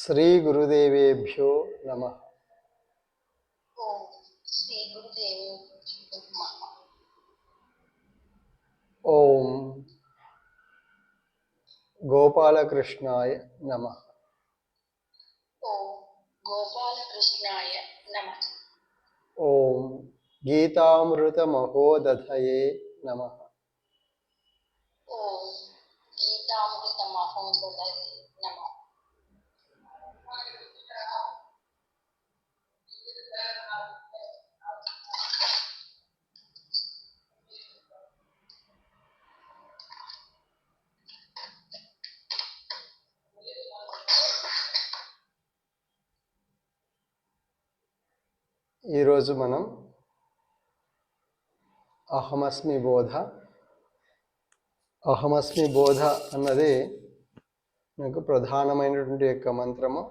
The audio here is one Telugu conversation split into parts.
శ్రీ గురుదేవేభ్యో నమః. ఓం శ్రీ గురుదేవేభ్యో నమః. ఓం గోపాలకృష్ణాయ నమః. ఓం గోపాలకృష్ణాయ నమః. ఓం గీతామృతమహోదధయే నమః. ఓం గీతామృత మహోదధయే నమః. ఈరోజు మనం అహమస్మి బోధ అన్నది మనకు ప్రధానమైనటువంటి యొక్క మంత్రము.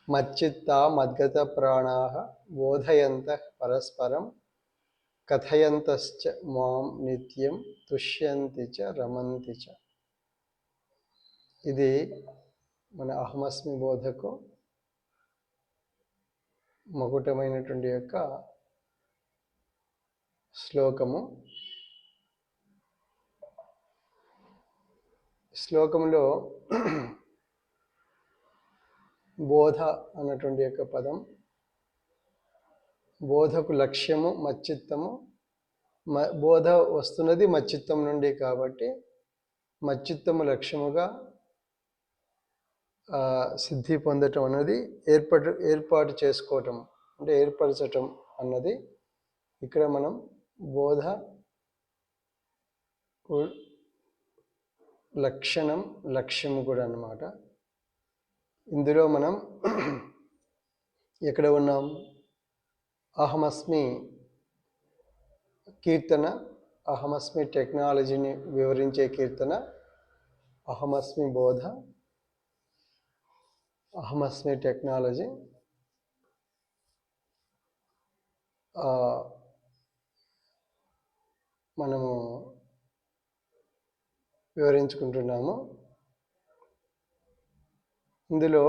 మచ్చిత్త మద్గత ప్రాణాః బోధయంతః పరస్పరం కథయంతశ్చ మాం నిత్యం తుష్యంతి చ రమంతి చ. ఇది మన అహమస్మి బోధకు మకుటమైనటువంటి యొక్క శ్లోకము. శ్లోకంలో బోధ అన్నటువంటి యొక్క పదం, బోధకు లక్ష్యము మచ్చిత్తము. బోధ వస్తున్నది మచ్చిత్తం నుండి కాబట్టి మచ్చిత్తము లక్ష్యముగా సిద్ధి పొందటం అన్నది ఏర్పాటు చేసుకోవటం అంటే ఏర్పరచటం అన్నది ఇక్కడ మనం బోధ లక్ష్యము కూడా అన్నమాట. ఇందులో మనం ఎక్కడ ఉన్నాం? అహమస్మి కీర్తన, అహమస్మి టెక్నాలజీని వివరించే కీర్తన, అహమస్మి బోధ, అహమస్మి టెక్నాలజీ. మనము వివరించుకుంటున్నాము. ఇందులో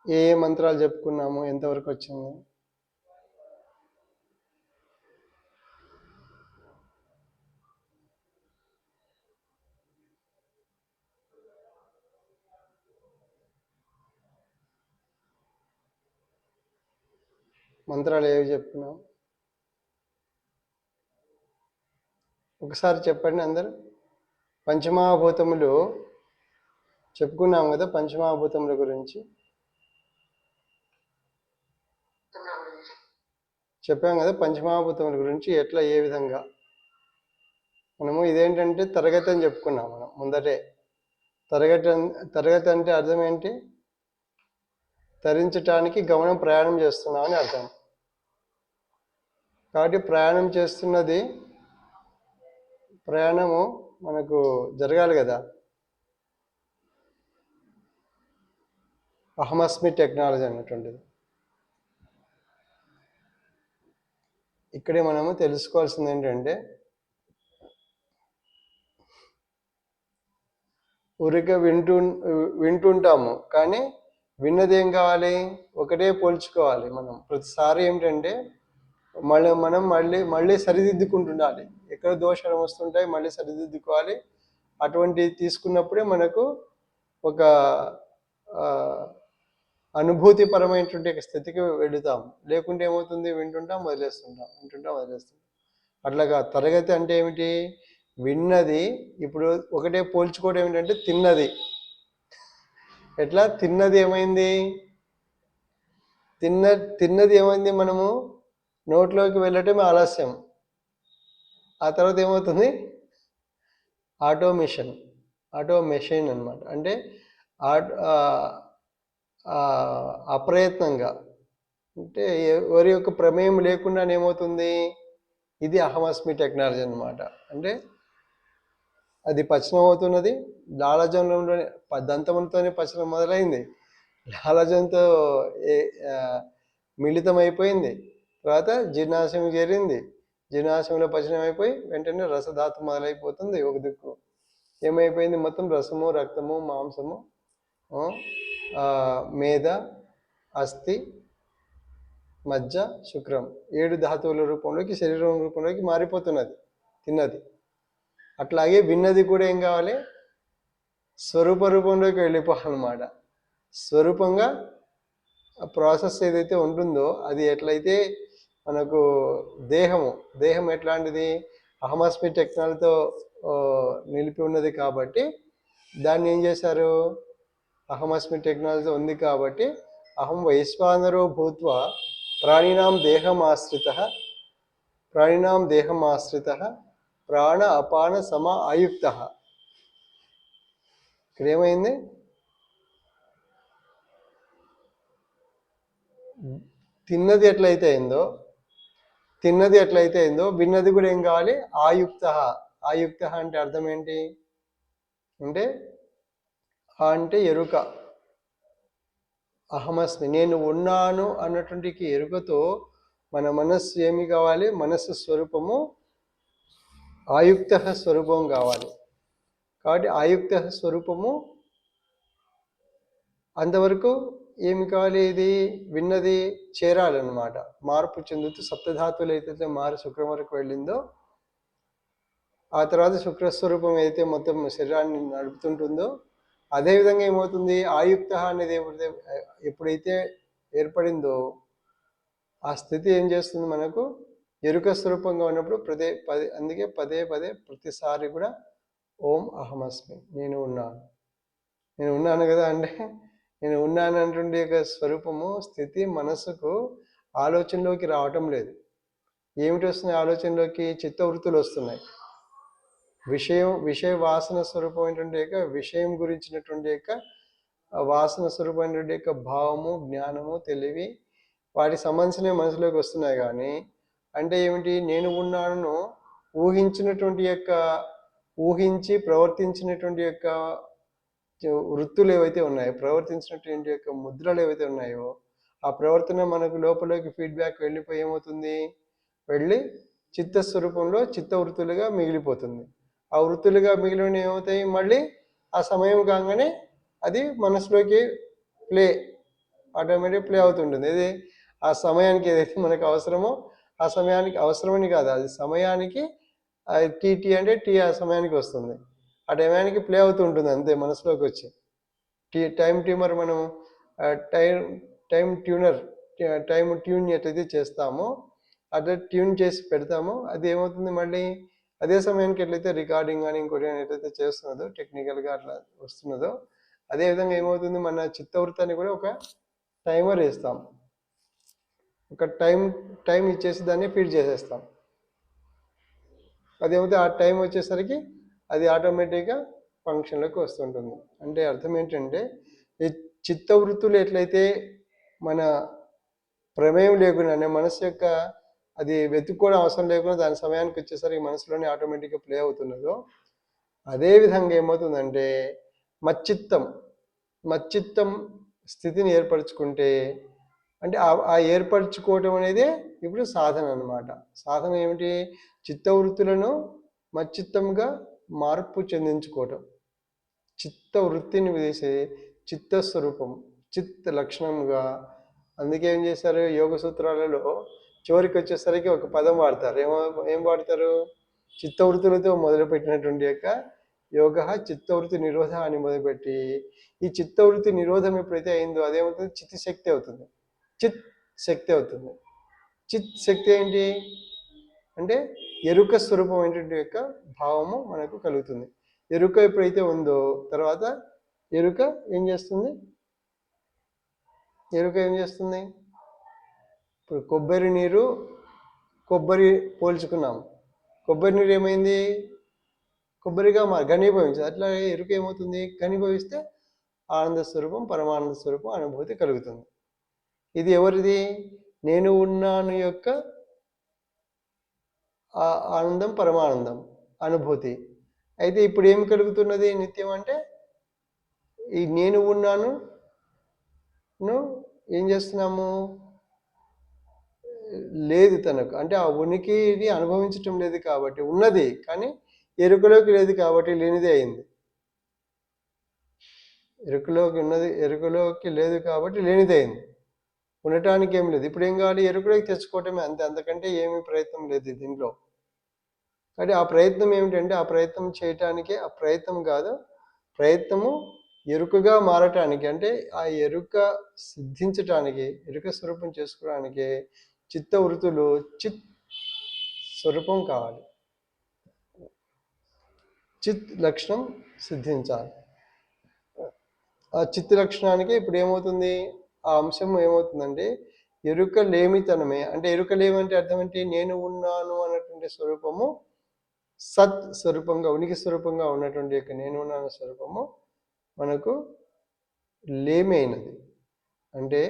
ఏ మంత్రాలు చెప్పుకున్నాము? ఎంతవరకు వచ్చింది? మంత్రాలు ఏవి చెప్పుకున్నాం? ఒకసారి చెప్పండి అందరు. పంచమహాభూతములు చెప్పుకున్నాం కదా, పంచమహాభూతముల గురించి చెప్పాం కదా. పంచమహాభూతముల గురించి ఎట్లా, ఏ విధంగా మనము ఇదేంటంటే తరగతి అని చెప్పుకున్నాం మనం ముందటే. తరగతి అంటే అర్థం ఏంటి? తరించటానికి గమనం ప్రయాణం చేస్తున్నాం అని అర్థం. కాబట్టి ప్రయాణము మనకు జరగాలి కదా. అహమస్మి టెక్నాలజీ అన్నటువంటిది ఇక్కడే మనము తెలుసుకోవాల్సింది ఏంటంటే, ఊరికే వింటుంటాము కానీ విన్నది ఏం కావాలి? ఒకటే పోల్చుకోవాలి. మనం ప్రతిసారి ఏమిటంటే మళ్ళీ సరిదిద్దుకుంటుండాలి. ఎక్కడ దోషాలు వస్తుంటాయి మళ్ళీ సరిదిద్దుకోవాలి. అటువంటి తీసుకున్నప్పుడే మనకు ఒక అనుభూతిపరమైనటువంటి స్థితికి వెళుతాం. లేకుంటే ఏమవుతుంది? వింటుంటాం వదిలేస్తుంటాం. అట్లాగా తరగతి అంటే ఏమిటి? విన్నది ఇప్పుడు ఒకటే పోల్చుకోవడం ఏమిటంటే తిన్నది. ఎట్లా తిన్నది ఏమైంది? తిన్నది ఏమైంది? మనము నోట్లోకి వెళ్ళటమే ఆలస్యం. ఆ తర్వాత ఏమవుతుంది? ఆటోమేషన్ అన్నమాట. అంటే అప్రయత్నంగా, అంటే ఎవరి యొక్క ప్రమేయం లేకుండా ఏమవుతుంది? ఇది అహమస్మి టెక్నాలజీ అన్నమాట. అంటే అది పచనం అవుతున్నది. లాలాజలంలోనే దంతములతోనే పచనం మొదలైంది. లాలజంతో ఏ ఆ, మిళితమైపోయింది. తర్వాత జీర్ణాశయం చేరింది. జీర్ణాశయంలో పచనం అయిపోయి వెంటనే రసధాతు మొదలైపోతుంది ఒక దిక్కు. ఏమైపోయింది మొత్తం రసము, రక్తము, మాంసము, ఆ, ఆ, మేద, అస్థి, మజ్జ, శుక్రం 7 ధాతువుల రూపంలోకి శరీరం రూపంలోకి మారిపోతున్నది తిన్నది. అట్లాగే విన్నది కూడా ఏం కావాలి, స్వరూప రూపంలోకి వెళ్ళిపోవాలన్నమాట. స్వరూపంగా ప్రాసెస్ ఏదైతే ఉంటుందో అది ఎట్లయితే మనకు దేహం ఎట్లాంటిది, అహమస్మి టెక్నాలజీతో నిలిపి ఉన్నది కాబట్టి దాన్ని ఏం చేశారు, అహమస్మి టెక్నాలజీ ఉంది కాబట్టి అహం వైశ్వానరో భూత్వ ప్రాణినాం దేహం ఆశ్రిత ప్రాణ అపాన సమ ఆయుక్త. ఇక్కడ ఏమైంది, తిన్నది ఎట్లయితే అయిందో విన్నది కూడా ఏం కావాలి, ఆయుక్త. ఆయుక్త అంటే అర్థం ఏంటి అంటే, అంటే ఎరుక, అహమస్మి నేను ఉన్నాను అన్నటువంటి ఎరుకతో మన మనస్సు ఏమి కావాలి, మనస్సు స్వరూపము ఆయుక్త స్వరూపం కావాలి. కాబట్టి ఆయుక్త స్వరూపము అంతవరకు ఏమి కావాలి, ఇది విన్నది చేరాలన్నమాట. మార్పు చెందుతూ సప్తధాతువులు అయితే మారి శుక్రం వరకు వెళ్ళిందో ఆ తర్వాత శుక్రస్వరూపం అయితే మొత్తం శరీరాన్ని నడుపుతుంటుందో అదేవిధంగా ఏమవుతుంది, ఆయుక్త అనేది ఎప్పుడైతే ఏర్పడిందో ఆ స్థితి ఏం చేస్తుంది, మనకు ఎరుక స్వరూపంగా ఉన్నప్పుడు అందుకే పదే ప్రతిసారి కూడా ఓం అహమస్మి, నేను ఉన్నాను కదా అంటే నేను ఉన్నాను అంటుండే యొక్క స్వరూపము స్థితి మనసుకు ఆలోచనలోకి రావటం లేదు. ఏమిటి వస్తున్నాయి ఆలోచనలోకి, చిత్తవృత్తులు వస్తున్నాయి. విషయ వాసన స్వరూపమైనటువంటి యొక్క విషయం గురించినటువంటి యొక్క వాసన స్వరూపమైనటువంటి యొక్క భావము, జ్ఞానము, తెలివి వాటికి సంబంధించిన మనసులోకి వస్తున్నాయి. కానీ అంటే ఏమిటి, నేను ఉన్నాను ఊహించి ప్రవర్తించినటువంటి యొక్క వృత్తులు ఏవైతే ఉన్నాయో, ప్రవర్తించినటువంటి యొక్క ముద్రలు ఏవైతే ఉన్నాయో ఆ ప్రవర్తన మనకు లోపలికి ఫీడ్బ్యాక్ వెళ్ళిపోయి ఏమవుతుంది, వెళ్ళి చిత్తస్వరూపంలో చిత్తవృత్తులుగా మిగిలిపోతుంది. ఆ వృత్తులుగా మిగిలిన ఏమవుతాయి, మళ్ళీ ఆ సమయం కాగానే అది మనసులోకి ఆటోమేటిక్ ప్లే అవుతుంటుంది. ఇది ఆ సమయానికి ఏదైతే మనకు అవసరమో ఆ సమయానికి, అవసరమని కాదు, అది సమయానికి టీ అంటే టీ ఆ సమయానికి వస్తుంది, ఆ టైంకి ప్లే అవుతూ ఉంటుంది అంతే మనసులోకి వచ్చి. టైం ట్యూమర్ మనం టైం ట్యూన్ ఎట్లయితే చేస్తామో అట్లా ట్యూన్ చేసి పెడతామో అది ఏమవుతుంది, మళ్ళీ అదే సమయానికి ఎట్లయితే రికార్డింగ్ కానీ ఇంకోటి ఎట్లయితే చేస్తున్నదో టెక్నికల్గా అట్లా వస్తున్నదో అదేవిధంగా ఏమవుతుంది, మన చిత్తవృత్తాన్ని కూడా ఒక టైమర్ వేస్తాం, ఒక టైం ఇచ్చేసి దాన్ని ఫీడ్ చేసేస్తాం. అదేమైతే ఆ టైం వచ్చేసరికి అది ఆటోమేటిక్గా ఫంక్షన్లోకి వస్తుంటుంది. అంటే అర్థం ఏంటంటే, ఈ చిత్తవృత్తులు ఎట్లయితే మన ప్రమేయం లేకుండా మనసు యొక్క అది వెతుక్కోవడం అవసరం లేకుండా దాని సమయానికి వచ్చేసరికి మనసులోనే ఆటోమేటిక్గా ప్లే అవుతున్నదో అదేవిధంగా ఏమవుతుందంటే మచ్చిత్తం స్థితిని ఏర్పరచుకుంటే, అంటే ఆ ఏర్పరచుకోవటం అనేది ఇప్పుడు సాధన అన్నమాట. సాధన ఏమిటి, చిత్తవృత్తులను మచ్చిత్తంగా మార్పు చెందించుకోవటం, చిత్తవృత్తిని వేసే చిత్తస్వరూపం, చిత్త లక్షణంగా. అందుకే ఏం చేశారు, యోగ సూత్రాలలో చివరికి వచ్చేసరికి ఒక పదం వాడతారు. ఏం వాడతారు, చిత్తవృత్తులతో మొదలుపెట్టినటువంటి యొక్క యోగ చిత్తవృత్తి నిరోధ అని మొదలుపెట్టి ఈ చిత్తవృత్తి నిరోధం ఎప్పుడైతే అయిందో అదేమవుతుంది, చిత్ శక్తి అవుతుంది. చిత్ శక్తి ఏంటి అంటే ఎరుక స్వరూపమైనటువంటి యొక్క భావము మనకు కలుగుతుంది. ఎరుక ఎప్పుడైతే ఉందో తర్వాత ఎరుక ఏం చేస్తుంది, ఇప్పుడు కొబ్బరి పోల్చుకున్నాం, కొబ్బరి నీరు ఏమైంది, కొబ్బరిగా ఘనీభవించదు. అట్లా ఎరుక ఏమవుతుంది, ఘనీభవిస్తే ఆనంద స్వరూపం, పరమానంద స్వరూపం అనుభూతి కలుగుతుంది. ఇది ఎవరిది, నేను ఉన్నాను యొక్క ఆనందం, పరమానందం అనుభూతి. అయితే ఇప్పుడు ఏమి కలుగుతున్నది నిత్యం అంటే, ఈ నేను ఉన్నాను ఏం చేస్తున్నాము, లేదు తనకు, అంటే ఆ ఉనికిని అనుభవించటం లేదు కాబట్టి ఉన్నది, కానీ ఎరుకలోకి లేదు కాబట్టి లేనిదే అయింది. ఎరుకలోకి లేదు కాబట్టి లేనిదే అయింది. ఉండటానికి ఏం లేదు. ఇప్పుడు ఏం కావాలి, ఎరుకలోకి తెచ్చుకోవటమే అంతే, అంతకంటే ఏమీ ప్రయత్నం లేదు దీంట్లో. కానీ ఆ ప్రయత్నం ఏమిటంటే, ఆ ప్రయత్నం చేయటానికి, ఆ ప్రయత్నం కాదు, ప్రయత్నము ఎరుకగా మారటానికి, అంటే ఆ ఎరుక సిద్ధించటానికి, ఎరుక స్వరూపం చేసుకోవడానికి చిత్తవృత్తులు చిత్ స్వరూపం కావాలి, చిత్ లక్షణం సిద్ధించాలి. ఆ చిత్ లక్షణానికి ఇప్పుడు ఏమవుతుంది, ఆ అంశం ఏమవుతుందంటే ఎరుక లేమితనమే. అంటే ఎరుక లేమంటే అర్థం ఏంటి, నేను ఉన్నాను అన్నటువంటి స్వరూపము సత్ స్వరూపంగా, ఉనికి స్వరూపంగా ఉన్నటువంటి యొక్క నేను ఉన్నాను స్వరూపము మనకు లేమి అయినది, అంటే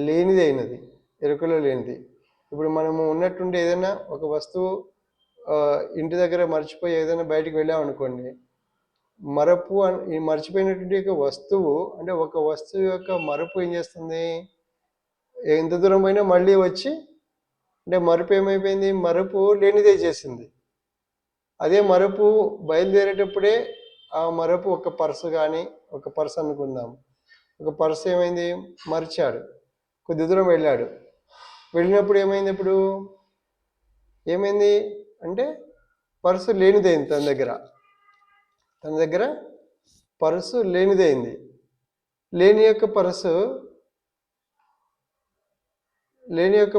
లేనిది అయినది, ఎరుకలో లేనిది. ఇప్పుడు మనము ఉన్నట్టుండి ఏదైనా ఒక వస్తువు ఇంటి దగ్గర మర్చిపోయి ఏదైనా బయటికి వెళ్ళామనుకోండి, ఈ మర్చిపోయినటువంటి యొక్క వస్తువు, అంటే ఒక వస్తువు యొక్క మరపు ఏం చేస్తుంది, ఎంత దూరం పోయినా మళ్ళీ వచ్చి, అంటే మరపు ఏమైపోయింది, మరపు లేనిదే చేసింది. అదే మరపు బయలుదేరేటప్పుడే ఆ మరపు ఒక పర్సు కానీ, ఒక పర్సు అనుకుందాం, ఒక పర్సు ఏమైంది, మర్చాడు, కొద్ది దూరం వెళ్ళాడు, వెళ్ళినప్పుడు ఏమైంది, ఇప్పుడు ఏమైంది అంటే పర్సు లేనిదైంది, తన దగ్గర పర్సు లేనిదైంది. లేని యొక్క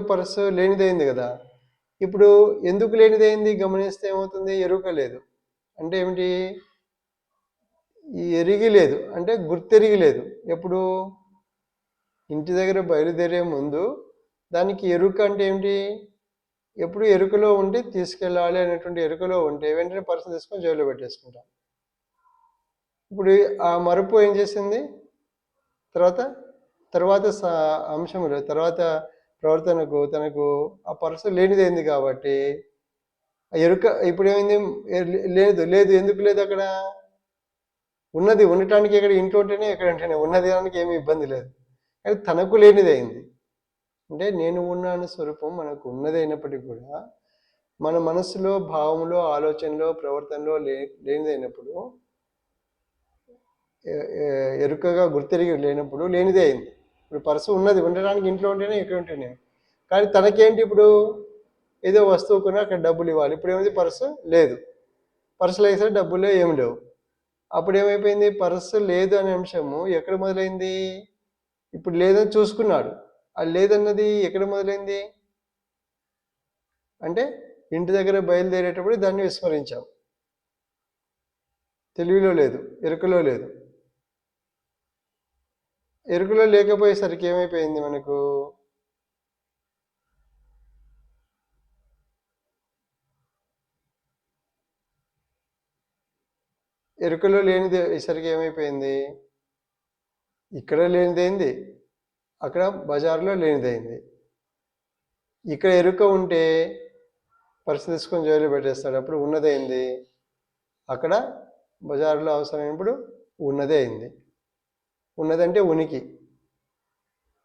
పర్సు లేనిదైంది కదా. ఇప్పుడు ఎందుకు లేనిదైంది గమనిస్తే ఏమవుతుంది, ఎరుక లేదు. అంటే ఏమిటి, ఈ ఎరిగి లేదు, అంటే గుర్తెరిగి లేదు. ఎప్పుడు ఇంటి దగ్గర బయలుదేరే ముందు దానికి ఎరుక అంటే ఏమిటి, ఎప్పుడు ఎరుకలో ఉంటే తీసుకెళ్ళాలి అనేటువంటి ఎరుకలో ఉంటే వెంటనే పర్సు తీసుకొని జైల్లో పెట్టేసుకుంటాం. ఇప్పుడు ఆ మరుపు ఏం చేసింది, తర్వాత అంశములు, తర్వాత ప్రవర్తనకు తనకు ఆ పర్సు లేనిదైంది కాబట్టి ఎరుక ఇప్పుడు ఏమైంది, లేదు ఎందుకు లేదు, అక్కడ ఉన్నది, ఉండటానికి ఇక్కడ ఇంట్లో ఉంటేనే ఎక్కడ ఉంటేనే ఉన్నది, దానికి ఏమి ఇబ్బంది లేదు, కానీ తనకు లేనిది అయింది. అంటే నేను ఉన్నాను స్వరూపం మనకు ఉన్నది అయినప్పటికీ కూడా మన మనస్సులో, భావంలో, ఆలోచనలో, ప్రవర్తనలో లేనిదైనప్పుడు, ఎరుకగా గుర్తెరిగి లేనప్పుడు లేనిదే అయింది. ఇప్పుడు పర్సు ఉన్నది, ఉండడానికి ఇంట్లో ఉంటేనే ఎక్కడ ఉంటేనే, కానీ తనకేంటి, ఇప్పుడు ఏదో వస్తువు కొన్నా అక్కడ డబ్బులు ఇవ్వాలి, ఇప్పుడు ఏమైంది, పర్సు లేదు, పర్సులో వేసే డబ్బులు ఏమి లేవు. అప్పుడు ఏమైపోయింది, పర్సు లేదు అనే అంశము ఎక్కడ మొదలైంది, ఇప్పుడు లేదని చూసుకున్నాడు, అది లేదన్నది ఎక్కడ మొదలైంది అంటే ఇంటి దగ్గర బయలుదేరేటప్పుడు దాన్ని విస్మరించాం, తెలివిలో లేదు, ఎరుకలో లేదు. ఎరుకలో లేకపోయేసరికి ఏమైపోయింది, మనకు ఎరుకలో లేనిది ఈసరికి ఏమైపోయింది, ఇక్కడ లేనిదైంది, అక్కడ బజార్లో లేనిదైంది. ఇక్కడ ఎరుక ఉంటే పరిస్థితి తీసుకొని జైలు పెట్టేస్తాడు, అప్పుడు ఉన్నదైంది, అక్కడ బజారులో అవసరమైనప్పుడు ఉన్నదే అయింది. ఉన్నదంటే ఉనికి,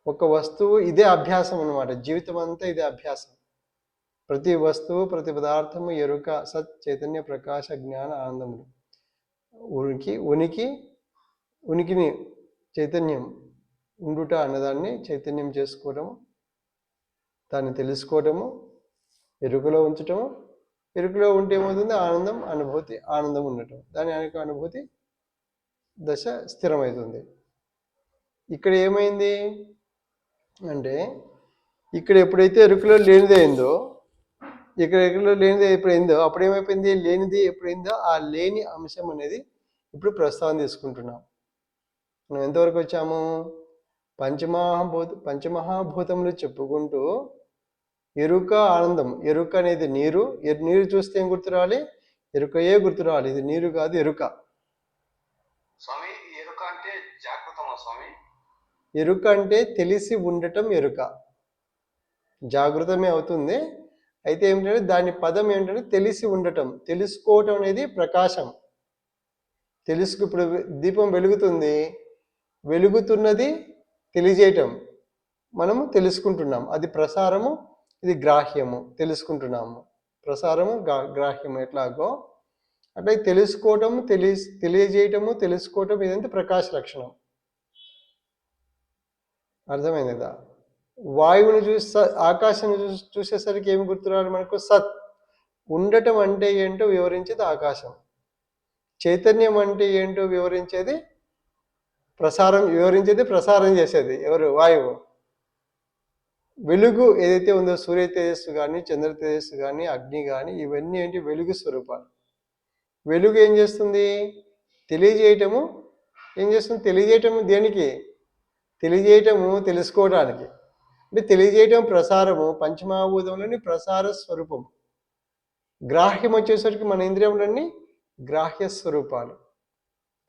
ఒక వస్తువు, ఇదే అభ్యాసం అన్నమాట, జీవితం అంతా ఇదే అభ్యాసం. ప్రతి వస్తువు, ప్రతి పదార్థము ఎరుక, సత్ చైతన్య ప్రకాశ జ్ఞాన ఆనందములు. ఉనికిని చైతన్యం ఉండుట అన్నదాన్ని చైతన్యం చేసుకోవటము, దాన్ని తెలుసుకోవటము, ఎరుకలో ఉంచటము. ఎరుకలో ఉంటే ఏమవుతుంది, ఆనందం ఉండటం, దాని యొక్క అనుభూతి దశ స్థిరమవుతుంది. ఇక్కడ ఏమైంది అంటే, ఇక్కడ ఎప్పుడైతే ఎరుకలో లేనిదే అయిందో, ఇక్కడ ఎరుకలో లేనిదే ఎప్పుడైందో అప్పుడు ఏమైపోయింది, లేనిది ఎప్పుడైందో ఆ లేని అంశం అనేది ఇప్పుడు ప్రస్తావన తీసుకుంటున్నాం. మనం ఎంతవరకు వచ్చాము, పంచమహాభూతములు చెప్పుకుంటూ ఎరుక ఆనందం. ఎరుక అనేది నీరు చూస్తే ఏం గుర్తు రావాలి, ఎరుకయే గుర్తు రావాలి, ఇది నీరు కాదు ఎరుక. స్వామి, ఎరుక అంటే జాగృతమా స్వామి? ఎరుక అంటే తెలిసి ఉండటం ఎరుక, జాగృతమే అవుతుంది. అయితే ఏమిటంటే దాని పదం ఏంటంటే తెలిసి ఉండటం, తెలుసుకోవటం అనేది ప్రకాశం. ఇప్పుడు దీపం వెలుగుతున్నది తెలియజేయటం, మనము తెలుసుకుంటున్నాం. అది ప్రసారము, ఇది గ్రాహ్యము, తెలుసుకుంటున్నాము. ప్రసారము గ్రాహ్యము ఎట్లాగో అట్లా తెలుసుకోవటము, తెలియజేయటము, తెలుసుకోవటం ఇదంతా ప్రకాశ లక్షణం. అర్థమైంది కదా? వాయువుని చూసి ఆకాశాన్ని చూసేసరికి ఏమి గుర్తురాలి మనకు? సత్. ఉండటం అంటే ఏంటో వివరించేది ఆకాశం. చైతన్యం అంటే ఏంటో వివరించేది ప్రసారం చేసేది ఎవరు? వాయువు. వెలుగు ఏదైతే ఉందో సూర్య తేజస్సు కానీ, చంద్ర తేజస్సు కానీ, అగ్ని కానీ, ఇవన్నీ ఏంటి? వెలుగు స్వరూపాలు. వెలుగు ఏం చేస్తుంది? తెలియజేయటము. ఏం చేస్తుంది? తెలియజేయటము దేనికి? తెలియజేయటము తెలుసుకోవడానికి. అంటే తెలియజేయటం ప్రసారము పంచమహాభూతంలోని ప్రసార స్వరూపం. గ్రాహ్యం వచ్చేసరికి మన ఇంద్రియములన్నీ గ్రాహ్య స్వరూపాలు.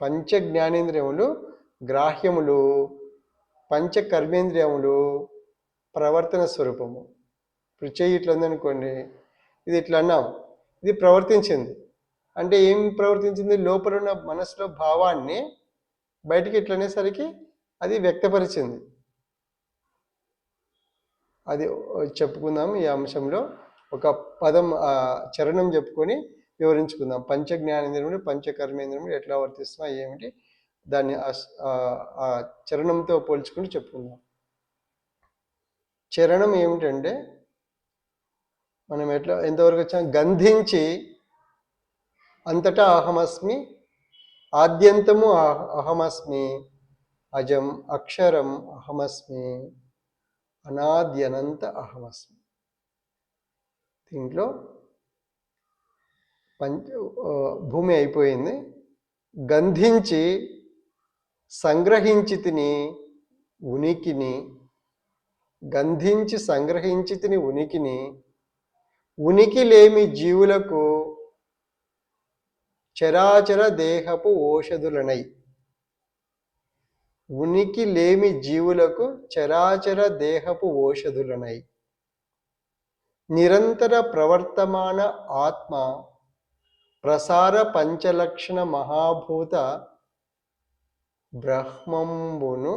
పంచ జ్ఞానేంద్రియములు గ్రాహ్యములు, పంచ కర్మేంద్రియములు ప్రవర్తన స్వరూపము. ఇప్పుడు చెయ్యి ఇట్లా ఉందనుకోండి, ఇది ఇట్లా అన్నాం, ఇది ప్రవర్తించింది. అంటే ఏం ప్రవర్తించింది? లోపల ఉన్న మనసులో భావాన్ని బయటికి ఇట్లా అనేసరికి అది వ్యక్తపరిచింది. అది చెప్పుకుందాం. ఈ అంశంలో ఒక పదం చరణం చెప్పుకొని వివరించుకుందాం. పంచ జ్ఞానేంద్రియములు, పంచ కర్మేంద్రియములు ఎట్లా వర్తిస్తున్నాయి ఏమిటి, దాన్ని ఆ చరణంతో పోల్చుకుంటూ చెప్పుకుందాం. చరణం ఏమిటంటే మనం ఎంతవరకు వచ్చాం? గంధించి అంతటా అహమస్మి, ఆద్యంతము అహమస్మి, అజం అక్షరం అహమస్మి, అనాద్యనంత అహమస్మి. దీంట్లో భూమి అయిపోయింది. గంధించి సంగ్రహించి తిని ఉనికిని, గంధించి సంగ్రహించి తిని ఉనికిని, ఉనికి లేమి జీవులకు చరాచర దేహపు ఓషధులనై. ఉనికి లేమి జీవులకు చరాచర దేహపు ఓషధులనై. నిరంతర ప్రవర్తమాన ఆత్మ ప్రసార పంచలక్షణ మహాభూత బ్రహ్మంబును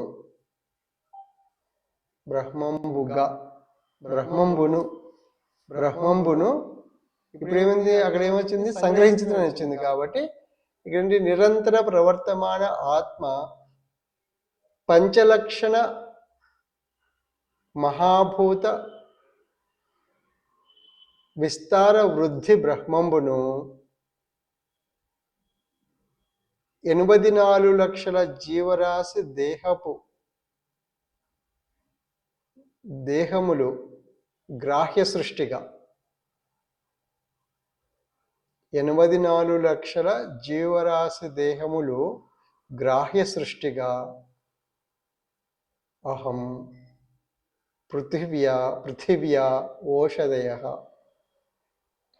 ఇప్పుడు ఏమైంది? అక్కడ ఏమొచ్చింది? సంగ్రహించిందని వచ్చింది. కాబట్టి ఇక్కడ నిరంతర ప్రవర్తమాన ఆత్మ పంచలక్షణ మహాభూత విస్తార వృద్ధి బ్రహ్మంబును 84 లక్షల జీవరాశి దేహములు గ్రాహ్య సృష్టిగా, 84 లక్షల జీవరాశి దేహములు గ్రాహ్య సృష్టిగా అహం పృథివ్యా ఓషధయ.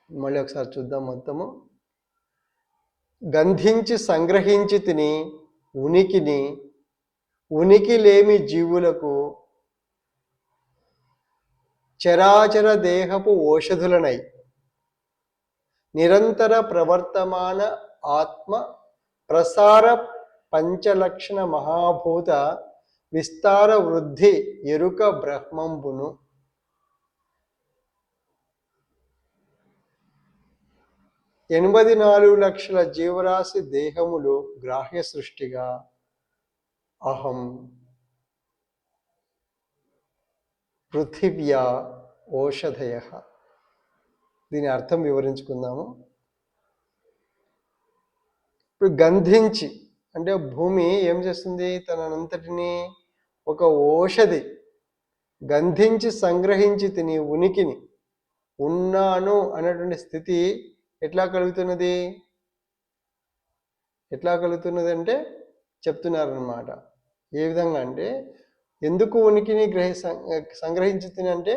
మళ్ళీ ఒకసారి చూద్దాం మొత్తము. గంధించి సంగ్రహించి తిని ఉనికిని, ఉనికి లేమి జీవులకు చరాచర దేహపు ఓషధులనై. నిరంతర ప్రవర్తమాన ఆత్మ ప్రసార పంచలక్షణ మహాభూత విస్తార వృద్ధి ఎరుక బ్రహ్మంబును 84 లక్షల జీవరాశి దేహములు గ్రాహ్య సృష్టిగా అహం పృథివ్యా ఓషధయ. దీని అర్థం వివరించుకుందాము. ఇప్పుడు గంధించి అంటే భూమి ఏం చేస్తుంది? తనంతటిని ఒక ఓషధి గంధించి సంగ్రహించి తిని ఉనికిని, ఉన్నాను అనేటువంటి స్థితి ఎట్లా కలుగుతున్నది అంటే చెప్తున్నారన్నమాట. ఏ విధంగా అంటే, ఎందుకు ఉనికిని సంగ్రహించి తిని అంటే,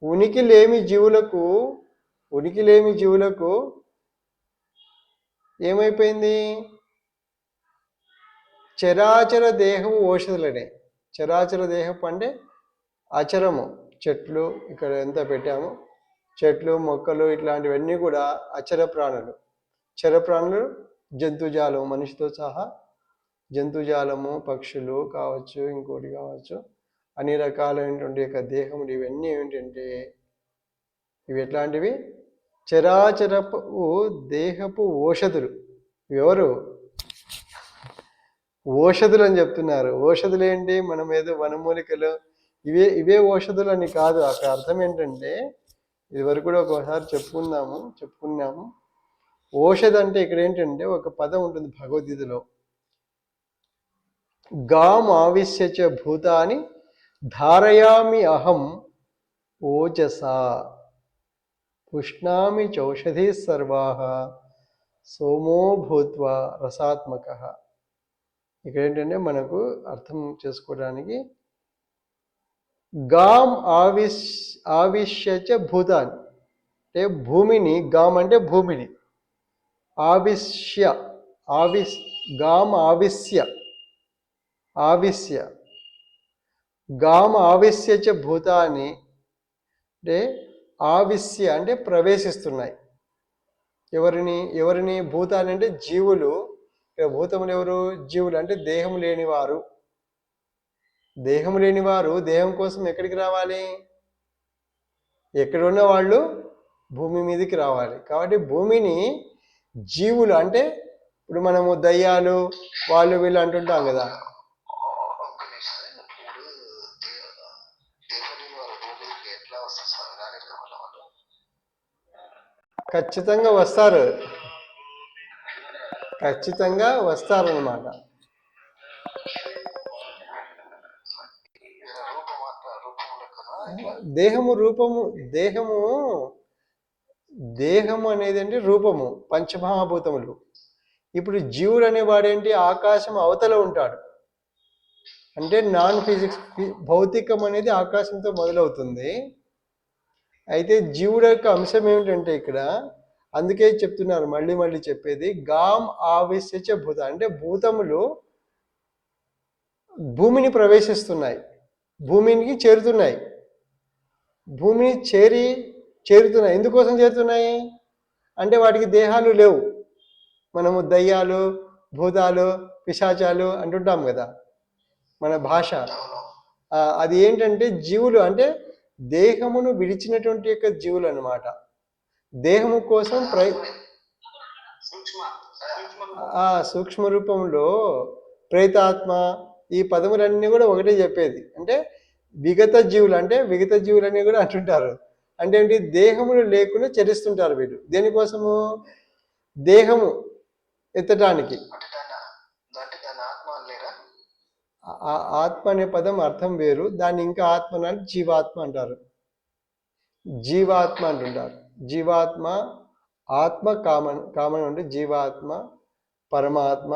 ఉనికి లేమి జీవులకు ఏమైపోయింది? చరాచర దేహము ఓషధులనే. చరాచర దేహపు అంటే అచరము, చెట్లు, ఇక్కడ ఎంత పెట్టాము, చెట్లు మొక్కలు ఇట్లాంటివన్నీ కూడా అచర ప్రాణులు. చర ప్రాణులు జంతుజాలం మనిషితో సహా జంతుజాలము, పక్షులు కావచ్చు, ఇంకోటి కావచ్చు, అన్ని రకాలైనటువంటి యొక్క దేహములు ఇవన్నీ ఏమిటంటే ఇవి ఎట్లాంటివి? చరాచరపు దేహపు ఓషధులు. ఎవరు? ఓషధులు అని చెప్తున్నారు. ఓషధులు ఏంటి? మనం ఏదో వనమూలికలు ఇవే ఓషధులు అని కాదు. అక్కడ అర్థం ఏంటంటే ఇది వరకు కూడా ఒకసారి చెప్పుకున్నాము. ఓషధ అంటే ఇక్కడ ఏంటంటే ఒక పదం ఉంటుంది భగవద్గీతలో, గాం ఆవిశ్యచ భూతాని ధారయామి అహం ఓజసా పుష్ణామి చౌషధి సర్వాః సోమో భూత్వా రసాత్మక. ఇక్కడ ఏంటంటే మనకు అర్థం చేసుకోవడానికి గాం ఆవిశ్యచ భూతాన్ని అంటే భూమిని, గాం అంటే భూమిని, గాం ఆవిశ్య గాం ఆవిశ్యచ భూతాన్ని అంటే ఆవిశ్య అంటే ప్రవేశిస్తున్నాయి. ఎవరిని? భూతాన్ని అంటే జీవులు. ఇక్కడ భూతములు ఎవరు? జీవులు అంటే దేహం లేనివారు. దేహం కోసం ఎక్కడికి రావాలి? ఎక్కడున్న వాళ్ళు భూమి మీదకి రావాలి. కాబట్టి భూమిని జీవులు అంటే ఇప్పుడు మనము దయ్యాలు వాళ్ళు వీళ్ళు అంటుంటాం కదా. ఖచ్చితంగా వస్తారన్నమాట. దేహము అనేది అంటే రూపము, పంచమహాభూతములు. ఇప్పుడు జీవుడు అనేవాడేంటి? ఆకాశం అవతల ఉంటాడు. అంటే నాన్ ఫిజిక్స్, భౌతికం అనేది ఆకాశంతో మొదలవుతుంది. అయితే జీవుడు యొక్క అంశం ఏమిటంటే ఇక్కడ అందుకే చెప్తున్నారు, మళ్ళీ చెప్పేది, గాం ఆవిశ్యచ భూత అంటే భూతములు భూమిని ప్రవేశిస్తున్నాయి, భూమికి చేరుతున్నాయి. భూమిని చేరుతున్నాయి. ఎందుకోసం చేరుతున్నాయి అంటే వాటికి దేహాలు లేవు. మనము దయ్యాలు, భూతాలు, పిశాచాలు అంటుంటాం కదా మన భాష. అది ఏంటంటే జీవులు అంటే దేహమును విడిచినటువంటి యొక్క జీవులు అన్నమాట. దేహము కోసం సూక్ష్మ రూపంలో ప్రేతాత్మ, ఈ పదములన్నీ కూడా ఒకటే చెప్పేది. అంటే విగత జీవులని కూడా అంటుంటారు. అంటే ఏంటి? దేహములు లేకుండా చరిస్తుంటారు వీళ్ళు. దేనికోసము? దేహము ఎత్తడానికి. ఆత్మ అనే పదం అర్థం వేరు. దాన్ని ఇంకా ఆత్మ అంటే జీవాత్మ అంటారు. జీవాత్మ అంటుంటారు. జీవాత్మ, ఆత్మ, కామన్ అంటే జీవాత్మ, పరమాత్మ,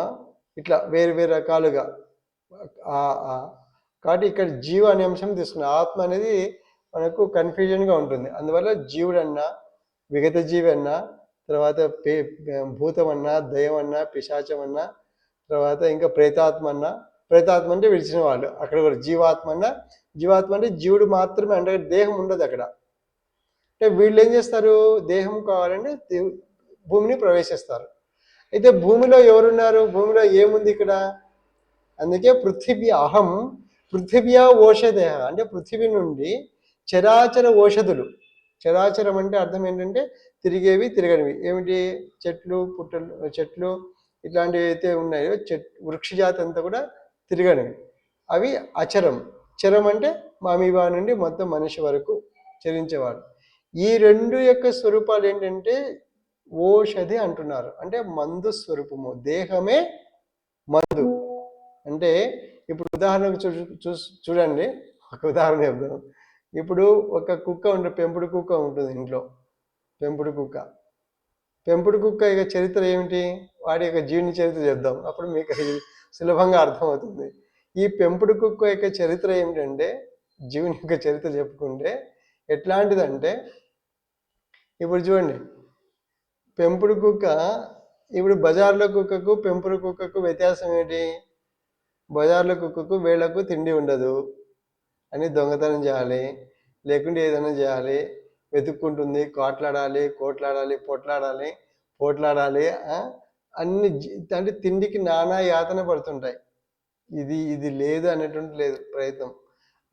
ఇట్లా వేరు రకాలుగా. కాబట్టి ఇక్కడ జీవ అనే అంశం తీసుకున్నాం. ఆత్మ అనేది మనకు కన్ఫ్యూజన్గా ఉంటుంది. అందువల్ల జీవుడన్నా, విగత జీవి అన్నా, తర్వాత భూతం అన్నా, దయ్యం అన్నా, పిశాచం అన్నా, తర్వాత ఇంకా ప్రేతాత్మ అంటే విడిచిన వాళ్ళు. అక్కడ కూడా జీవాత్మ అంటే జీవుడు మాత్రమే, అంటే దేహం ఉండదు అక్కడ. అంటే వీళ్ళు ఏం చేస్తారు? దేహం కావాలంటే భూమిని ప్రవేశిస్తారు. అయితే భూమిలో ఎవరున్నారు? భూమిలో ఏముంది ఇక్కడ? అందుకే పృథివ్యా ఓషధయ అంటే పృథివీ నుండి చరాచర ఓషధులు. చరాచరం అంటే అర్థం ఏంటంటే తిరిగేవి, తిరగనివి. ఏమిటి? చెట్లు ఇట్లాంటివి అయితే ఉన్నాయో, వృక్షజాతి అంతా కూడా తిరగనివి. అవి అచరం. చరం అంటే మామీబా నుండి మొత్తం మనిషి వరకు చరించేవాడు. ఈ రెండు యొక్క స్వరూపాలు ఏంటంటే ఓషధి అంటున్నారు. అంటే మందు స్వరూపము. దేహమే మందు. అంటే ఇప్పుడు ఉదాహరణకు చూడండి, ఒక ఉదాహరణ చెప్తాను. ఇప్పుడు ఒక కుక్క పెంపుడు కుక్క ఉంటుంది ఇంట్లో. పెంపుడు కుక్క యొక్క చరిత్ర ఏమిటి? వాడి యొక్క జీవుని చరిత్ర చెప్దాం, అప్పుడు మీకు సులభంగా అర్థమవుతుంది. ఈ పెంపుడు కుక్క యొక్క చరిత్ర ఏమిటంటే, జీవుని యొక్క చరిత్ర చెప్పుకుంటే ఎట్లాంటిదంటే, ఇప్పుడు చూడండి, పెంపుడు కుక్క, ఇప్పుడు బజార్లో కుక్కకు పెంపుడు కుక్కకు వ్యత్యాసం ఏంటి? బజార్లో కుక్కకు వేళకు తిండి ఉండదు అని దొంగతనం చేయాలి, లేకుంటే ఏదైనా చేయాలి, వెతుక్కుంటుంది, పోట్లాడాలి, అంటే తిండికి నానా యాతన పడుతుంటాయి. ఇది ఇది లేదు అనేటువంటి లేదు ప్రయత్నం.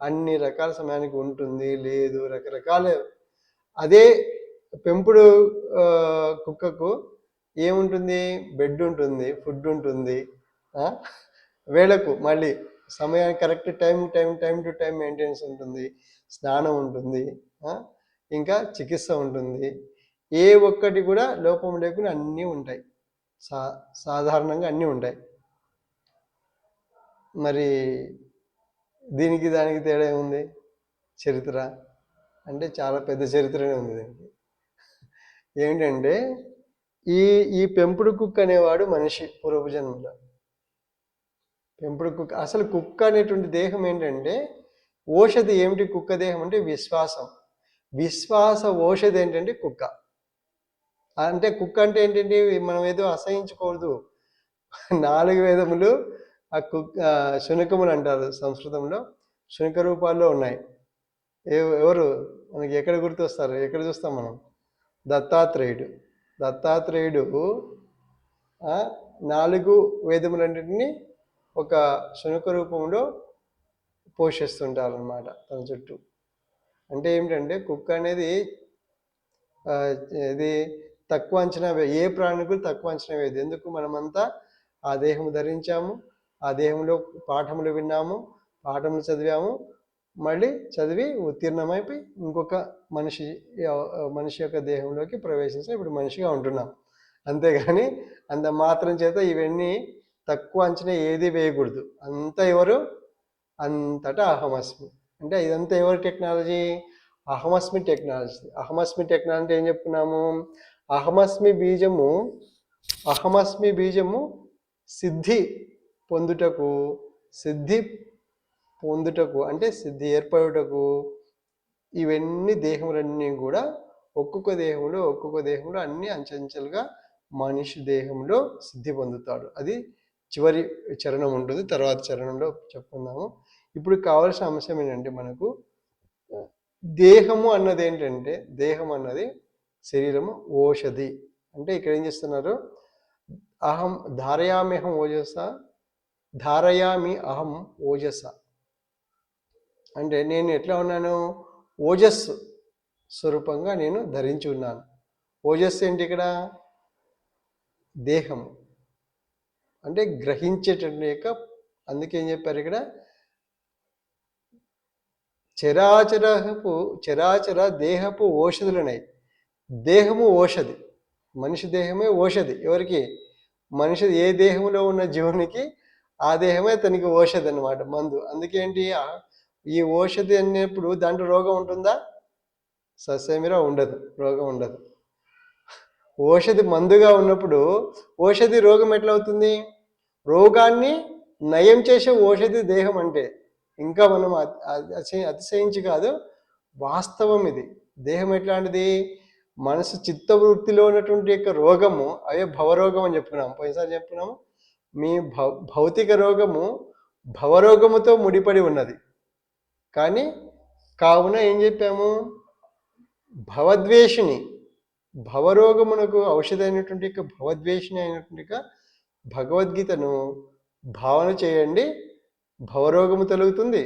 అన్ని రకాల సమయానికి ఉంటుంది లేదు రకరకాల. అదే పెంపుడు కుక్కకు ఏముంటుంది? బెడ్ ఉంటుంది, ఫుడ్ ఉంటుంది, వేళకు మళ్ళీ సమయానికి correct time to time maintenance ఉంటుంది, స్నానం ఉంటుంది, ఇంకా చికిత్స ఉంటుంది. ఏ ఒక్కటి కూడా లోపం లేకుండా అన్నీ ఉంటాయి. సాధారణంగా అన్నీ ఉంటాయి. మరి దీనికి దానికి తేడా ఏముంది? చరిత్ర అంటే చాలా పెద్ద చరిత్రనే ఉంది దీనికి. ఏంటంటే ఈ ఈ పెంపుడు కుక్క అనేవాడు మనిషి పూర్వపు జన్మలో. పెంపుడు కుక్క అసలు కుక్క అనేటువంటి దేహం ఏంటంటే ఓషధి ఏమిటి? కుక్క దేహం అంటే విశ్వాసం. విశ్వాస ఓషధి ఏంటంటే కుక్క. అంటే కుక్క అంటే ఏంటంటే మనం ఏదో అసహించకూడదు. 4 వేదములు ఆ కుక్క శునకములు అంటారు సంస్కృతంలో. శునక రూపాల్లో ఉన్నాయి. ఎవరు మనకి ఎక్కడ గుర్తొస్తారు? ఎక్కడ చూస్తాం మనం? దత్తాత్రేయుడు. దత్తాత్రేయుడు 4 వేదములన్నింటినీ ఒక శునక రూపంలో పోషిస్తుంటారనమాట తన చుట్టూ. అంటే ఏమిటంటే కుక్క అనేది ఇది తక్కువ అంచనా ఏ ప్రాణికు తక్కువ అంచనా వేయదు. ఎందుకు? మనమంతా ఆ దేహము ధరించాము, ఆ దేహంలో పాఠములు విన్నాము, పాఠములు చదివాము, మళ్ళీ చదివి ఉత్తీర్ణమైపోయి ఇంకొక మనిషి యొక్క దేహంలోకి ప్రవేశించి ఇప్పుడు మనిషిగా ఉంటున్నాం. అంతేగాని అంత మాత్రం చేత ఇవన్నీ తక్కువ అంచనా ఏది వేయకూడదు. అంతా ఎవరు? అంతటా అహమస్మి. అంటే ఇదంతా ఎవరి టెక్నాలజీ? అహమస్మి టెక్నాలజీ. అహమస్మి టెక్నాలజీ అంటే ఏం చెప్పుకున్నాము? అహమస్మి బీజము సిద్ధి పొందుటకు అంటే సిద్ధి ఏర్పడుటకు ఇవన్నీ దేహములన్నీ కూడా ఒక్కొక్క దేహంలో అన్ని అంచెంచెలుగా మనిషి దేహంలో సిద్ధి పొందుతాడు. అది చివరి చరణం ఉంటుంది, తర్వాత చరణంలో చెప్పుకుందాము. ఇప్పుడు కావాల్సిన అంశం ఏంటంటే మనకు దేహము అన్నది ఏంటంటే దేహం అన్నది శరీరము ఓషధి. అంటే ఇక్కడ ఏం చేస్తున్నారు? ధారయామి అహం ఓజస. అంటే నేను ఎట్లా ఉన్నాను? ఓజస్సు స్వరూపంగా నేను ధరించి ఉన్నాను. ఓజస్సు ఏంటి? ఇక్కడ దేహము అంటే గ్రహించేటువంటి యొక్క. అందుకేం చెప్పారు ఇక్కడ? చరాచర దేహపు ఓషధులున్నాయి. దేహము ఓషధి. మనిషి దేహమే ఓషధి. ఎవరికి? మనిషి ఏ దేహంలో ఉన్న జీవునికి ఆ దేహమే తనకి ఓషధి అన్నమాట, మందు. అందుకేంటి? ఈ ఓషధి అన్నప్పుడు దాంట్లో రోగం ఉంటుందా? ససేమిరా ఉండదు, రోగం ఉండదు. ఓషధి మందుగా ఉన్నప్పుడు ఓషధి రోగం ఎట్లా అవుతుంది? రోగాన్ని నయం చేసే ఓషధి దేహం. అంటే ఇంకా మనం అతిశయించి కాదు, వాస్తవం ఇది. దేహం ఎట్లాంటిది? మనసు చిత్తవృత్తిలో ఉన్నటువంటి యొక్క రోగము అవే భవరోగం అని చెప్పుకున్నాము, పోయినసారి చెప్పుకున్నాము. మీ భౌతిక రోగము భవరోగముతో ముడిపడి ఉన్నది. కానీ కావున ఏం చెప్పాము? భవద్వేషిణి, భవరోగమునకు ఔషధమైనటువంటి యొక్క భవద్వేషిణి అయినటువంటి భగవద్గీతను భావన చేయండి. భవరోగము తొలుగుతుంది,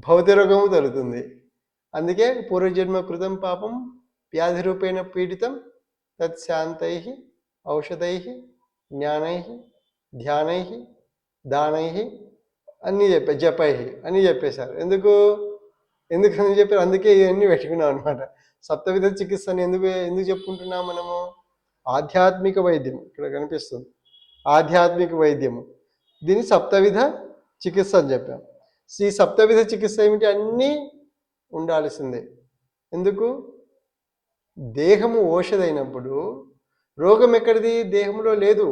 భౌతిక రోగము తొలుగుతుంది. అందుకే పూర్వజన్మ కృతం పాపం వ్యాధి రూపేణ పీడితం తత్శాంతై ఔషధై జ్ఞానై ధ్యానై దానై అన్నీ జపై అని చెప్పేశారు. ఎందుకని చెప్పారు? అందుకే ఇవన్నీ పెట్టుకున్నాం అనమాట. సప్తవిధ చికిత్సని ఎందుకు చెప్పుకుంటున్నాం మనము? ఆధ్యాత్మిక వైద్యం ఇక్కడ కనిపిస్తుంది. ఆధ్యాత్మిక వైద్యము, దీన్ని సప్తవిధ చికిత్స అని చెప్పాం. ఈ సప్తవిధ చికిత్స ఏమిటి? అన్నీ ఉండాల్సిందే. ఎందుకు? దేహము ఓషధైనప్పుడు రోగం ఎక్కడిది? దేహంలో లేదు.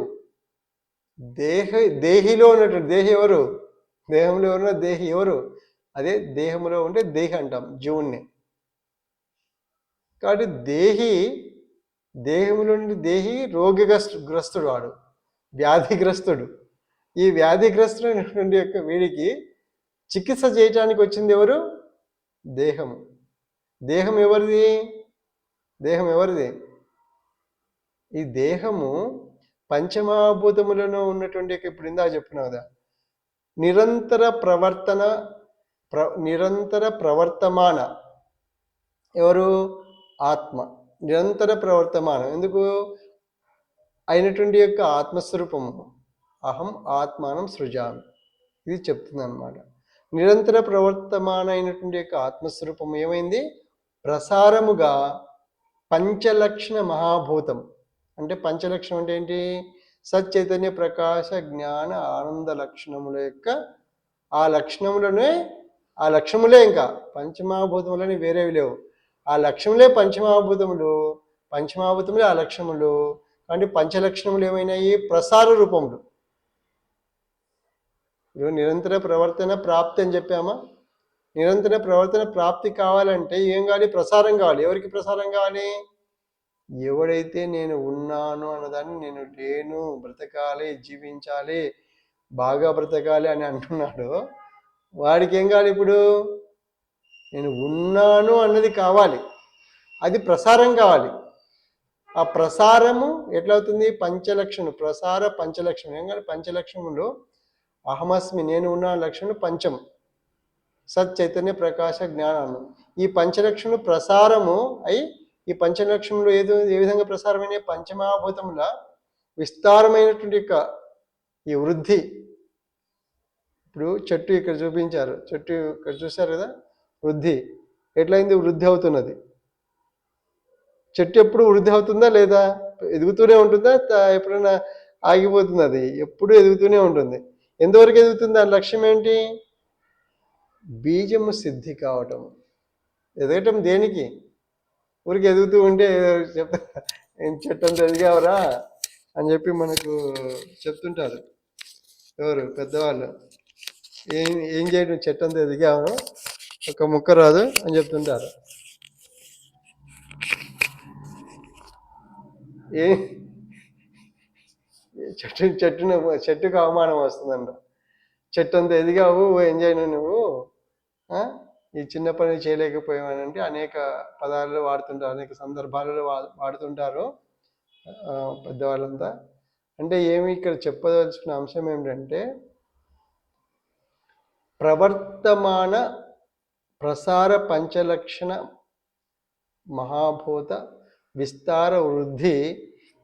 దేహిలో ఉన్నటువంటి దేహి ఎవరు? దేహంలో ఎవరున్న దేహి ఎవరు? అదే దేహంలో ఉంటే దేహి అంటాం, జీవుణ్ణి. కాబట్టి దేహంలో నుండి దేహి రోగిగ్రస్తుడు, వాడు వ్యాధిగ్రస్తుడు. ఈ వ్యాధిగ్రస్తుడైనటువంటి యొక్క వీడికి చికిత్స చేయటానికి వచ్చింది ఎవరు? దేహము. దేహం ఎవరిది? ఈ దేహము పంచమహాభూతములను ఉన్నటువంటి ఇప్పుడు ఇందా చెప్పున్నావు కదా, నిరంతర నిరంతర ప్రవర్తమాన ఎవరు? ఆత్మ. నిరంతర ప్రవర్తమానం ఎందుకు అయినటువంటి యొక్క ఆత్మస్వరూపము. అహం ఆత్మానం సృజామి, ఇది చెప్తుంది అనమాట. నిరంతర ప్రవర్తమాన అయినటువంటి యొక్క ఆత్మస్వరూపం ఏమైంది? ప్రసారముగా పంచలక్షణ మహాభూతం. అంటే పంచలక్షణం అంటే ఏంటి? సచ్చైతన్య ప్రకాశ జ్ఞాన ఆనంద లక్షణముల యొక్క ఆ లక్షణములనే, ఆ లక్ష్యములే, ఇంకా పంచమహాభూతములని వేరేవి లేవు. ఆ లక్ష్యములే పంచమహాభూతములు, పంచమహాభూతములే ఆ లక్ష్యములు. అంటే పంచలక్షణములు ఏమైనాయి? ప్రసార రూపములు. ఇప్పుడు నిరంతర ప్రవర్తన ప్రాప్తి అని చెప్పామా? నిరంతర ప్రవర్తన ప్రాప్తి కావాలంటే ఏం కావాలి? ప్రసారం కావాలి. ఎవరికి ప్రసారం కావాలి? ఎవడైతే నేను ఉన్నాను అన్నదాన్ని, నేను లేను, బ్రతకాలి, జీవించాలి, బాగా బ్రతకాలి అని అంటున్నాడు, వాడికి ఏం కావాలి? ఇప్పుడు నేను ఉన్నాను అన్నది కావాలి, అది ప్రసారం కావాలి. ఆ ప్రసారము ఎట్లా అవుతుంది? పంచలక్షణం, ప్రసార పంచలక్షణం. ఏం కాదు? పంచలక్షణములు అహమస్మి, నేను ఉన్న లక్షణం పంచం, సత్ చైతన్య ప్రకాశ జ్ఞానం. ఈ పంచలక్షణలు ప్రసారము అయి, ఈ పంచలక్షణములు ఏ విధంగా ప్రసారమైన? పంచమహాభూతముల విస్తారమైనటువంటి యొక్క ఈ వృద్ధి. ఇప్పుడు చెట్టు ఇక్కడ చూపించారు, చెట్టు ఇక్కడ చూశారు కదా, వృద్ధి ఎట్లయింది? వృద్ధి అవుతున్నది. చెట్టు ఎప్పుడు వృద్ధి అవుతుందా లేదా? ఎదుగుతూనే ఉంటుందా? ఎప్పుడైనా ఆగిపోతుంది? అది ఎప్పుడు ఎదుగుతూనే ఉంటుంది. ఎంతవరకు ఎదుగుతుంది? దాని లక్ష్యం ఏంటి? బీజము సిద్ధి కావటం. ఎదగటం దేనికి? ఊరికి ఎదుగుతూ ఉంటే చెప్తా, చెట్టు అంతా ఎదిగావరా అని చెప్పి మనకు చెప్తుంటారు ఎవరు పెద్దవాళ్ళు. ఏం చేయడం? చెట్టు అంతా ఎదిగాము, ఒక ముక్క రాదు అని చెప్తుంటారు. ఏ చెట్టుకు అవమానం వస్తుందంట. చెట్టు అంతా ఎదిగావు, ఏం చేయను నువ్వు, ఈ చిన్న పని చేయలేకపోయావనంటే అనేక పదాలలో వాడుతుంటారు, అనేక సందర్భాలలో వాడుతుంటారు పెద్దవాళ్ళంతా. అంటే ఏమి ఇక్కడ చెప్పదలసిన అంశం ఏమిటంటే, ప్రవర్తమాన ప్రసార పంచలక్షణ మహాభూత విస్తార వృద్ధి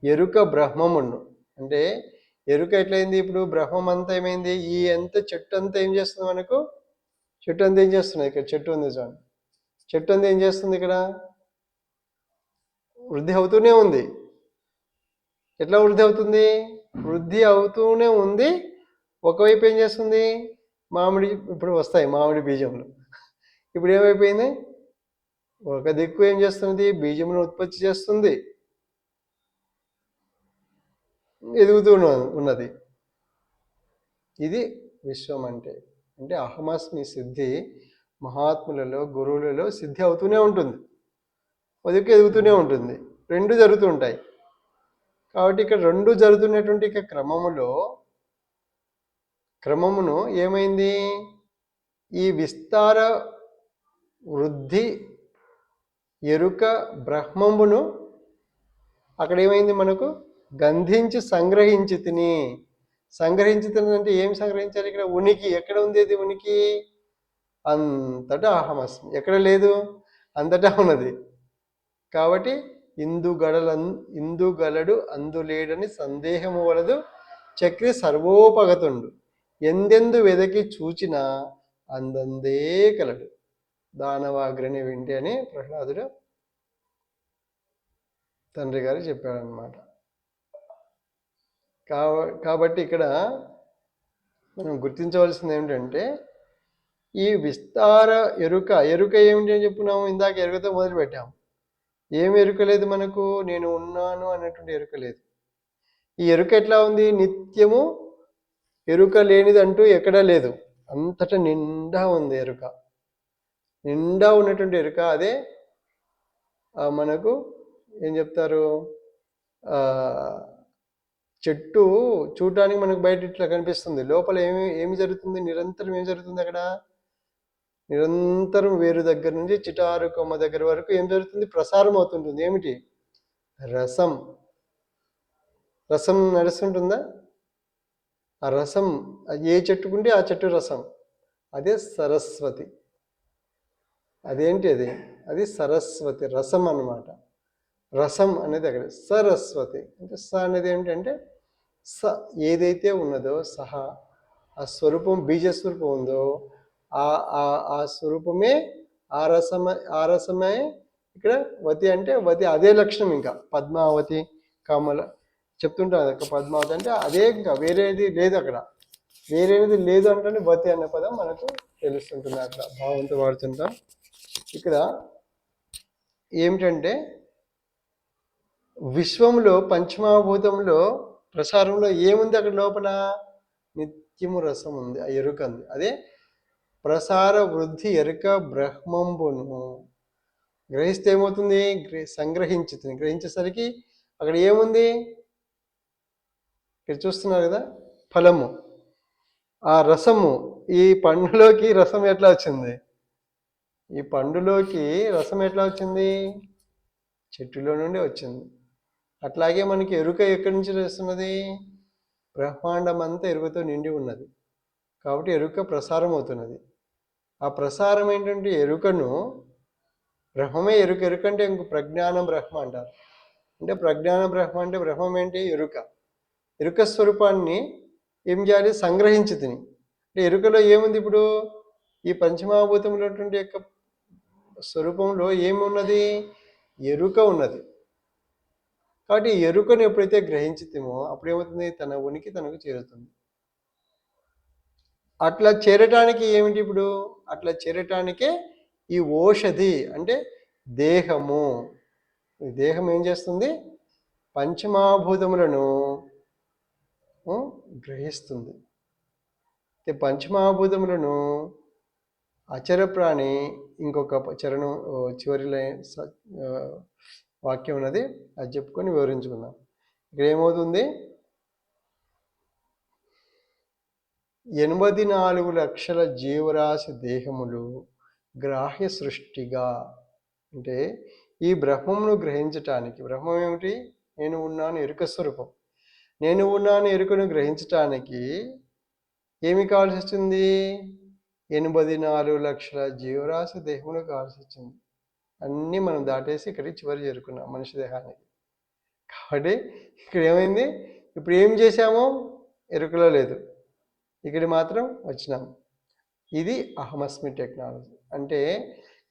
ఎరుక బ్రహ్మమును. అంటే ఎరుక ఎట్లయింది? ఇప్పుడు బ్రహ్మం అంతా ఏమైంది? ఈ ఎంత చెట్టు అంతా ఏం చేస్తుంది మనకు? చెట్టు అంతా ఏం చేస్తుంది? ఇక్కడ చెట్టు ఉంది చూడండి, చెట్టు అంతా ఏం చేస్తుంది? ఇక్కడ వృద్ధి అవుతూనే ఉంది. ఎట్లా వృద్ధి అవుతుంది? వృద్ధి అవుతూనే ఉంది. ఒకవైపు ఏం చేస్తుంది? మామిడి ఇప్పుడు వస్తాయి మామిడి బీజములు. ఇప్పుడు ఏమైపోయింది? ఒక దిక్కు ఏం చేస్తుంది? బీజమును ఉత్పత్తి చేస్తుంది, ఎదుగుతూ ఉన్నది. ఇది విశ్వం అంటే. అంటే అహమస్మి సిద్ధి మహాత్ములలో, గురువులలో సిద్ధి అవుతూనే ఉంటుంది, ఒదిక్కు ఎదుగుతూనే ఉంటుంది. రెండు జరుగుతూ ఉంటాయి. కాబట్టి ఇక్కడ రెండు జరుగుతున్నటువంటి క్రమమును ఏమైంది? ఈ విస్తార వృద్ధి ఎరుక బ్రహ్మమును అక్కడ ఏమైంది? మనకు గంధించి సంగ్రహించి తిని. సంగ్రహించి తినంటే ఏం సంగ్రహించాలి? ఇక్కడ ఉనికి ఎక్కడ ఉంది? అది ఉనికి అంతటా అహమస్మి. ఎక్కడ లేదు? అంతటా ఉన్నది. కాబట్టి ఇందుగలడు అందులేడని సందేహము వలదు చక్రి సర్వోపగతుండు, ఎందెందు వెదకి చూచిన అందందే కలడు, దానవాగ్రని వింటే అని ప్రహ్లాదుడు తండ్రి గారు చెప్పాడనమాట. కాబట్టి ఇక్కడ మనం గుర్తించవలసింది ఏమిటంటే, ఈ విస్తార ఎరుక ఏమిటి అని చెప్పున్నాము? ఇందాక ఎరుకతో మొదలు పెట్టాము. ఏమి ఎరుక లేదు మనకు? నేను ఉన్నాను అనేటువంటి ఎరుక లేదు. ఈ ఎరుక ఎట్లా ఉంది? నిత్యము ఎరుక లేనిదంటూ ఎక్కడా లేదు, అంతటా నిండా ఉంది ఎరుక. నిండా ఉన్నటువంటి ఎరుక అదే మనకు ఏం చెప్తారు? చెట్టు చూడటానికి మనకు బయట ఇట్లా కనిపిస్తుంది, లోపల ఏమి జరుగుతుంది? నిరంతరం ఏం జరుగుతుంది అక్కడ? నిరంతరం వేరు దగ్గర నుంచి చిటారు కొమ్మ దగ్గర వరకు ఏం జరుగుతుంది? ప్రసారం అవుతుంటుంది. ఏమిటి? రసం. రసం నడుస్తుంటుందా? ఆ రసం ఏ చెట్టుకుంటే ఆ చెట్టు రసం, అదే సరస్వతి. అదేంటి అది? అది సరస్వతి రసం అన్నమాట. రసం అనేది అక్కడ సరస్వతి అంటే స అనేది ఏంటంటే స ఏదైతే ఉన్నదో సహ, ఆ స్వరూపం బీజస్వరూపం ఉందో ఆ ఆ ఆ స్వరూపమే ఆ రసమే ఇక్కడ వతి అంటే వతి అదే లక్షణం. ఇంకా పద్మావతి కమల చెప్తుంటారు కదా, పద్మావతి అంటే అదే, ఇంకా వేరేది లేదు అక్కడ. వేరేది లేదు అంటే వతి అనే పదం మనకు తెలుస్తుంటుంది, అట్లా భావంతో వాడుతుంటాం. ఇక్కడ ఏమిటంటే విశ్వంలో పంచమహాభూతంలో ప్రసారంలో ఏముంది అక్కడ లోపల? నిత్యము రసం ఉంది, ఆ ఎరుక ఉంది. అదే ప్రసార వృద్ధి ఎరుక బ్రహ్మంబును గ్రహిస్తే ఏమవుతుంది? సంగ్రహించుతుంది. గ్రహించేసరికి అక్కడ ఏముంది? ఇక్కడ చూస్తున్నారు కదా, ఫలము, ఆ రసము. ఈ పండులోకి రసం ఎట్లా వచ్చింది? ఈ పండులోకి రసం ఎట్లా వచ్చింది? చెట్టులో నుండి వచ్చింది. అట్లాగే మనకి ఎరుక ఎక్కడి నుంచి వస్తున్నది? బ్రహ్మాండం అంతా ఎరుకతో నిండి ఉన్నది కాబట్టి ఎరుక ప్రసారం అవుతున్నది. ఆ ప్రసారం ఏంటంటే ఎరుకను, బ్రహ్మమే ఎరుక. ఎరుక అంటే ఇంక ప్రజ్ఞానం బ్రహ్మ అంటారు. అంటే ప్రజ్ఞాన బ్రహ్మ అంటే బ్రహ్మం ఏంటి? ఎరుక. ఎరుక స్వరూపాన్ని ఏం చేయాలి? సంగ్రహించి తిని. అంటే ఎరుకలో ఏముంది ఇప్పుడు? ఈ పంచమహాభూతంలో యొక్క స్వరూపంలో ఏమున్నది? ఎరుక ఉన్నది. కాబట్టి ఎరుకను ఎప్పుడైతే గ్రహించుతామో అప్పుడు ఏమవుతుంది? తన ఉనికి తనకు చేరుతుంది. అట్లా చేరటానికి ఏమిటి ఇప్పుడు? అట్లా చేరటానికే ఈ ఓషధి అంటే దేహము. ఈ దేహం ఏం చేస్తుంది? పంచమహాభూతములను గ్రహిస్తుంది. పంచమహాభూతములను అచర ప్రాణి, ఇంకొక చరణం చివరి వాక్యం ఉన్నది, అది చెప్పుకొని వివరించుకుందాం. ఇక్కడ ఏమవుతుంది? 84 లక్షల జీవరాశి దేహములు గ్రాహ్య సృష్టిగా, అంటే ఈ బ్రహ్మమును గ్రహించటానికి, బ్రహ్మం ఏమిటి? నేను ఉన్నాను ఎరుక స్వరూపం. నేను ఉన్నాను ఎరుకను గ్రహించటానికి ఏమి కావాల్సి వచ్చింది? 84 లక్షల జీవరాశి దేహములు కావాల్సి వచ్చింది. అన్నీ మనం దాటేసి ఇక్కడికి చివరి చేరుకున్నాం మనిషి దేహానికి. కాబట్టి ఇక్కడ ఏమైంది? ఇప్పుడు ఏం చేశామో ఎరుకలో లేదు, ఇక్కడ మాత్రం వచ్చినాము. ఇది అహమస్మి టెక్నాలజీ. అంటే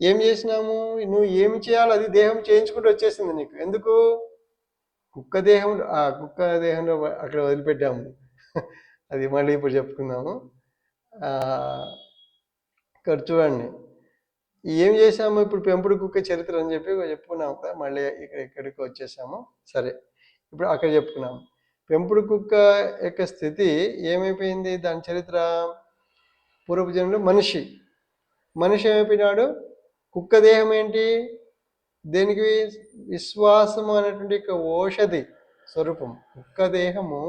ఏం చేసినాము? నువ్వు ఏమి చేయాలో అది దేహం చేయించుకుంటూ వచ్చేసింది నీకు. ఎందుకు? కుక్క దేహంలో అక్కడ వదిలిపెట్టాము. అది మళ్ళీ ఇప్పుడు చెప్పుకుందాము. ఇక్కడ చూడండి, ఏం చేసాము ఇప్పుడు? పెంపుడు కుక్క చరిత్ర అని చెప్పి చెప్పుకున్నాము కదా, మళ్ళీ ఇక్కడికి వచ్చేసాము. సరే, ఇప్పుడు అక్కడ చెప్పుకున్నాము. పెంపుడు కుక్క యొక్క స్థితి ఏమైపోయింది? దాని చరిత్ర పూర్వజన్మలో మనిషి ఏమైపోయినాడు? కుక్క దేహం ఏంటి? దేనికి? విశ్వాసము అనేటువంటి ఓషధి స్వరూపం. కుక్క దేహము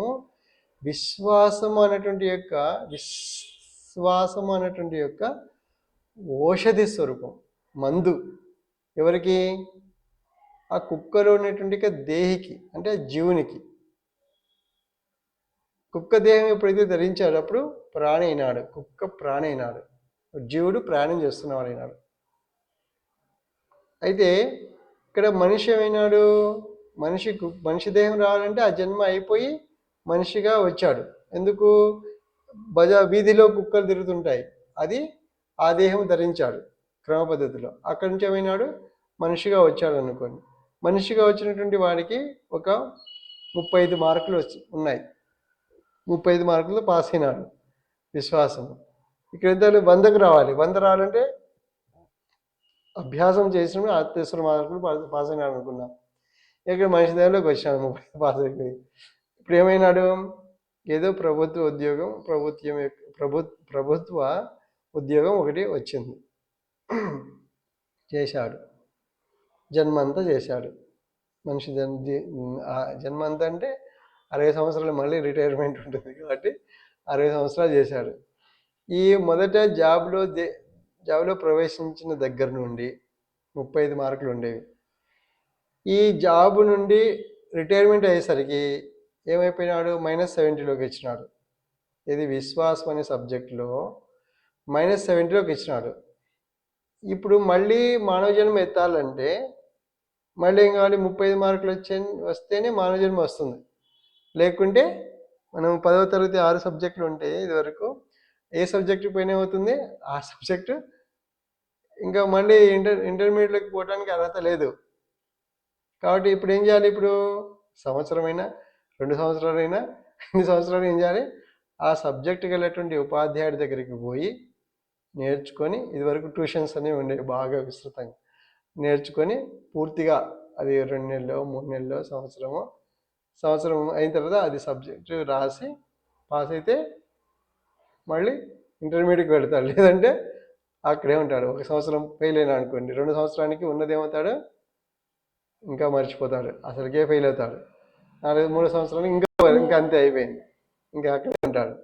విశ్వాసము అనేటువంటి ఓషధి స్వరూపం, మందు. ఎవరికి? ఆ కుక్కలో ఉన్నటువంటి దేహికి, అంటే జీవునికి. కుక్క దేహం ఎప్పుడైతే ధరించాడు అప్పుడు ప్రాణి అయినాడు, కుక్క ప్రాణి అయినాడు, జీవుడు ప్రాణం చేస్తున్నవాడు అయినాడు. అయితే ఇక్కడ మనిషి ఏమైనాడు? మనిషి దేహం రావాలంటే ఆ జన్మ అయిపోయి మనిషిగా వచ్చాడు. ఎందుకు? వీధిలో కుక్కలు తిరుగుతుంటాయి, అది ఆ దేహం ధరించాడు క్రమ పద్ధతిలో. అక్కడి నుంచి ఏమైనాడు? మనిషిగా వచ్చాడు అనుకోండి. మనిషిగా వచ్చినటువంటి వాడికి ఒక 35 మార్కులు ఉన్నాయి. 35 మార్కులతో పాస్ అయినాడు విశ్వాసం. ఇక్కడ ఎంత? 100కు రావాలి. 100 రావాలంటే అభ్యాసం చేసినప్పుడు 30 మార్కులు పాస్ అయినాడు అనుకున్నాం. ఇక్కడ మనిషి దగ్గరలోకి వచ్చాడు 30 పాస్ అయిపోయి. ఇప్పుడు ఏమైనాడు? ఏదో ప్రభుత్వ ఉద్యోగం ఒకటి వచ్చింది, చేశాడు, జన్మంతా చేశాడు. మనిషి జన్మంతా అంటే 60 సంవత్సరాలు, మళ్ళీ రిటైర్మెంట్ ఉంటుంది కాబట్టి 60 సంవత్సరాలు చేశాడు. ఈ మొదట జాబ్లో ప్రవేశించిన దగ్గర నుండి 35 మార్కులు ఉండేవి. ఈ జాబ్ నుండి రిటైర్మెంట్ అయ్యేసరికి ఏమైపోయినాడు -70లోకి ఇచ్చినాడు. ఇది విశ్వాసం అనే సబ్జెక్టులో -70లోకి ఇచ్చినాడు. ఇప్పుడు మళ్ళీ మానవ జన్మ ఎత్తాలంటే మళ్ళీ ఏం కావాలి, 35 మార్కులు వస్తేనే మానవ జన్మ వస్తుంది. లేకుంటే మనం 10వ తరగతి 6 సబ్జెక్టులు ఉంటే ఇదివరకు ఏ సబ్జెక్టు పైన అవుతుంది, ఆ సబ్జెక్టు ఇంకా మళ్ళీ ఇంటర్మీడియట్లోకి పోవడానికి అర్హత లేదు. కాబట్టి ఇప్పుడు ఏం చేయాలి, ఇప్పుడు సంవత్సరమైనా 2 సంవత్సరాలైనా ఎన్ని సంవత్సరాలు ఏం చేయాలి, ఆ సబ్జెక్టుకి వెళ్ళేటువంటి ఉపాధ్యాయుడి దగ్గరికి పోయి నేర్చుకొని, ఇదివరకు ట్యూషన్స్ అనేవి ఉండేవి బాగా విస్తృతంగా నేర్చుకొని పూర్తిగా అది 2 నెలలో 3 నెలలో సంవత్సరం అయిన తర్వాత అది సబ్జెక్టు రాసి పాస్ అయితే మళ్ళీ ఇంటర్మీడియట్కి వెళ్తాడు. లేదంటే అక్కడే ఉంటాడు. 1 సంవత్సరం ఫెయిల్ అయినా అనుకోండి, 2 సంవత్సరానికి ఉన్నది ఏమవుతాడు, ఇంకా మర్చిపోతాడు, అసలుకే ఫెయిల్ అవుతాడు. 3 సంవత్సరానికి ఇంకా అంతే అయిపోయింది, ఇంకా అక్కడే ఉంటాడు.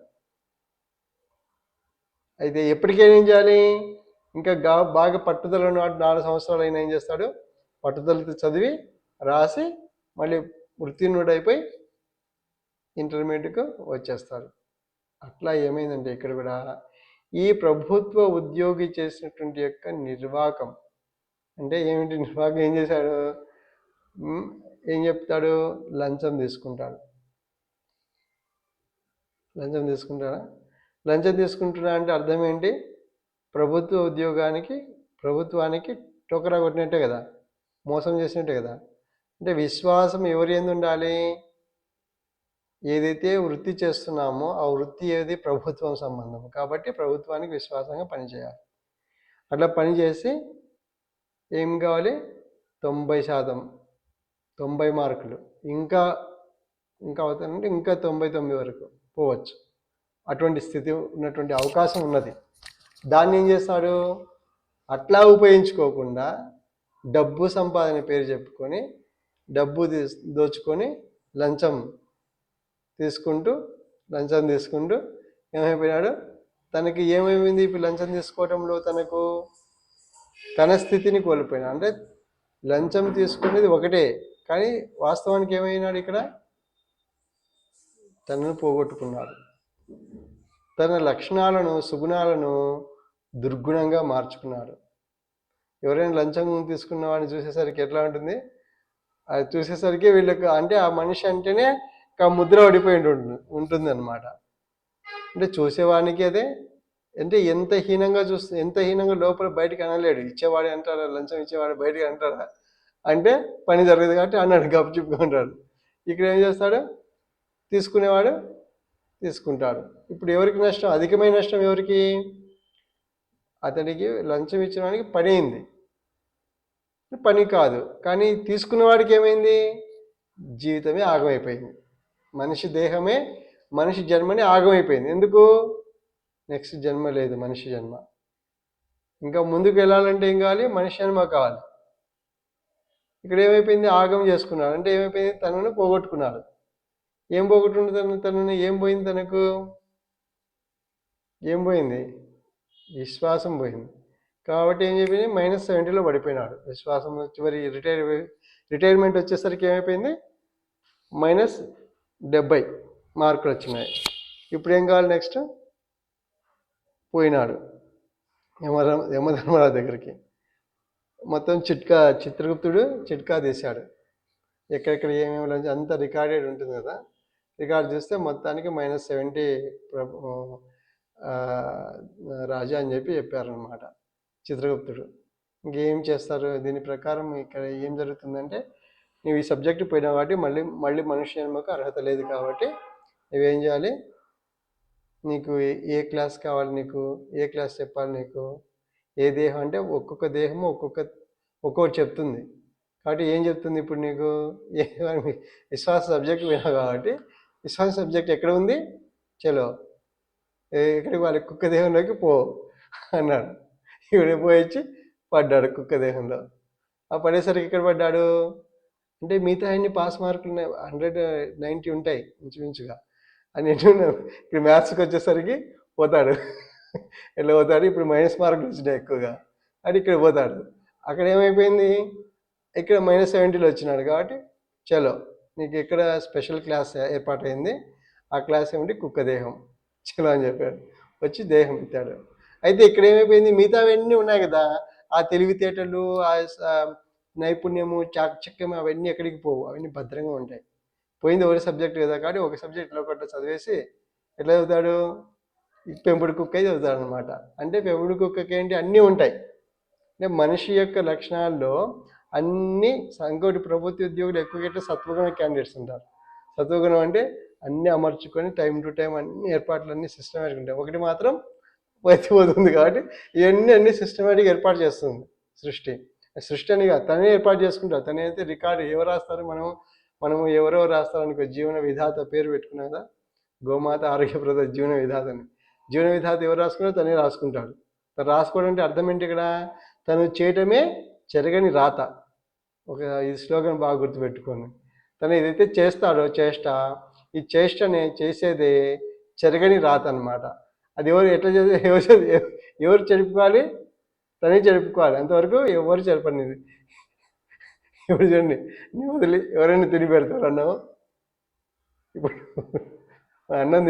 అయితే ఎప్పటికైనా ఏం చేయాలి, ఇంకా బాగా పట్టుదల ఉన్నవాడు 4 సంవత్సరాలు అయినా ఏం చేస్తాడు, పట్టుదలతో చదివి రాసి మళ్ళీ ఉత్తీర్ణుడైపోయి ఇంటర్మీడియట్కు వచ్చేస్తాడు. అట్లా ఏమైందంటే ఇక్కడ కూడా ఈ ప్రభుత్వ ఉద్యోగి చేసినటువంటి యొక్క నిర్వాకం అంటే ఏమిటి, నిర్వాకం ఏం చేశాడు, ఏం చెప్తాడు, లంచం తీసుకుంటాడు. లంచం తీసుకుంటున్నా అంటే అర్థం ఏంటి, ప్రభుత్వానికి టోకరా కొట్టినట్టే కదా, మోసం చేసినట్టే కదా. అంటే విశ్వాసం ఎవరి యందు ఉండాలి, ఏదైతే వృత్తి చేస్తున్నామో ఆ వృత్తి ఏది, ప్రభుత్వం సంబంధం కాబట్టి ప్రభుత్వానికి విశ్వాసంగా పనిచేయాలి. అట్లా పనిచేసి ఏం కావాలి, 90%, 90 మార్కులు, ఇంకా అవుతానంటే ఇంకా 99 వరకు పోవచ్చు. అటువంటి స్థితి ఉన్నటువంటి అవకాశం ఉన్నది. దాన్ని ఏం చేస్తాడు, అట్లా ఉపయోగించుకోకుండా డబ్బు సంపాదన పేరు చెప్పుకొని డబ్బు దోచుకొని లంచం తీసుకుంటూ ఏమైపోయినాడు, తనకి ఏమైంది, ఇప్పుడు లంచం తీసుకోవడంలో తన స్థితిని కోల్పోయినా. అంటే లంచం తీసుకునేది ఒకటే, కానీ వాస్తవానికి ఏమైనాడు, ఇక్కడ తనను పోగొట్టుకున్నాడు. తన లక్షణాలను సుగుణాలను దుర్గుణంగా మార్చుకున్నాడు. ఎవరైనా లంచం తీసుకున్న వాడిని చూసేసరికి ఎట్లా ఉంటుంది, అది చూసేసరికి వీళ్ళకి అంటే ఆ మనిషి అంటేనే ముద్ర పడిపోయి ఉంటుంది అనమాట. అంటే చూసేవానికి అదే, అంటే ఎంత హీనంగా లోపల బయటకు అనలేడు. ఇచ్చేవాడు అంటారా, లంచం ఇచ్చేవాడు బయటకు అంటారా అంటే పని జరగదు కాబట్టి అన్నాడు, గప్పు చెప్పుకుంటాడు. ఇక్కడ ఏం చేస్తాడు, తీసుకునేవాడు తీసుకుంటాడు. ఇప్పుడు ఎవరికి నష్టం, అధికమైన నష్టం ఎవరికి, అతడికి లంచం ఇచ్చిన వాడికి పని అయింది, పని కాదు. కానీ తీసుకున్నవాడికి ఏమైంది, జీవితమే ఆగమైపోయింది. మనిషి జన్మనే ఆగమైపోయింది. ఎందుకు, నెక్స్ట్ జన్మ లేదు, మనిషి జన్మ. ఇంకా ముందుకు వెళ్ళాలంటే ఏం కావాలి, మనిషి జన్మ కావాలి. ఇక్కడ ఏమైపోయింది, ఆగం చేసుకున్నాడు. అంటే ఏమైపోయింది, తనను పోగొట్టుకున్నాడు. ఏం పోగొట్టుకుంటుంది, తనని ఏం పోయింది, తనకు ఏం పోయింది, విశ్వాసం పోయింది. కాబట్టి ఏం చెప్పింది, -70లో పడిపోయినాడు. విశ్వాసం చివరి రిటైర్మెంట్ వచ్చేసరికి ఏమైపోయింది, -70 మార్కులు వచ్చినాయి. ఇప్పుడు ఏం కావాలి, నెక్స్ట్ పోయినాడు యమధర్మరాజు దగ్గరికి. మొత్తం చిత్రగుప్తుడు చిట్కా తీశాడు, ఎక్కడెక్కడ ఏమేమి అంతా రికార్డెడ్ ఉంటుంది కదా. రికార్డ్ చూస్తే మొత్తానికి -70 రాజా అని చెప్పారనమాట చిత్రగుప్తుడు. ఇంకేం చేస్తారు, దీని ప్రకారం ఇక్కడ ఏం జరుగుతుందంటే, నువ్వు ఈ సబ్జెక్టు పోయినావు కాబట్టి మళ్ళీ మనిషి జన్మకు అర్హత లేదు. కాబట్టి నువ్వేం చేయాలి, నీకు ఏ క్లాస్ కావాలి, నీకు ఏ క్లాస్ చెప్పాలి, నీకు ఏ దేహం అంటే ఒక్కొక్క దేహము ఒక్కొక్కటి చెప్తుంది. కాబట్టి ఏం చెప్తుంది, ఇప్పుడు నీకు విశ్వాస సబ్జెక్ట్ విన్నావు కాబట్టి విశ్వాస సబ్జెక్ట్ ఎక్కడ ఉంది, చలో ఎక్కడికి వాళ్ళ కుక్క దేహంలోకి పో అన్నాడు. ఇవిడ పోయిచ్చి పడ్డాడు కుక్క దేహంలో. ఆ పడేసరికి ఇక్కడ పడ్డాడు అంటే మిగతా అన్ని పాస్ మార్కులు 190 ఉంటాయి ఇంచుమించుగా అని. ఇప్పుడు మ్యాథ్స్కి వచ్చేసరికి పోతాడు, ఎట్లా పోతాడు, ఇప్పుడు మైనస్ మార్కులు వచ్చినాయి ఎక్కువగా అని ఇక్కడ పోతాడు. అక్కడ ఏమైపోయింది, ఇక్కడ -70లో వచ్చినాడు కాబట్టి చలో నీకు ఎక్కడ స్పెషల్ క్లాస్ ఏర్పాటైంది, ఆ క్లాస్ ఏమిటి కుక్క దేహం చలో అని చెప్పాడు, వచ్చి దేహం ఎత్తాడు. అయితే ఇక్కడ ఏమైపోయింది, మిగతావన్నీ ఉన్నాయి కదా, ఆ తెలివితేటలు, నైపుణ్యము, చాకచక్యం అవన్నీ ఎక్కడికి పోవు, అవన్నీ భద్రంగా ఉంటాయి. పోయింది ఒకటి సబ్జెక్ట్ కదా, కాబట్టి ఒక సబ్జెక్ట్లో ఒకటి చదివేసి ఎట్లా చదువుతాడు, పెంపుడు కుక్క చదువుతాడు అనమాట. అంటే పెంపుడు కుక్కకి ఏంటి అన్నీ ఉంటాయి. అంటే మనిషి యొక్క లక్షణాల్లో అన్నీ, ఇంకోటి ప్రభుత్వ ఉద్యోగులు ఎక్కువగా సత్వగుణ క్యాండిడేట్స్ ఉంటారు. సత్వగుణం అంటే అన్నీ అమర్చుకొని టైం టు టైం అన్ని ఏర్పాట్లన్నీ సిస్టమేటిక్ ఉంటాయి. ఒకటి మాత్రం పోతుంది, కాబట్టి ఇవన్నీ అన్ని సిస్టమేటిక్ ఏర్పాటు చేస్తుంది సృష్టి అని కాదు, తనే ఏర్పాటు చేసుకుంటారు. తనైతే రికార్డు ఎవరు రాస్తారు, మనము ఎవరెవరు రాస్తారు అనుకో, జీవన విధాత పేరు పెట్టుకున్నాం కదా, గోమాత ఆరోగ్యప్రద జీవన విధాతని. జీవన విధాత ఎవరు రాసుకున్నారో తనే రాసుకుంటాడు. తను రాసుకోవడం అంటే అర్థం ఏంటి, ఇక్కడ తను చేయటమే చెరగని రాత. ఒక ఈ స్లోగన్ బాగా గుర్తుపెట్టుకోండి. తను ఏదైతే చేస్తాడో ఈ చేష్టనే చేసేదే చెరగని రాత అనమాట. అది ఎట్లా చేసే ఎవరు చెరుపుకోవాలి, తనే చెరుపుకోవాలి. అంతవరకు ఎవరు చెరపనిది. ఇప్పుడు చూడండి, నీ వదిలి ఎవరైనా తిని పెడతారు అన్నం. ఇప్పుడు అన్నం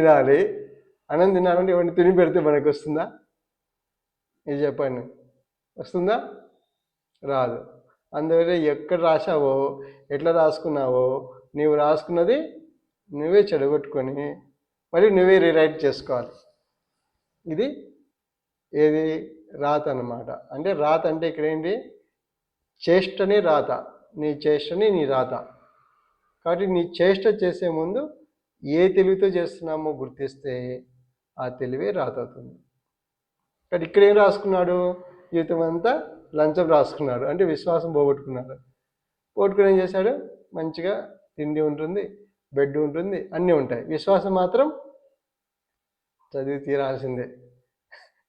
తినాలంటే ఎవరిని తిని పెడితే మనకు వస్తుందా, ఇది చెప్పండి, వస్తుందా? రాదు. అందువల్ల ఎక్కడ రాసావో, ఎట్లా రాసుకున్నావో, నీవు రాసుకున్నది నువ్వే చెడగొట్టుకొని మళ్ళీ నువ్వే రీరైట్ చేసుకోవాలి. ఇది ఏది రాత అన్నమాట. అంటే రాత అంటే ఇక్కడ ఏంటి, చేష్టని రాత, నీ చేష్టని నీ రాత. కాబట్టి నీ చేష్ట చేసే ముందు ఏ తెలివితో చేస్తున్నామో గుర్తిస్తే ఆ తెలివే రాత అవుతుంది. కానీ ఇక్కడ ఏం రాసుకున్నాడు, జీవితం అంతా లంచం రాసుకున్నాడు, అంటే విశ్వాసం పోగొట్టుకున్నాడు. పోగొట్టుకుని ఏం చేశాడు, మంచిగా తిండి ఉంటుంది, బెడ్ ఉంటుంది, అన్నీ ఉంటాయి. విశ్వాసం మాత్రం చదివి తీరాల్సిందే.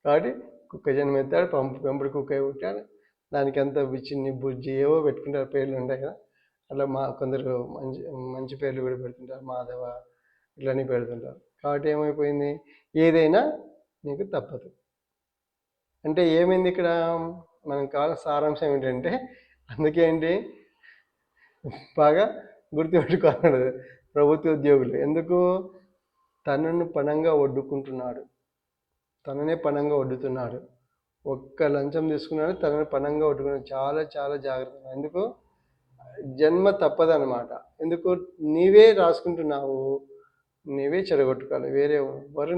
కాబట్టి కుక్క జన్మ ఎత్తాడు, పెంపుడు కుక్క పుట్టాడు. దానికి అంతా చిన్ని బుజ్జి ఏవో పెట్టుకుంటారు, పేర్లు ఉంటాయి కదా. అట్లా కొందరు మంచి పేర్లు కూడా పెడుతుంటారు, మాధవ ఇట్లనే పెడుతుంటారు. కాబట్టి ఏమైపోయింది, ఏదైనా నీకు తప్పదు. అంటే ఏమైంది ఇక్కడ, మనం కావాల్సిన సారాంశం ఏంటంటే, అందుకే ఏంటి బాగా గుర్తుపెట్టుకోవాలి ప్రభుత్వ ఉద్యోగులు. ఎందుకు, తనను పణంగా వడ్డుకుంటున్నాడు, తననే పణంగా వడ్డుతున్నాడు. ఒక్క లంచం తీసుకున్నాడు, తనని పణంగా వడ్డుకున్నాడు. చాలా చాలా జాగ్రత్త. ఎందుకు, జన్మ తప్పదన్నమాట. ఎందుకు, నీవే రాసుకుంటున్నావు, నీవే చెడగొట్టుకోవాలి. వేరే ఎవరు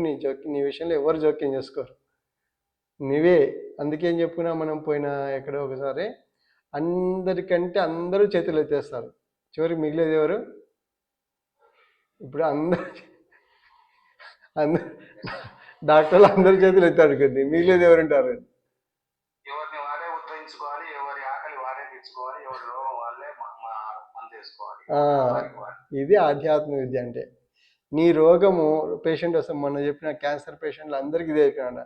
నీ విషయంలో ఎవరు జోక్యం చేసుకోరు, నీవే. అందుకేం చెప్పుకున్నా మనం పోయిన ఎక్కడో ఒకసారి, అందరికంటే అందరూ చేతులు ఎత్తేస్తారు, చివరికి మిగిలేదు ఎవరు, ఇప్పుడు అందరు డాక్టర్లు అందరి చేతులు ఎత్తాడు కదా, మిగిలేదు ఎవరుంటారు, ఎవరిని వారే ఉద్ధరించుకోవాలి, ఎవరి ఆకలి వారే తెచ్చుకోవాలి, ఎవరి రోగం వాళ్ళే మందేసుకోవాలి. ఇది ఆధ్యాత్మిక విద్య అంటే. నీ రోగము, పేషెంట్ వస్తాం, మొన్న చెప్పిన క్యాన్సర్ పేషెంట్లు అందరికీ ఇదే చెప్పినాడు,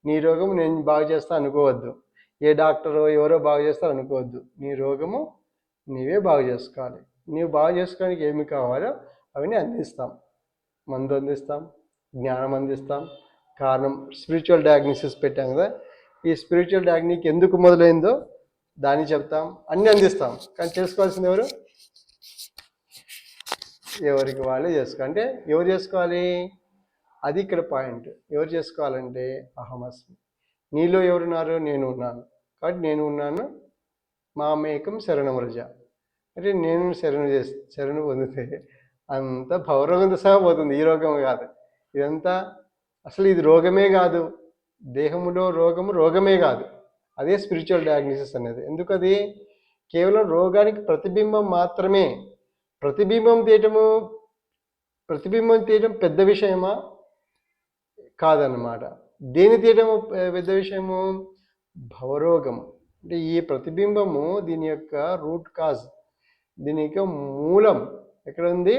నీ రోగము నేను బాగు చేస్తా అనుకోవద్దు, ఏ డాక్టరో ఎవరో బాగు చేస్తారు అనుకోవద్దు. నీ రోగము నీవే బాగు చేసుకోవాలి. నీవు బాగు చేసుకోవడానికి ఏమి కావాలో అవన్నీ అందిస్తాం. మందు అందిస్తాం, జ్ఞానం అందిస్తాం, కారణం స్పిరిచువల్ డయాగ్నోసిస్ పెట్టాం కదా. ఈ స్పిరిచువల్ డయాగ్నిక్ ఎందుకు మొదలైందో దాన్ని చెప్తాం, అన్నీ అందిస్తాం. కానీ చేసుకోవాల్సింది ఎవరు, ఎవరికి వాళ్ళే చేసుకోవాలి. అంటే ఎవరు చేసుకోవాలి, అది ఇక్కడ పాయింట్. ఎవరు చేసుకోవాలంటే అహమస్మి, నీలో ఎవరున్నారు, నేను ఉన్నాను. కాబట్టి నేను ఉన్నాను, మామేకం శరణమృజ. అంటే నేను శరణు పొందితే అంత భవరోగంతో సహా పోతుంది. ఈ రోగం కాదు, ఇదంతా అసలు ఇది రోగమే కాదు, దేహములో రోగమే కాదు. అదే స్పిరిచువల్ డయాగ్నోసిస్ అనేది. ఎందుకు, అది కేవలం రోగానికి ప్రతిబింబం మాత్రమే. ప్రతిబింబం తీయటం పెద్ద విషయమా, కాదన్నమాట. దేని తీయటము పెద్ద విషయము, భవరోగము. అంటే ఈ ప్రతిబింబము, దీని యొక్క రూట్ కాజ్, దీని యొక్క మూలం ఎక్కడ ఉంది,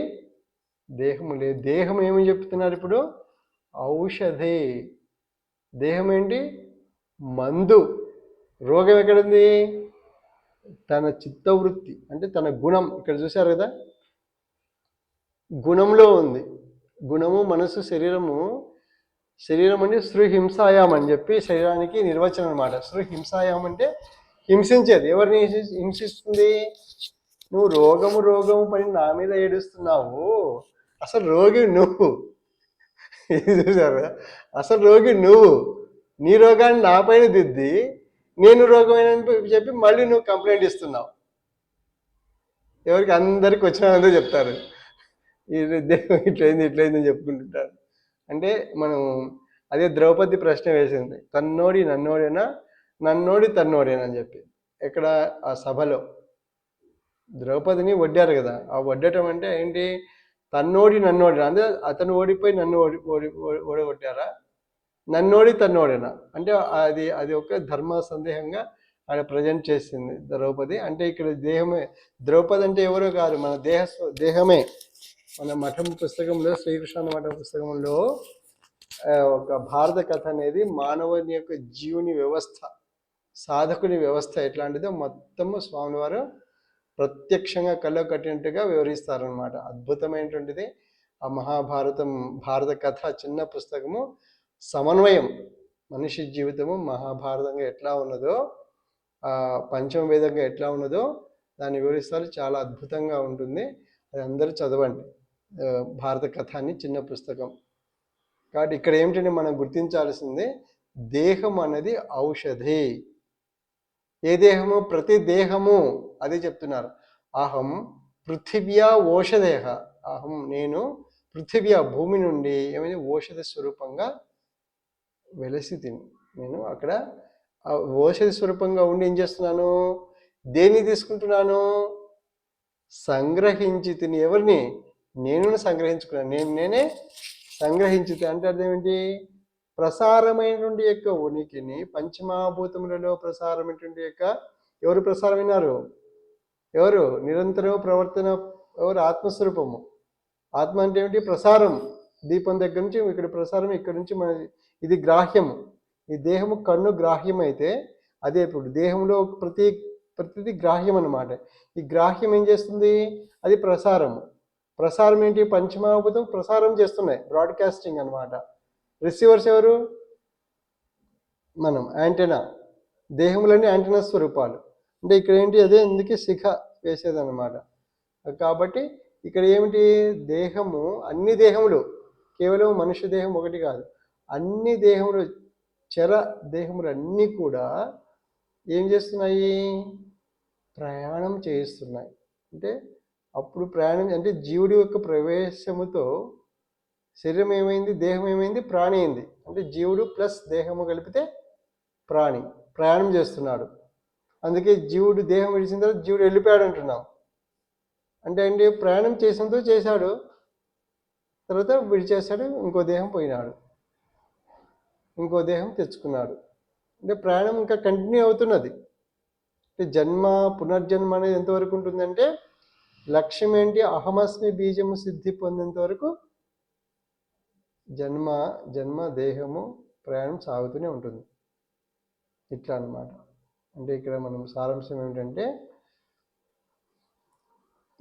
దేహము లేదు. దేహం ఏమని చెప్తున్నారు ఇప్పుడు, ఔషధే. దేహం ఏంటి, మందు. రోగం ఎక్కడుంది, తన చిత్తవృత్తి, అంటే తన గుణం. ఇక్కడ చూశారు కదా, గుణంలో ఉంది. గుణము, మనసు, శరీరం అంటే సృహింసాయాం అని చెప్పి శరీరానికి నిర్వచనం అనమాట. సృహింసాయాం అంటే హింసించేది. ఎవరిని హింసిస్తుంది, నువ్వు రోగము రోగము పని నా మీద ఏడుస్తున్నావు. అసలు రోగి నువ్వు. ఇది చూసారా? అసలు రోగి నువ్వు. నీ రోగాన్ని నా పైన దిద్ది నేను రోగమైన చెప్పి మళ్ళీ నువ్వు కంప్లైంట్ ఇస్తున్నావు. ఎవరికి? అందరికి వచ్చిన చెప్తారు ఇది ఇట్లయింది ఇట్లయిందని చెప్పుకుంటుంటారు. అంటే మనం అదే ద్రౌపది ప్రశ్న వేసింది, తన్నోడి నన్నోడేనా, నన్నోడి తన్నోడేనా అని చెప్పి. ఎక్కడ? ఆ సభలో ద్రౌపదిని వడ్డారు కదా. ఆ వడ్డటం అంటే ఏంటి? తన్నోడి నన్నోడినా, అంటే అతను ఓడిపోయి నన్ను ఓడగొట్టారా, నన్నోడి తన్నోడేనా అంటే అది అది ఒక ధర్మ సందేహంగా ఆడ ప్రజెంట్ చేసింది ద్రౌపది. అంటే ఇక్కడ దేహమే ద్రౌపది అంటే ఎవరో కాదు, మన దేహమే. మన మఠం పుస్తకంలో, శ్రీకృష్ణ మఠం పుస్తకంలో ఒక భారత కథ అనేది మానవుని యొక్క జీవుని వ్యవస్థ, సాధకుని వ్యవస్థ ఎట్లాంటిదో మొత్తము స్వామివారు ప్రత్యక్షంగా కళ్ళ కట్టినట్టుగా వివరిస్తారనమాట. అద్భుతమైనటువంటిది ఆ మహాభారతం, భారత కథ చిన్న పుస్తకము. సమన్వయం, మనిషి జీవితము మహాభారతంగా ఎట్లా ఉన్నదో, పంచమ వేదంగా ఎట్లా ఉన్నదో దాన్ని వివరిస్తారు. చాలా అద్భుతంగా ఉంటుంది. అది అందరూ చదవండి. భారత కథ అని చిన్న పుస్తకం. కాబట్టి ఇక్కడ ఏమిటంటే మనం గుర్తించాల్సింది, దేహం అనేది ఔషధి. ఏ దేహము? ప్రతి దేహము. అదే చెప్తున్నారు. అహం పృథివ్యా ఓషధేహ. అహం నేను పృథివ్యా భూమి నుండి ఏమైనా ఓషధ స్వరూపంగా వెలసి తిని, నేను అక్కడ ఓషధ స్వరూపంగా ఉండి ఏం చేస్తున్నాను? దేన్ని తీసుకుంటున్నాను? సంగ్రహించి తిని. ఎవరిని? నేను సంగ్రహించుకున్నాను. నేనే సంగ్రహించి. అంటే అర్థం ఏంటి? ప్రసారమైనటువంటి యొక్క ఉనికిని, పంచమహాభూతములలో ప్రసారమైనటువంటి యొక్క ఎవరు ప్రసారమైనారు? ఎవరు? నిరంతరం ప్రవర్తన ఎవరు? ఆత్మస్వరూపము. ఆత్మ అంటే ఏమిటి? ప్రసారం. దీపం దగ్గర నుంచి ఇక్కడ ప్రసారం, ఇక్కడ నుంచి మన ఇది గ్రాహ్యము. ఈ దేహము కన్ను గ్రాహ్యం అయితే, అదే ఇప్పుడు దేహంలో ప్రతిది గ్రాహ్యం అన్నమాట. ఈ గ్రాహ్యం ఏం చేస్తుంది? అది ప్రసారము. ప్రసారం ఏంటి? పంచమహాభూతం ప్రసారం చేస్తున్నాయి, బ్రాడ్కాస్టింగ్ అనమాట. రిసీవర్స్ ఎవరు? మనం, యాంటెనా. దేహములన్నీ యాంటెనా స్వరూపాలు. అంటే ఇక్కడ ఏంటి? అదే అందుకే శిఖ వేసేదన్నమాట. కాబట్టి ఇక్కడ ఏమిటి? దేహము, అన్ని దేహములు, కేవలం మనుష్య దేహం ఒకటి కాదు, అన్ని దేహములు, చర దేహములు అన్నీ కూడా ఏం చేస్తున్నాయి? ప్రయాణం చేయిస్తున్నాయి. అంటే అప్పుడు ప్రయాణం అంటే జీవుడి యొక్క ప్రవేశముతో శరీరం ఏమైంది? దేహం ఏమైంది? ప్రాణి అయింది. అంటే జీవుడు ప్లస్ దేహము కలిపితే ప్రాణి ప్రయాణం చేస్తున్నాడు. అందుకే జీవుడు దేహం విడిచిన తర్వాత జీవుడు వెళ్ళిపోయాడు అంటున్నాం. అంటే ఏంటి? ప్రయాణం చేసినంతో చేశాడు, తర్వాత విడిచేశాడు, ఇంకో దేహం పోయినాడు, ఇంకో దేహం తెచ్చుకున్నాడు. అంటే ప్రయాణం ఇంకా కంటిన్యూ అవుతున్నది. అంటే జన్మ పునర్జన్మ అనేది ఎంతవరకు ఉంటుందంటే, లక్ష్యం ఏంటి? అహమస్మి బీజము సిద్ధి పొందేంత వరకు జన్మ దేహము ప్రయాణం సాగుతూనే ఉంటుంది. ఇట్లా అన్నమాట. అంటే ఇక్కడ మనం సారాంశం ఏమిటంటే,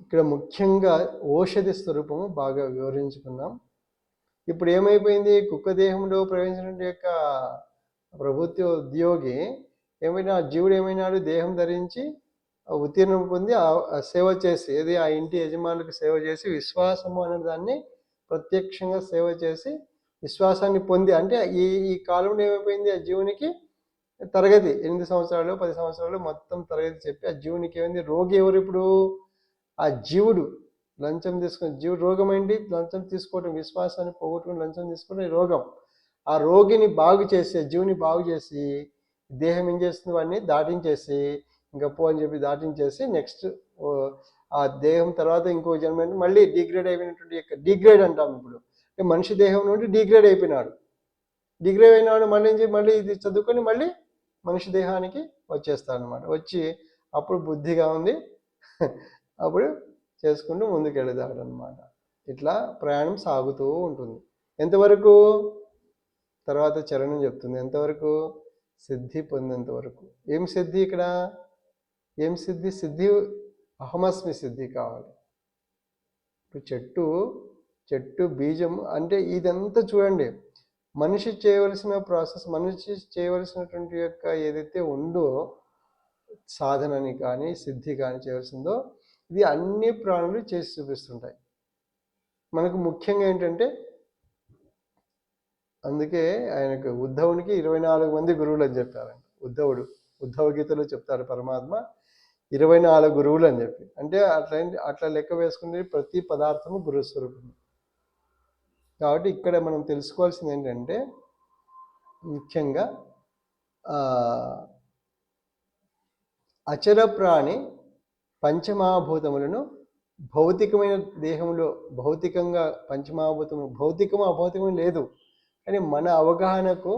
ఇక్కడ ముఖ్యంగా ఓషధి స్వరూపము బాగా వివరించుకున్నాం. ఇప్పుడు ఏమైపోయింది? కుక్క దేహంలో ప్రవేశించిన యొక్క ప్రభుత్వ ఉద్యోగి ఏమైనా, జీవుడు ఏమైనాడు? దేహం ధరించి ఉత్తీర్ణం పొంది సేవ చేసి, ఏది ఆ ఇంటి యజమానులకు సేవ చేసి, విశ్వాసము అనే దాన్ని ప్రత్యక్షంగా సేవ చేసి విశ్వాసాన్ని పొంది, అంటే ఈ కాలంలో ఏమైపోయింది? ఆ జీవునికి తరగతి 8 సంవత్సరాలు 10 సంవత్సరాలు మొత్తం తరగతి చెప్పి ఆ జీవునికి ఏమైంది? రోగి ఎవరు ఇప్పుడు? ఆ జీవుడు. లంచం తీసుకుని జీవుడు రోగం ఏంటి? లంచం తీసుకోవటం, విశ్వాసాన్ని పోగొట్టుకుని లంచం తీసుకోవడం ఈ రోగం. ఆ రోగిని బాగు చేసి, జీవుని బాగు చేసి, దేహం ఏం చేస్తుంది? వాడిని దాటించేసి, ఇంకా పో అని చెప్పి దాటించేసి, నెక్స్ట్ ఆ దేహం తర్వాత ఇంకో జన్మ మళ్ళీ డిగ్రేడ్ అయిపోయినటువంటి యొక్క, డిగ్రేడ్ అంటాం ఇప్పుడు. అంటే మనిషి దేహం నుండి డిగ్రేడ్ అయిపోయినాడు. డిగ్రేడ్ అయినాడు మళ్ళీ ఇది చదువుకొని మళ్ళీ మనిషి దేహానికి వచ్చేస్తాడు అనమాట. వచ్చి అప్పుడు బుద్ధిగా ఉంది, అప్పుడు చేసుకుంటూ ముందుకు వెళతాడు అనమాట. ఇట్లా ప్రయాణం సాగుతూ ఉంటుంది. ఎంతవరకు? తర్వాత చరణం చెప్తుంది ఎంతవరకు? సిద్ధి పొందేంత వరకు. ఏం సిద్ధి ఇక్కడ? ఏం సిద్ధి? సిద్ధి అహమస్మి సిద్ధి కావాలి. ఇప్పుడు చెట్టు బీజం అంటే ఇదంతా చూడండి, మనిషి చేయవలసిన ప్రాసెస్, మనిషి చేయవలసినటువంటి యొక్క ఏదైతే ఉందో సాధనని కానీ సిద్ధి కానీ చేయవలసిందో, ఇది అన్ని ప్రాణులు చేసి చూపిస్తుంటాయి. మనకు ముఖ్యంగా ఏంటంటే, అందుకే ఆయనకు ఉద్ధవునికి 24 మంది గురువులు అని చెప్పారంట. ఉద్ధవ గీతలో చెప్తారు పరమాత్మ 24 గురువులు అని చెప్పి. అంటే అట్లా లెక్క వేసుకునే ప్రతి పదార్థము గురుస్వరూపం. కాబట్టి ఇక్కడ మనం తెలుసుకోవాల్సింది ఏంటంటే, ముఖ్యంగా అచర ప్రాణి పంచమహాభూతములను భౌతికమైన దేహంలో భౌతికంగా పంచమహాభూతము భౌతికము అభౌతికము లేదు, కానీ మన అవగాహనకు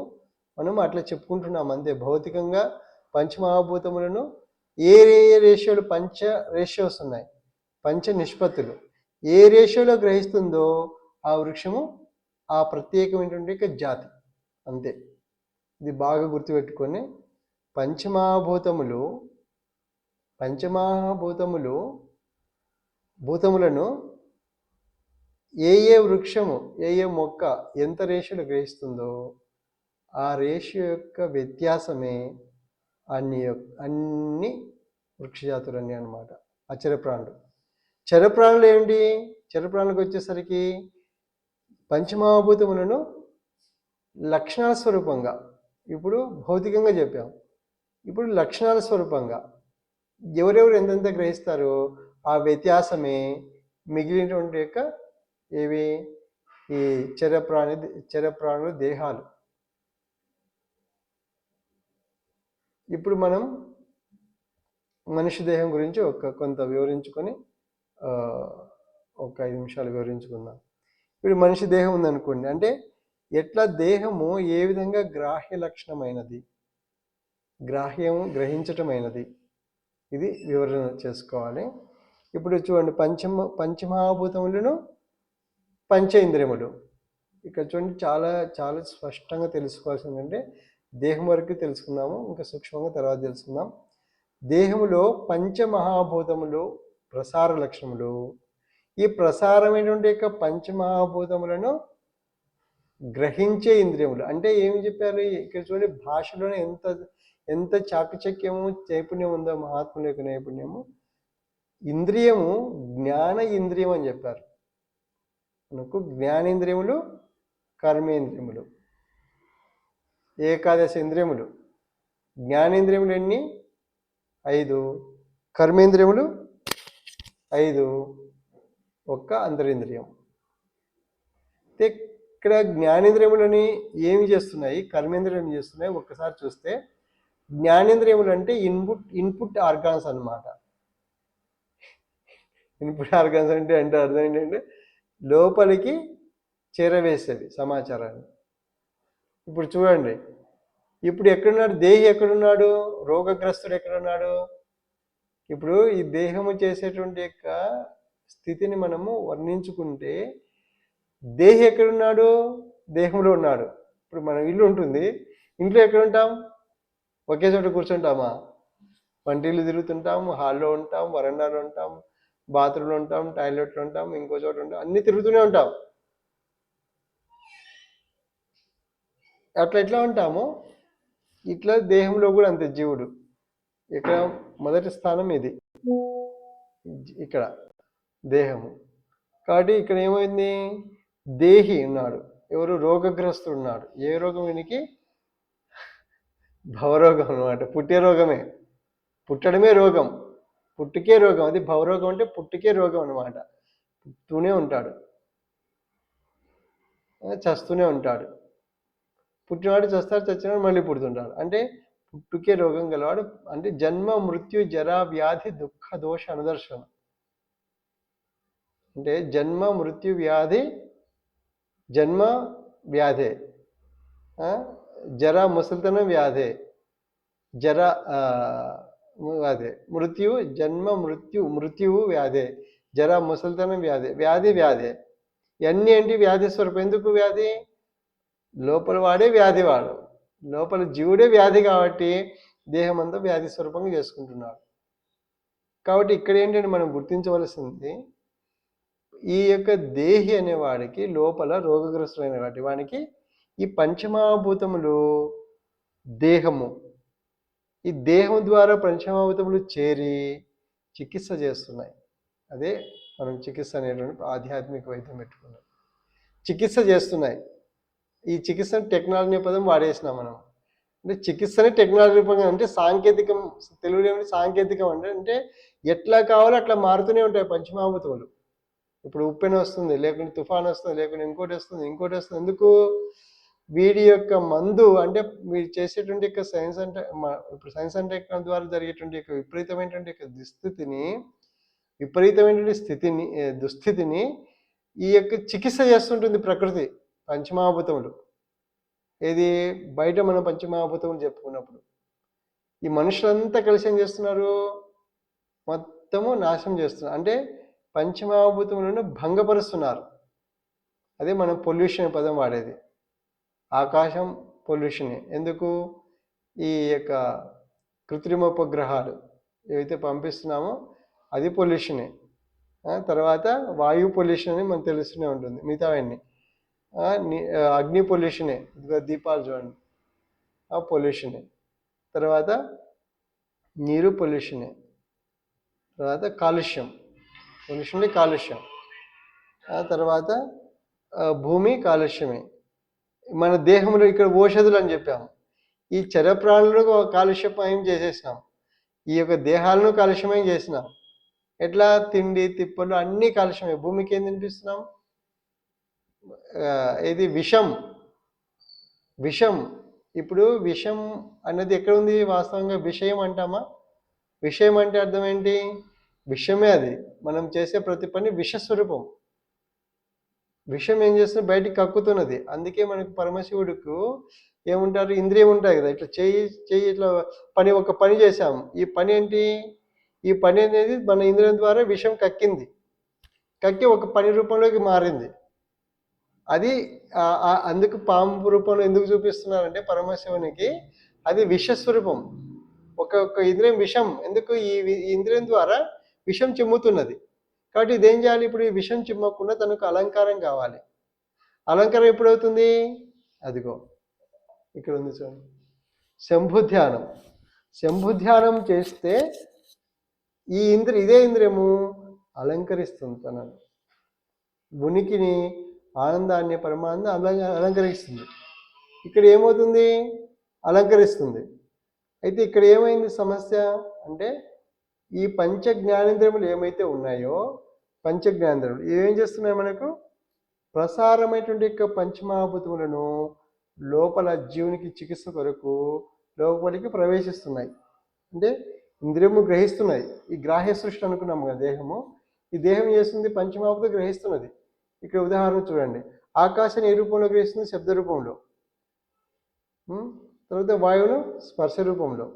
మనం అట్లా చెప్పుకుంటున్నాం అంతే. భౌతికంగా పంచమహాభూతములను ఏ రేషియోలు రేషియోస్ ఉన్నాయి, పంచ నిష్పత్తులు ఏ రేషియోలో గ్రహిస్తుందో ఆ వృక్షము ఆ ప్రత్యేకమైనటువంటి జాతి అంతే. ఇది బాగా గుర్తుపెట్టుకొని భూతములను ఏ వృక్షము ఏ మొక్క ఎంత రేషియోలో గ్రహిస్తుందో ఆ రేషియో యొక్క వ్యత్యాసమే అన్ని వృక్షజాతులన్నీ అన్నమాట. అచరప్రాణులు. చరప్రాణులు ఏంటి? చరప్రాణులకు వచ్చేసరికి పంచమహాభూతములను లక్షణాల స్వరూపంగా, ఇప్పుడు భౌతికంగా చెప్పాం, ఇప్పుడు లక్షణాల స్వరూపంగా ఎవరెవరు ఎంతెంత గ్రహిస్తారో ఆ వ్యత్యాసమే మిగిలినటువంటి యొక్క ఏవి ఈ చరప్రాణుల దేహాలు. ఇప్పుడు మనం మనిషి దేహం గురించి కొంత వివరించుకొని ఒక 5 నిమిషాలు వివరించుకుందాం. ఇప్పుడు మనిషి దేహం ఉందనుకోండి, అంటే ఎట్లా దేహము ఏ విధంగా గ్రాహ్య లక్షణమైనది, గ్రహించటమైనది, ఇది వివరణ చేసుకోవాలి. ఇప్పుడు చూడండి, పంచమహాభూతములను పంచేంద్రియములు. ఇక్కడ చూడండి, చాలా చాలా స్పష్టంగా తెలుసుకోవాల్సిందంటే దేహం వరకు తెలుసుకుందాము, ఇంకా సూక్ష్మంగా తర్వాత తెలుసుకుందాం. దేహములో పంచమహాభూతములు ప్రసార లక్షణములు. ఈ ప్రసారమైనటువంటి యొక్క పంచమహాభూతములను గ్రహించే ఇంద్రియములు. అంటే ఏమి చెప్పారు ఇక్కడ చూడండి, భాషలోనే ఎంత చాకచక్యము నైపుణ్యం ఉందో మహాత్ముల యొక్క నైపుణ్యము. ఇంద్రియము జ్ఞాన ఇంద్రియం అని చెప్పారు మనకు. జ్ఞానేంద్రియములు, కర్మేంద్రియములు, ఏకాదశ ఇంద్రియములు. జ్ఞానేంద్రియములు ఎన్ని? 5. కర్మేంద్రియములు 5, ఒక్క అంతరింద్రియం. ఇక్కడ జ్ఞానేంద్రియములని ఏమి చేస్తున్నాయి, కర్మేంద్రియం ఏమి చేస్తున్నాయి ఒక్కసారి చూస్తే, జ్ఞానేంద్రియములు అంటే ఇన్పుట్ ఆర్గాన్స్ అన్నమాట. ఇన్పుట్ ఆర్గాన్స్ అంటే అర్థం ఏంటంటే లోపలికి చేరవేసేది సమాచారాన్ని. ఇప్పుడు చూడండి, ఇప్పుడు ఎక్కడున్నాడు దేహి? ఎక్కడున్నాడు? రోగగ్రస్తుడు ఎక్కడున్నాడు? ఇప్పుడు ఈ దేహము చేసేటువంటి యొక్క స్థితిని మనము వర్ణించుకుంటే దేహి ఎక్కడున్నాడు? దేహంలో ఉన్నాడు. ఇప్పుడు మన ఇల్లు ఉంటుంది, ఇంట్లో ఎక్కడ ఉంటాం? ఒకే చోట కూర్చుంటామా? వంటిల్లు తిరుగుతుంటాం, హాల్లో ఉంటాం, వరండాలో ఉంటాం, బాత్రూంలో ఉంటాం, టాయిలెట్లో ఉంటాం, ఇంకో చోట ఉంటాం, అన్నీ తిరుగుతూనే ఉంటాం. అట్లా ఎట్లా ఉంటామో ఇట్లా దేహంలో కూడా అంతే. జీవుడు ఇక్కడ మొదటి స్థానం ఇది, ఇక్కడ దేహము. కాబట్టి ఇక్కడ ఏమైంది? దేహి ఉన్నాడు, ఎవరు? రోగగ్రస్తుడు ఉన్నాడు. ఏ రోగం? వీనికి భవరోగం అనమాట. పుట్టే రోగమే, పుట్టడమే రోగం, పుట్టుకే రోగం. అది భవరోగం అంటే పుట్టుకే రోగం అనమాట. పుట్టుతూనే ఉంటాడు, చస్తూనే ఉంటాడు. పుట్టినవాడు చస్తాడు, చచ్చినవాడు మళ్ళీ పుడుతుంటాడు. అంటే పుట్టుకే రోగం గలవాడు. అంటే జన్మ మృత్యు జరా వ్యాధి దుఃఖ దోష అనుదర్శనం. అంటే జన్మ మృత్యు వ్యాధి, జన్మ వ్యాధే, జర ముసలితనం వ్యాధే, జర వ్యాధే, మృత్యు జన్మ మృత్యువు వ్యాధే, జర ముసలితనం వ్యాధే. ఇవన్నీ ఏంటి? వ్యాధి స్వరూపం. ఎందుకు వ్యాధి? లోపల వాడే వ్యాధి, వాడు లోపల జీవుడే వ్యాధి. కాబట్టి దేహం అంతా వ్యాధి స్వరూపంగా చేసుకుంటున్నాడు. కాబట్టి ఇక్కడ ఏంటంటే మనం గుర్తించవలసింది, ఈ యొక్క దేహి అనేవాడికి లోపల రోగగ్రస్తులైన వాటి వానికి ఈ పంచమహాభూతములు దేహము, ఈ దేహం ద్వారా పంచమహాభూతములు చేరి చికిత్స చేస్తున్నాయి. అదే మనం చికిత్స అనేటువంటి ఆధ్యాత్మిక వైద్యం పెట్టుకున్నాం. చికిత్స చేస్తున్నాయి. ఈ చికిత్స టెక్నాలజీ పదం వాడేసినాం మనం. అంటే చికిత్సని టెక్నాలజీ రూపంగా అంటే సాంకేతికం, తెలుగులో ఏమంటే సాంకేతికం అంటే ఎట్లా కావాలో అట్లా మారుతూనే ఉంటాయి పంచమహాభూతములు. ఇప్పుడు ఉప్పెన వస్తుంది, లేకుంటే తుఫాన్ వస్తుంది, లేకుంటే ఇంకోటి వస్తుంది, ఇంకోటి వస్తుంది. ఎందుకు? వీడి యొక్క మందు అంటే మీరు చేసేటువంటి యొక్క సైన్స్ అంటే ఇప్పుడు సైన్స్ అండ్ టెక్నాలజీ ద్వారా జరిగేటువంటి యొక్క విపరీతమైనటువంటి యొక్క దుస్థితిని ఈ యొక్క చికిత్స చేస్తుంటుంది ప్రకృతి పంచమహాభూతములు. ఏది బయట మనం పంచమహాభూతములు చెప్పుకున్నప్పుడు ఈ మనుషులంతా కలిసి ఏం చేస్తున్నారు? మొత్తము నాశనం చేస్తున్నారు. అంటే పంచమహాభూతములను భంగపరుస్తున్నారు. అదే మనం పొల్యూషన్ పదం వాడేది. ఆకాశం పొల్యూషనే. ఎందుకు? ఈ యొక్క కృత్రిమ ఉపగ్రహాలు ఏవైతే పంపిస్తున్నామో అది పొల్యూషనే. తర్వాత వాయు పొల్యూషన్ అని మనకు తెలుస్తూనే ఉంటుంది. మిగతావన్నీ అగ్ని పొల్యూషనే. దీపాలు చూడండి, ఆ పొల్యూషనే. తర్వాత నీరు పొల్యూషనే. తర్వాత కాలుష్యం, కాలుష్యం. ఆ తర్వాత భూమి కాలుష్యమే. మన దేహంలో ఇక్కడ ఓషధులు అని చెప్పాము. ఈ చరప్రాణులను కాలుష్యమయం చేసేసినాం. ఈ యొక్క దేహాలను కాలుష్యమయం చేసినాం. ఎట్లా? తిండి తిప్పలు అన్నీ కాలుష్యమే. భూమికి ఏం తినిపిస్తున్నాం? ఇది విషం. ఇప్పుడు విషం అన్నది ఎక్కడ ఉంది? వాస్తవంగా విషయం అంటామా? విషయం అంటే అర్థం ఏంటి? విషమే. అది మనం చేసే ప్రతి పని విషస్వరూపం. విషం ఏం చేస్తుంది? బయటికి కక్కుతున్నది. అందుకే మనకు పరమశివుడికి ఏముంటారు? ఇంద్రియం ఉంటాయి కదా. ఇట్లా చెయ్యి ఇట్లా ఒక పని చేశాం. ఈ పని ఏంటి? ఈ పని అనేది మన ఇంద్రియం ద్వారా విషం కక్కి ఒక పని రూపంలోకి మారింది. అది అందుకు పాము రూపంలో ఎందుకు చూపిస్తున్నారంటే పరమశివునికి అది విషస్వరూపం. ఒక ఇంద్రియం విషం. ఎందుకు? ఈ ఇంద్రియం ద్వారా విషం చిమ్ముతున్నది. కాబట్టి ఇదేం చేయాలి? ఇప్పుడు ఈ విషం చిమ్మకుండా తనకు అలంకారం కావాలి. అలంకారం ఎప్పుడవుతుంది? అదిగో ఇక్కడ ఉంది చూడండి, శంభుధ్యానం చేస్తే ఈ ఇదే ఇంద్రియము అలంకరిస్తుంది. తనను ఉనికిని, ఆనందాన్ని, పరమానందాన్ని అలంకరిస్తుంది. ఇక్కడ ఏమవుతుంది? అలంకరిస్తుంది. అయితే ఇక్కడ ఏమైంది సమస్య అంటే ఈ పంచ జ్ఞానేంద్రియములు ఏమైతే ఉన్నాయో, పంచజ్ఞానేంద్రియములు ఏం చేస్తున్నాయి? మనకు ప్రసారమైనటువంటి యొక్క పంచమహాభూతములను లోపల జీవునికి చికిత్స కొరకు లోపలికి ప్రవేశిస్తున్నాయి. అంటే ఇంద్రియము గ్రహిస్తున్నాయి. ఈ గ్రాహ్య సృష్టి అనుకున్నాము కదా దేహము. ఈ దేహం చేస్తుంది పంచమహాభూతం గ్రహిస్తున్నది. ఇక్కడ ఉదాహరణ చూడండి. ఆకాశాన్ని ఏ రూపంలో గ్రహిస్తుంది? శబ్ద రూపంలో. తర్వాత వాయువును స్పర్శ రూపంలో.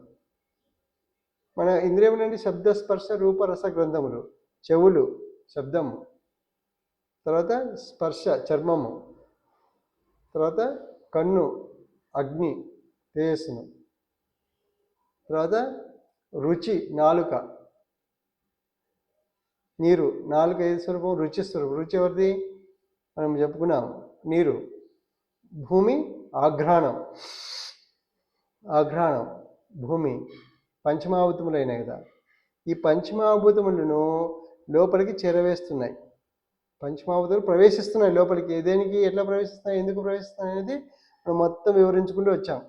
మన ఇంద్రియములు అంటే శబ్ద, స్పర్శ, రూప, రస గ్రంథములు. చెవులు శబ్దము, తర్వాత స్పర్శ చర్మము, తర్వాత కన్ను అగ్ని తేజస్సును, తర్వాత రుచి నాలుక, నీరు. నాలుక ఏది స్వరూపం? రుచి స్వరూపం. రుచి ఎవరిది? మనం చెప్పుకున్నాం నీరు. భూమి ఆఘ్రాణం, భూమి. పంచమహాభూతములైనాయి కదా. ఈ పంచమహాభూతములను లోపలికి చేరవేస్తున్నాయి. పంచమహాభూతాలు ప్రవేశిస్తున్నాయి లోపలికి. దేనికి? ఎట్లా ప్రవేశిస్తున్నాయి, ఎందుకు ప్రవేశిస్తున్నాయి అనేది మనం మొత్తం వివరించుకుంటూ వచ్చాం.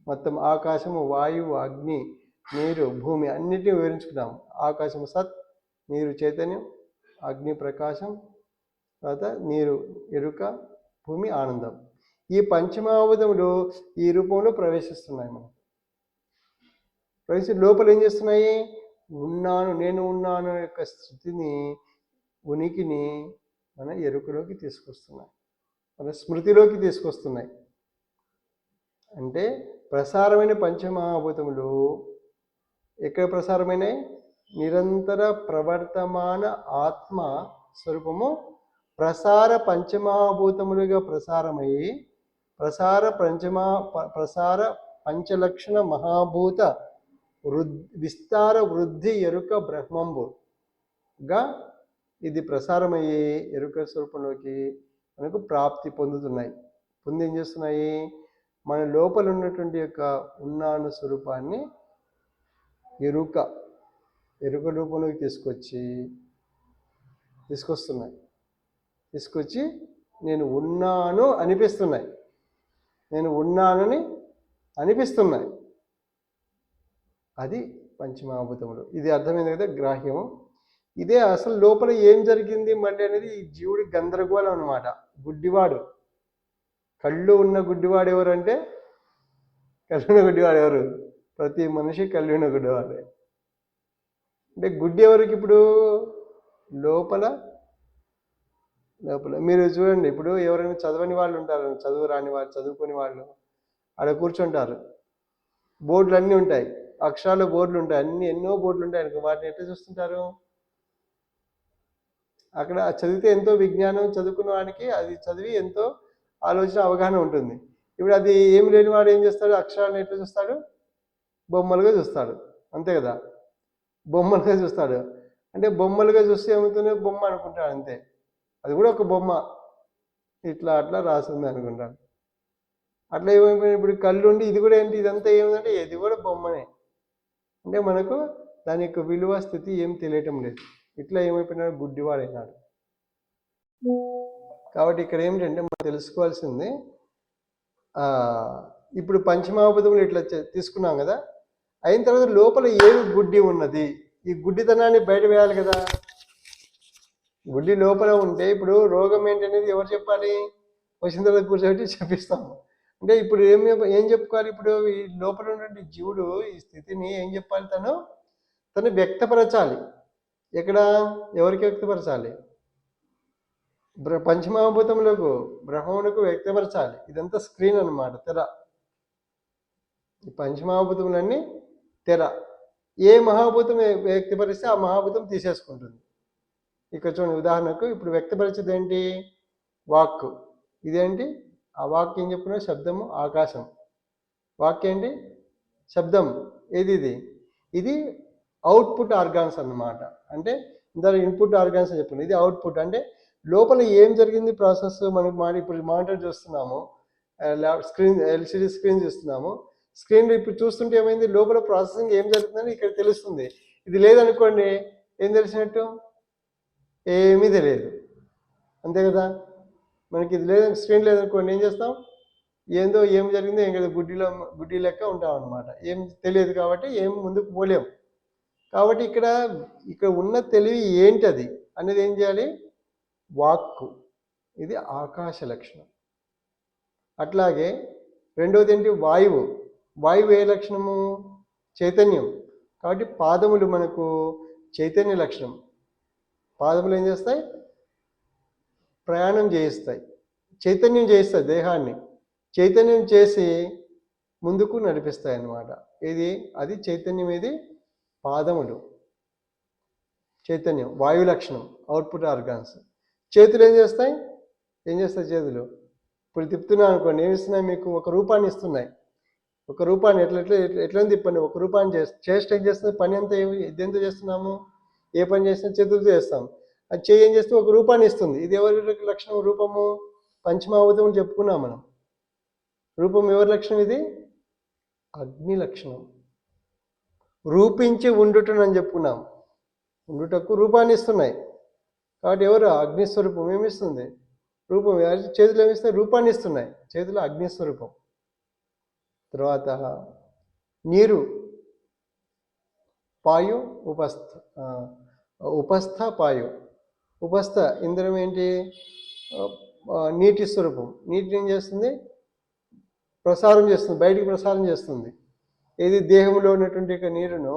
మొత్తం ఆకాశము, వాయువు, అగ్ని, నీరు, భూమి అన్నిటిని వివరించుకున్నాం. ఆకాశము సత్, నీరు చైతన్యం, అగ్ని ప్రకాశం, తర్వాత నీరు ఎరుక, భూమి ఆనందం. ఈ పంచమహాభూతములు ఈ రూపంలో ప్రవేశిస్తున్నాయి. మనం లోపల ఏం చేస్తున్నాయి? నేను ఉన్నాను యొక్క స్థితిని, ఉనికిని మన ఎరుకలోకి తీసుకొస్తున్నాయి, మన స్మృతిలోకి తీసుకొస్తున్నాయి. అంటే ప్రసారమైన పంచమహాభూతములు ఎక్కడ ప్రసారమైనాయి? నిరంతర ప్రవర్తమాన ఆత్మ స్వరూపము ప్రసార పంచమహాభూతములుగా ప్రసారమయ్యి ప్రసార పంచలక్షణ మహాభూత విస్తార వృద్ధి ఎరుక బ్రహ్మంబుగా ఇది ప్రసారమయ్యి ఎరుక స్వరూపంలోకి మనకు ప్రాప్తి పొందుతున్నాయి. పొంది ఏం చేస్తున్నాయి? మన లోపల ఉన్నటువంటి యొక్క ఉన్నాను స్వరూపాన్ని ఎరుక ఎరుక రూపంలోకి తీసుకొచ్చి నేను ఉన్నాను అనిపిస్తున్నాయి. నేను ఉన్నానని అనిపిస్తున్నాయి. అది పంచమహాభూతములు. ఇది అర్థమైంది కదా, గ్రాహ్యము. ఇదే అసలు లోపల ఏం జరిగింది మళ్ళీ అనేది ఈ జీవుడి గందరగోళం అనమాట. గుడ్డివాడు, కళ్ళు ఉన్న గుడ్డివాడు ఎవరంటే, కళ్ళున్న గుడ్డివాడు ఎవరు? ప్రతి మనిషి కళ్ళు ఉన్న గుడ్డివాడే. అంటే గుడ్డి ఎవరికి? ఇప్పుడు లోపల మీరు చూడండి, ఇప్పుడు ఎవరైనా చదవని వాళ్ళు ఉంటారు, చదువు రాని వాళ్ళు, చదువుకుని వాళ్ళు ఆడ కూర్చుంటారు. బోర్డులు అన్నీ ఉంటాయి, అక్షరాలు బోర్డులు ఉంటాయి, ఎన్నో బోర్డులు ఉంటాయి అనుకో, వాటిని ఎట్లా చూస్తుంటారు? అక్కడ చదివితే ఎంతో విజ్ఞానం, చదువుకున్న వాడికి అది చదివి ఎంతో ఆలోచన, అవగాహన ఉంటుంది. ఇప్పుడు అది ఏం లేని వాడు ఏం చేస్తాడు? అక్షరాలను ఎట్లా చూస్తాడు? బొమ్మలుగా చూస్తాడు, అంతే కదా? బొమ్మలుగా చూస్తాడు. అంటే బొమ్మలుగా చూస్తే ఏమవుతుంది? బొమ్మ అనుకుంటాడు అంతే. అది కూడా ఒక బొమ్మ, ఇట్లా అట్లా రాసింది అనుకుంటాడు. అట్లా ఏమైపోయింది? ఇప్పుడు కళ్ళు ఉండి ఇది కూడా ఏంటి? ఇదంతా ఏమిటంటే ఇది కూడా బొమ్మనే. అంటే మనకు దాని యొక్క విలువ, స్థితి ఏం తెలియటం లేదు. ఇట్లా ఏమైపోయినాడు? గుడ్డివాడైనాడు. కాబట్టి ఇక్కడ ఏమిటంటే మనం తెలుసుకోవాల్సింది, ఇప్పుడు పంచమహాభూతములు ఇట్లా తీసుకున్నాం కదా, అయిన తర్వాత లోపల ఏమి గుడ్డి ఉన్నది, ఈ గుడ్డితనాన్ని బయట వేయాలి కదా. గుడ్డి లోపల ఉంటే ఇప్పుడు రోగం ఏంటనేది ఎవరు చెప్పాలి? వచ్చిన తర్వాత కూర్చోబెట్టి చెప్పిస్తాము. అంటే ఇప్పుడు ఏం చెప్పుకోవాలి? ఇప్పుడు ఈ లోపల ఉన్నటువంటి జీవుడు ఈ స్థితిని ఏం చెప్పాలి? తను వ్యక్తపరచాలి. ఎక్కడ? ఎవరికి వ్యక్తపరచాలి? పంచమహాభూతములకు, బ్రహ్మమునకు వ్యక్తపరచాలి. ఇదంతా స్క్రీన్ అన్నమాట, తెర. ఈ పంచమహాభూతములన్నీ తెర. ఏ మహాభూతం వ్యక్తపరిస్తే ఆ మహాభూతం తీసేసుకుంటుంది. ఇక్కడ చూడండి, ఉదాహరణకు ఇప్పుడు వ్యక్తపరిచేది ఏంటి? వాక్కు. ఇదేంటి? ఆ వాక్ ఏం చెప్పుకున్నా? శబ్దము, ఆకాశం. వాక్ ఏంటి? శబ్దం. ఏది ఇది? ఇది అవుట్పుట్ ఆర్గాన్స్ అన్నమాట. అంటే ఇందులో ఇన్పుట్ ఆర్గాన్స్ అని చెప్పుకున్నాం, ఇది అవుట్పుట్. అంటే లోపల ఏం జరిగింది ప్రాసెస్ మనకు ఇప్పుడు మానిటర్ చూస్తున్నాము, స్క్రీన్, ఎల్సిడి స్క్రీన్ చూస్తున్నాము. స్క్రీన్ ఇప్పుడు చూస్తుంటే ఏమైంది? లోపల ప్రాసెసింగ్ ఏం జరుగుతుందని ఇక్కడ తెలుస్తుంది. ఇది లేదనుకోండి, ఏం తెలిసినట్టు? ఏమీ తెలియదు, అంతే కదా? మనకి ఇది లేదు, స్క్రీన్ లేదనుకోండి, ఏం చేస్తాం? ఏందో ఏం జరిగిందో ఏం కదా, గుడ్డి లెక్క ఉంటాం అనమాట. ఏం తెలియదు కాబట్టి ఏం ముందుకు పోలేం. కాబట్టి ఇక్కడ ఉన్న తెలివి ఏంటది అనేది ఏం చేయాలి? వాక్కు. ఇది ఆకాశ లక్షణం. అట్లాగే రెండవది ఏంటి? వాయువు. వాయువు ఏ లక్షణము? చైతన్యం. కాబట్టి పాదములు మనకు చైతన్య లక్షణం. పాదములు ఏం చేస్తాయి? ప్రయాణం చేయిస్తాయి, చైతన్యం చేయిస్తాయి దేహాన్ని. చైతన్యం చేసి ముందుకు నడిపిస్తాయి అన్నమాట. అది చైతన్యం. ఇది పాదములు, చైతన్యం, వాయు లక్షణం, అవుట్పుట్ ఆర్గాన్స్. చేతులు ఏం చేస్తాయి? చేతులు ఇప్పుడు తిప్పుతున్నాను అనుకోండి, ఏమి ఇస్తున్నాయి? మీకు ఒక రూపాన్ని ఇస్తున్నాయి. ఒక రూపాన్ని ఎట్లా తిప్పండి, ఒక రూపాన్ని చేస్తే ఏం చేస్తుంది? పని అంతా ఇదెంతో చేస్తున్నాము? ఏ పని చేసినా చేతులతో చేస్తాం. అది చేయి ఏం చేస్తే ఒక రూపాన్ని ఇస్తుంది. ఇది ఎవరి లక్షణం? రూపము. పంచమహాభూతం చెప్పుకున్నాం మనం. రూపం ఎవరి లక్షణం? ఇది అగ్ని లక్షణం. రూపించి ఉండుటను అని చెప్పుకున్నాం. ఉండుటకు రూపాన్ని ఇస్తున్నాయి. కాబట్టి ఎవరు? అగ్నిస్వరూపం. ఏమిస్తుంది? రూపం. చేతులు ఏమిస్తాయి? రూపాన్ని ఇస్తున్నాయి. చేతులు అగ్నిస్వరూపం. తర్వాత నీరు, పాయు, ఉపస్థ పాయు. ఉపస్థ ఇంద్రియం ఏంటి? నీటి స్వరూపం. నీటిని ఏం చేస్తుంది? ప్రసారం చేస్తుంది, బయటికి ప్రసారం చేస్తుంది. ఇది దేహంలో ఉన్నటువంటి యొక్క నీరును,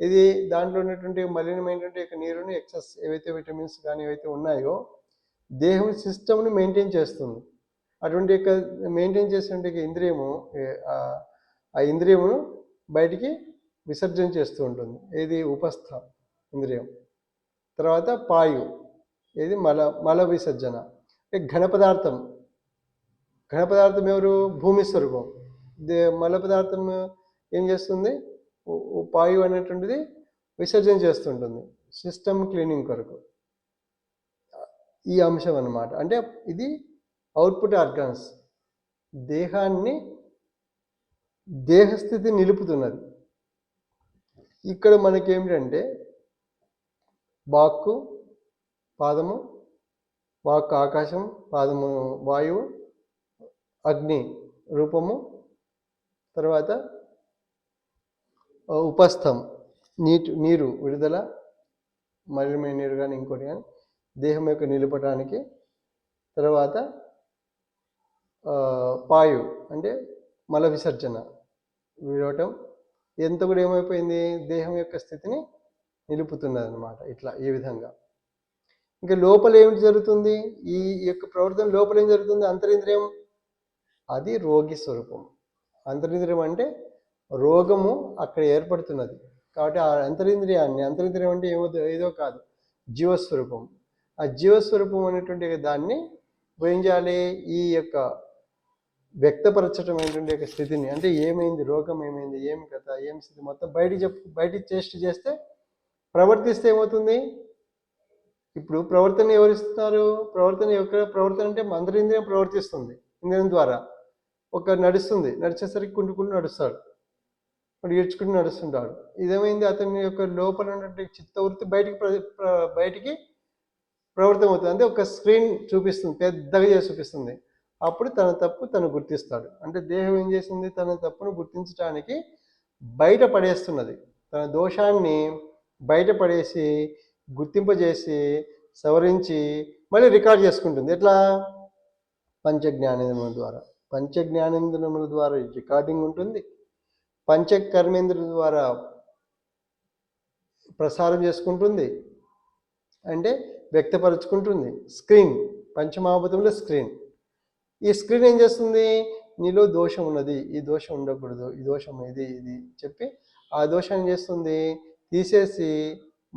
ఇది దాంట్లో ఉన్నటువంటి మలినమైనటువంటి యొక్క నీరును, ఎక్సెస్ ఏవైతే విటమిన్స్ కానీ ఏవైతే ఉన్నాయో దేహం సిస్టమ్ని మెయింటైన్ చేస్తుంది. అటువంటి యొక్క మెయింటైన్ చేసినటువంటి ఇంద్రియము, ఆ ఇంద్రియమును బయటికి విసర్జన చేస్తూ ఉంటుంది. ఇది ఉపస్థ ఇంద్రియం. తర్వాత పాయు, ఇది మల విసర్జన. ఘన పదార్థం. ఘన పదార్థం ఎవరు? భూమి స్వరూపం. మల పదార్థం ఏం చేస్తుంది? పాయు అనేటువంటిది విసర్జన చేస్తుంటుంది, సిస్టమ్ క్లీనింగ్ కొరకు. ఈ అంశం అన్నమాట. అంటే ఇది అవుట్పుట్ ఆర్గాన్స్. దేహాన్ని, దేహస్థితి నిలుపుతున్నది. ఇక్కడ మనకేమిటంటే వాక్కు పాదము, వాక్కు ఆకాశం, పాదము వాయువు, అగ్ని రూపము, తర్వాత ఉపస్థం నీరు విడుదల, మలినమైన నీరు కానీ ఇంకోటి కానీ దేహం యొక్క నిలపటానికి, తర్వాత పాయు అంటే మల విసర్జన విడవటం, ఎంత కూడా ఏమైపోయింది దేహం యొక్క స్థితిని నిలుపుతున్నది అనమాట. ఇట్లా ఈ విధంగా. ఇంకా లోపల ఏమిటి జరుగుతుంది, ఈ యొక్క ప్రవర్తన లోపల ఏం జరుగుతుంది, అంతరింద్రియం అది రోగి స్వరూపం. అంతరింద్రియం అంటే రోగము అక్కడ ఏర్పడుతున్నది కాబట్టి ఆ అంతరింద్రియం అంటే ఏదో కాదు, జీవస్వరూపం. ఆ జీవస్వరూపం అనేటువంటి దాన్ని ఏం చేయాలి, ఈ యొక్క వ్యక్తపరచడం అనేటువంటి యొక్క స్థితిని, అంటే ఏమైంది, రోగం ఏమైంది, ఏమి కథ, ఏం స్థితి మొత్తం బయటికి చేస్తే ప్రవర్తిస్తే ఏమవుతుంది. ఇప్పుడు ప్రవర్తన ఎవరిస్తున్నారు, ప్రవర్తన అంటే అంతరింద్రియం ప్రవర్తిస్తుంది ఇంద్రియం ద్వారా. ఒక నడుస్తుంది, నడిచేసరికి కుంటుకుంటూ నడుస్తాడు, వాడు ఈడ్చుకుంటూ నడుస్తుంటాడు. ఇదేమైంది, అతని యొక్క లోపల ఉన్నటువంటి చిత్తవృత్తి బయటికి ప్రవర్తన అవుతుంది. అంటే ఒక స్క్రీన్ చూపిస్తుంది, పెద్దగా చేసి చూపిస్తుంది. అప్పుడు తన తప్పు తను గుర్తిస్తాడు. అంటే దేహం ఏం చేసింది, తన తప్పును గుర్తించడానికి బయట పడేస్తున్నది, తన దోషాన్ని బయటపడేసి గుర్తింపజేసి సవరించి మళ్ళీ రికార్డ్ చేసుకుంటుంది. ఎట్లా, పంచజ్ఞానేంద్రముల ద్వారా. పంచజ్ఞానేంద్రముల ద్వారా రికార్డింగ్ ఉంటుంది, పంచకర్మేంద్రుల ద్వారా ప్రసారం చేసుకుంటుంది, అంటే వ్యక్తపరుచుకుంటుంది. స్క్రీన్, పంచమహాభూతంలో స్క్రీన్. ఈ స్క్రీన్ ఏం చేస్తుంది, నీలో దోషం ఉన్నది, ఈ దోషం ఉండకూడదు, ఈ దోషం ఇది చెప్పి ఆ దోషాన్ని చేస్తుంది తీసేసి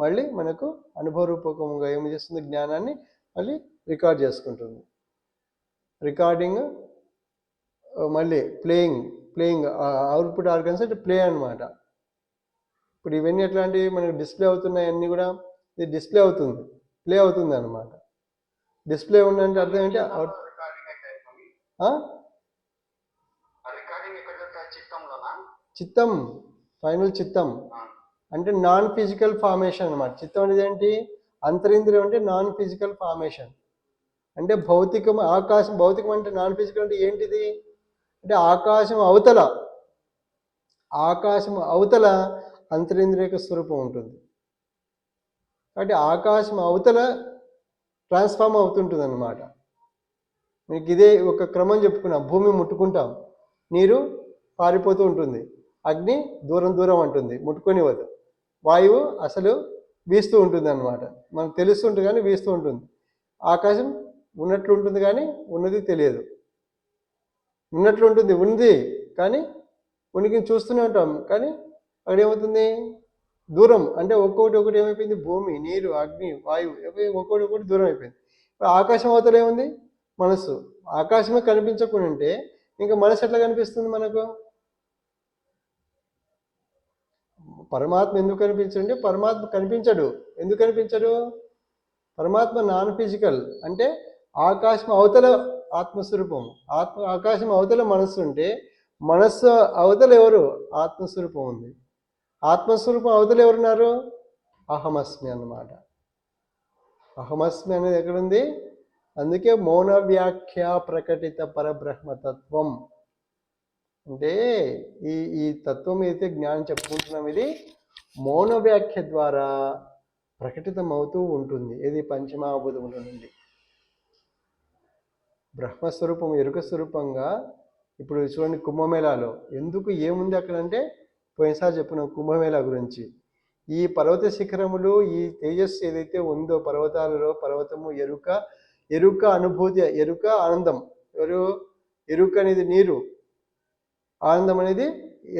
మళ్ళీ మనకు అనుభవరూపకంగా ఏం చేస్తుంది, జ్ఞానాన్ని మళ్ళీ రికార్డ్ చేసుకుంటుంది. రికార్డింగ్ మళ్ళీ ప్లేయింగ్ అవుట్పుట్ ఆర్గన్స్ అంటే ప్లే అనమాట. ఇప్పుడు ఇవన్నీ ఎట్లాంటివి మనకు డిస్ప్లే అవుతున్నాయి, అన్నీ కూడా ఇది డిస్ప్లే అవుతుంది, ప్లే అవుతుంది అనమాట. డిస్ప్లే ఉందంటే అర్థం ఏంటి, చిత్తం, ఫైనల్ చిత్తం అంటే నాన్ ఫిజికల్ ఫార్మేషన్ అనమాట. చిత్తం అనేది ఏంటి, అంతరింద్రియం అంటే నాన్ ఫిజికల్ ఫార్మేషన్. అంటే భౌతికం, ఆకాశం. భౌతికం అంటే నాన్ ఫిజికల్ అంటే ఏంటిది అంటే ఆకాశం అవతల అంతరింద్రియ స్వరూపం ఉంటుంది. కాబట్టి ఆకాశం అవతల ట్రాన్స్ఫార్మ్ అవుతుంటుంది అన్నమాట. మీకు ఇదే ఒక క్రమం చెప్పుకున్నాం. భూమి ముట్టుకుంటాం, నీరు పారిపోతూ ఉంటుంది, అగ్ని దూరం అంటుంది, ముట్టుకొనివ్వదు, వాయువు అసలు వీస్తూ ఉంటుంది అన్నమాట. మనకు తెలుస్తుంటుంది కానీ వీస్తూ ఉంటుంది. ఆకాశం ఉన్నట్లు ఉంటుంది కానీ ఉన్నది తెలియదు, ఉన్నట్లు ఉంటుంది, ఉంది కానీ ఉనికిని చూస్తూనే ఉంటాం కానీ అక్కడ ఏమవుతుంది, దూరం. అంటే ఒక్కొక్కటి ఏమైపోయింది, భూమి, నీరు, అగ్ని, వాయువు ఒక్కొక్కటి దూరం అయిపోయింది. ఇప్పుడు ఆకాశం అవతల ఏముంది, మనస్సు. ఆకాశమే కనిపించకుండా ఉంటే ఇంకా మనసు ఎట్లా కనిపిస్తుంది మనకు. పరమాత్మ ఎందుకు కనిపించండి, పరమాత్మ కనిపించడు. ఎందుకు కనిపించడు, పరమాత్మ నాన్ ఫిజికల్. అంటే ఆకాశం అవతల ఆత్మస్వరూపం, ఆకాశం అవతల మనస్సు ఉంటే మనస్సు అవతల ఎవరు, ఆత్మస్వరూపం ఉంది. ఆత్మస్వరూపం అవతల ఎవరున్నారు, అహమస్మి అన్నమాట. అహమస్మి అనేది ఎక్కడుంది, అందుకే మౌన వ్యాఖ్య ప్రకటిత పరబ్రహ్మతత్వం. అంటే ఈ తత్వం అయితే జ్ఞానం చెప్పుకుంటున్నాం, ఇది మౌన వ్యాఖ్య ద్వారా ప్రకటితం అవుతూ ఉంటుంది. ఇది పంచమహాభూతముల నుండి బ్రహ్మస్వరూపం, ఎరుక స్వరూపంగా. ఇప్పుడు చూడండి కుంభమేళాలో ఎందుకు ఏముంది అక్కడంటే, పోయినసారి చెప్పిన కుంభమేళా గురించి. ఈ పర్వత శిఖరములు, ఈ తేజస్సు ఏదైతే ఉందో పర్వతాలలో, పర్వతము ఎరుక అనుభూతి, ఎరుక ఆనందం. ఎరుక అనేది నీరు, ఆనందం అనేది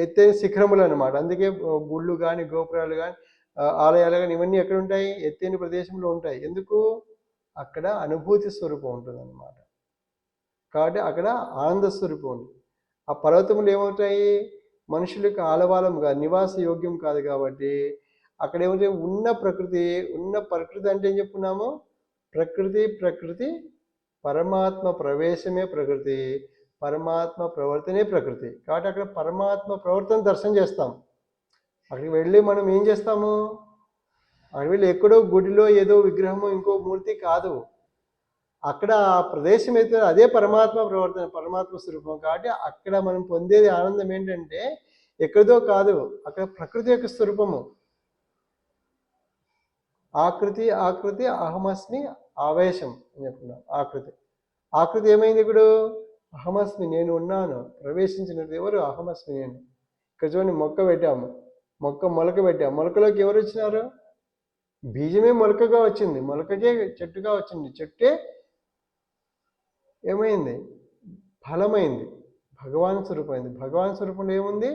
ఎత్తైన శిఖరములు అన్నమాట. అందుకే గుళ్ళు కానీ, గోపురాలు కానీ, ఆలయాలు కానీ ఇవన్నీ ఎక్కడ ఉంటాయి, ఎత్తైన ప్రదేశంలో ఉంటాయి. ఎందుకు, అక్కడ అనుభూతి స్వరూపం ఉంటుంది అన్నమాట. కాబట్టి అక్కడ ఆనంద స్వరూపం ఉంది. ఆ పర్వతములు ఏమవుతాయి, మనుషులకు ఆలవాలంగా నివాస యోగ్యం కాదు కాబట్టి అక్కడ ఏమవుతాయి, ఉన్న ప్రకృతి అంటే ఏం చెప్పుకున్నాము, ప్రకృతి పరమాత్మ ప్రవేశమే ప్రకృతి, పరమాత్మ ప్రవర్తనే ప్రకృతి. కాబట్టి అక్కడ పరమాత్మ ప్రవర్తన దర్శనం చేస్తాం. అక్కడికి వెళ్ళి మనం ఏం చేస్తాము, అడవిలో ఎక్కడో గుడిలో ఏదో విగ్రహము ఇంకో మూర్తి కాదు. అక్కడ ఆ ప్రదేశం అయితే అదే పరమాత్మ ప్రవర్తన, పరమాత్మ స్వరూపం. కాబట్టి అక్కడ మనం పొందేది ఆనందం ఏంటంటే ఎక్కడిదో కాదు, అక్కడ ప్రకృతి యొక్క స్వరూపము. ఆకృతి అహమస్మి ఆవేశం అని చెప్పుకున్నాం. ఆకృతి ఏమైంది ఇప్పుడు? అహమస్మి, నేను ఉన్నాను. ప్రవేశించినది ఎవరు? అహమస్మి, నేను. ఇక్కడ చూడండి, మొక్క పెట్టాము, మొలక పెట్టాము. మొలకలోకి ఎవరు వచ్చినారు? బీజమే మొలకగా వచ్చింది, మొలకకే చెట్టుగా వచ్చింది, చెట్టే ఏమైంది? ఫలమైంది, భగవాన్ స్వరూపమైంది. భగవాన్ స్వరూపంలో ఏముంది?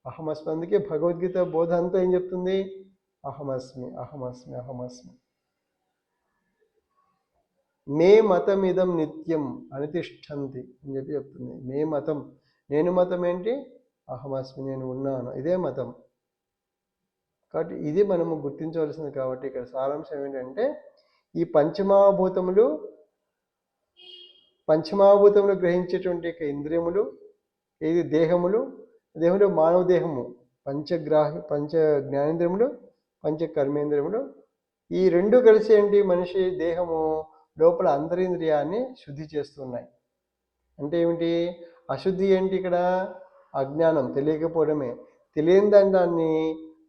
అహమస్మి. అందుకే భగవద్గీత బోధ అంతా ఏం చెప్తుంది? అహమస్మి, అహమస్మి, అహమస్మి. మే మతమిదం నిత్యం అనితిష్టంతి అని చెప్పి చెప్తుంది. మే మతం, నేను మతం ఏంటి? అహమస్మి, నేను ఉన్నాను, ఇదే మతం. కాబట్టి ఇది మనము గుర్తించవలసింది. కాబట్టి ఇక్కడ సారాంశం ఏంటంటే ఈ పంచమహాభూతములు గ్రహించేటువంటి ఇంద్రియములు, ఇది దేహములు మానవ దేహము, పంచ జ్ఞానేంద్రియములు, పంచ కర్మేంద్రియములు, ఈ రెండు కలిసి ఏంటి? మనిషి దేహము లోపల అంతరింద్రియాన్ని శుద్ధి చేస్తున్నాయి. అంటే ఏమిటి? అశుద్ధి ఏంటి ఇక్కడ? అజ్ఞానం, తెలియకపోవడమే. తెలియని దాన్ని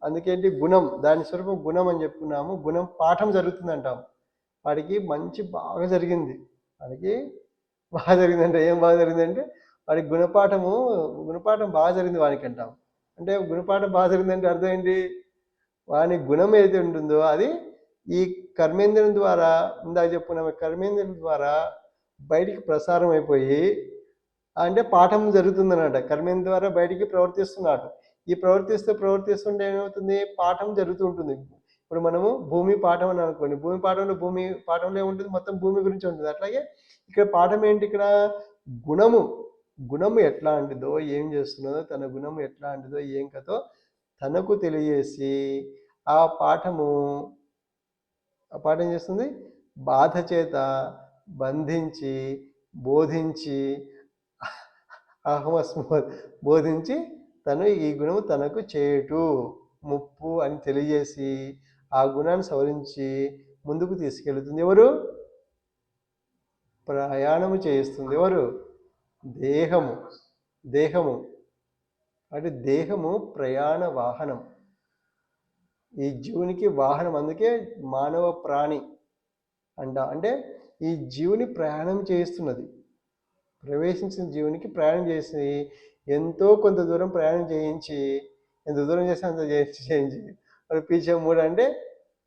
అందుకేంటి? గుణం, దాని స్వరూపం గుణం అని చెప్పుకున్నాము. గుణం పాఠం జరుగుతుంది అంటాం. వాడికి బాగా జరిగింది. ఏం బాగా జరిగిందంటే వాడికి గుణపాఠం బాగా జరిగింది వానికి అంటాం. అంటే గుణపాఠం బాగా జరిగిందంటే అర్థం ఏంటి? వాని గుణం ఏదైతే ఉంటుందో అది ఈ కర్మేంద్రియం ద్వారా, ఇందాక చెప్పుకున్నాము, కర్మేంద్రియం ద్వారా బయటికి ప్రసారం అయిపోయి, అంటే పాఠం జరుగుతుందన్నమాట. కర్మేంద్రియం ద్వారా బయటికి ప్రవర్తిస్తున్నాడు. ఈ ప్రవర్తిస్తుంటే ఏమవుతుంది? పాఠం జరుగుతూ ఉంటుంది. ఇప్పుడు మనము భూమి పాఠం అని అనుకోండి, భూమి పాఠంలో ఏముంటుంది? మొత్తం భూమి గురించి ఉంటుంది. అట్లాగే ఇక్కడ పాఠం ఏంటి? ఇక్కడ గుణము ఎట్లాంటిదో, ఏం చేస్తున్నదో, తన గుణము ఎట్లాంటిదో, ఏం కథో తనకు తెలియజేసి ఆ పాఠం చేస్తుంది. బాధ చేత బంధించి బోధించి బోధించి తను ఈ గుణము తనకు చేటు ముప్పు అని తెలియజేసి ఆ గుణాన్ని సవరించి ముందుకు తీసుకెళ్తుంది. ఎవరు? ప్రయాణము చేయిస్తుంది. ఎవరు? దేహము. అంటే దేహము ప్రయాణ వాహనం, ఈ జీవునికి వాహనం. అందుకే మానవ ప్రాణి అంటే ఈ జీవుని ప్రయాణం చేయిస్తున్నది. ప్రవేశించిన జీవునికి ప్రయాణం చేసి ఎంతో కొంత దూరం ప్రయాణం చేయించి, ఎంత దూరం చేస్తే అంత చేయించి వాడు పీచే మూడు అంటే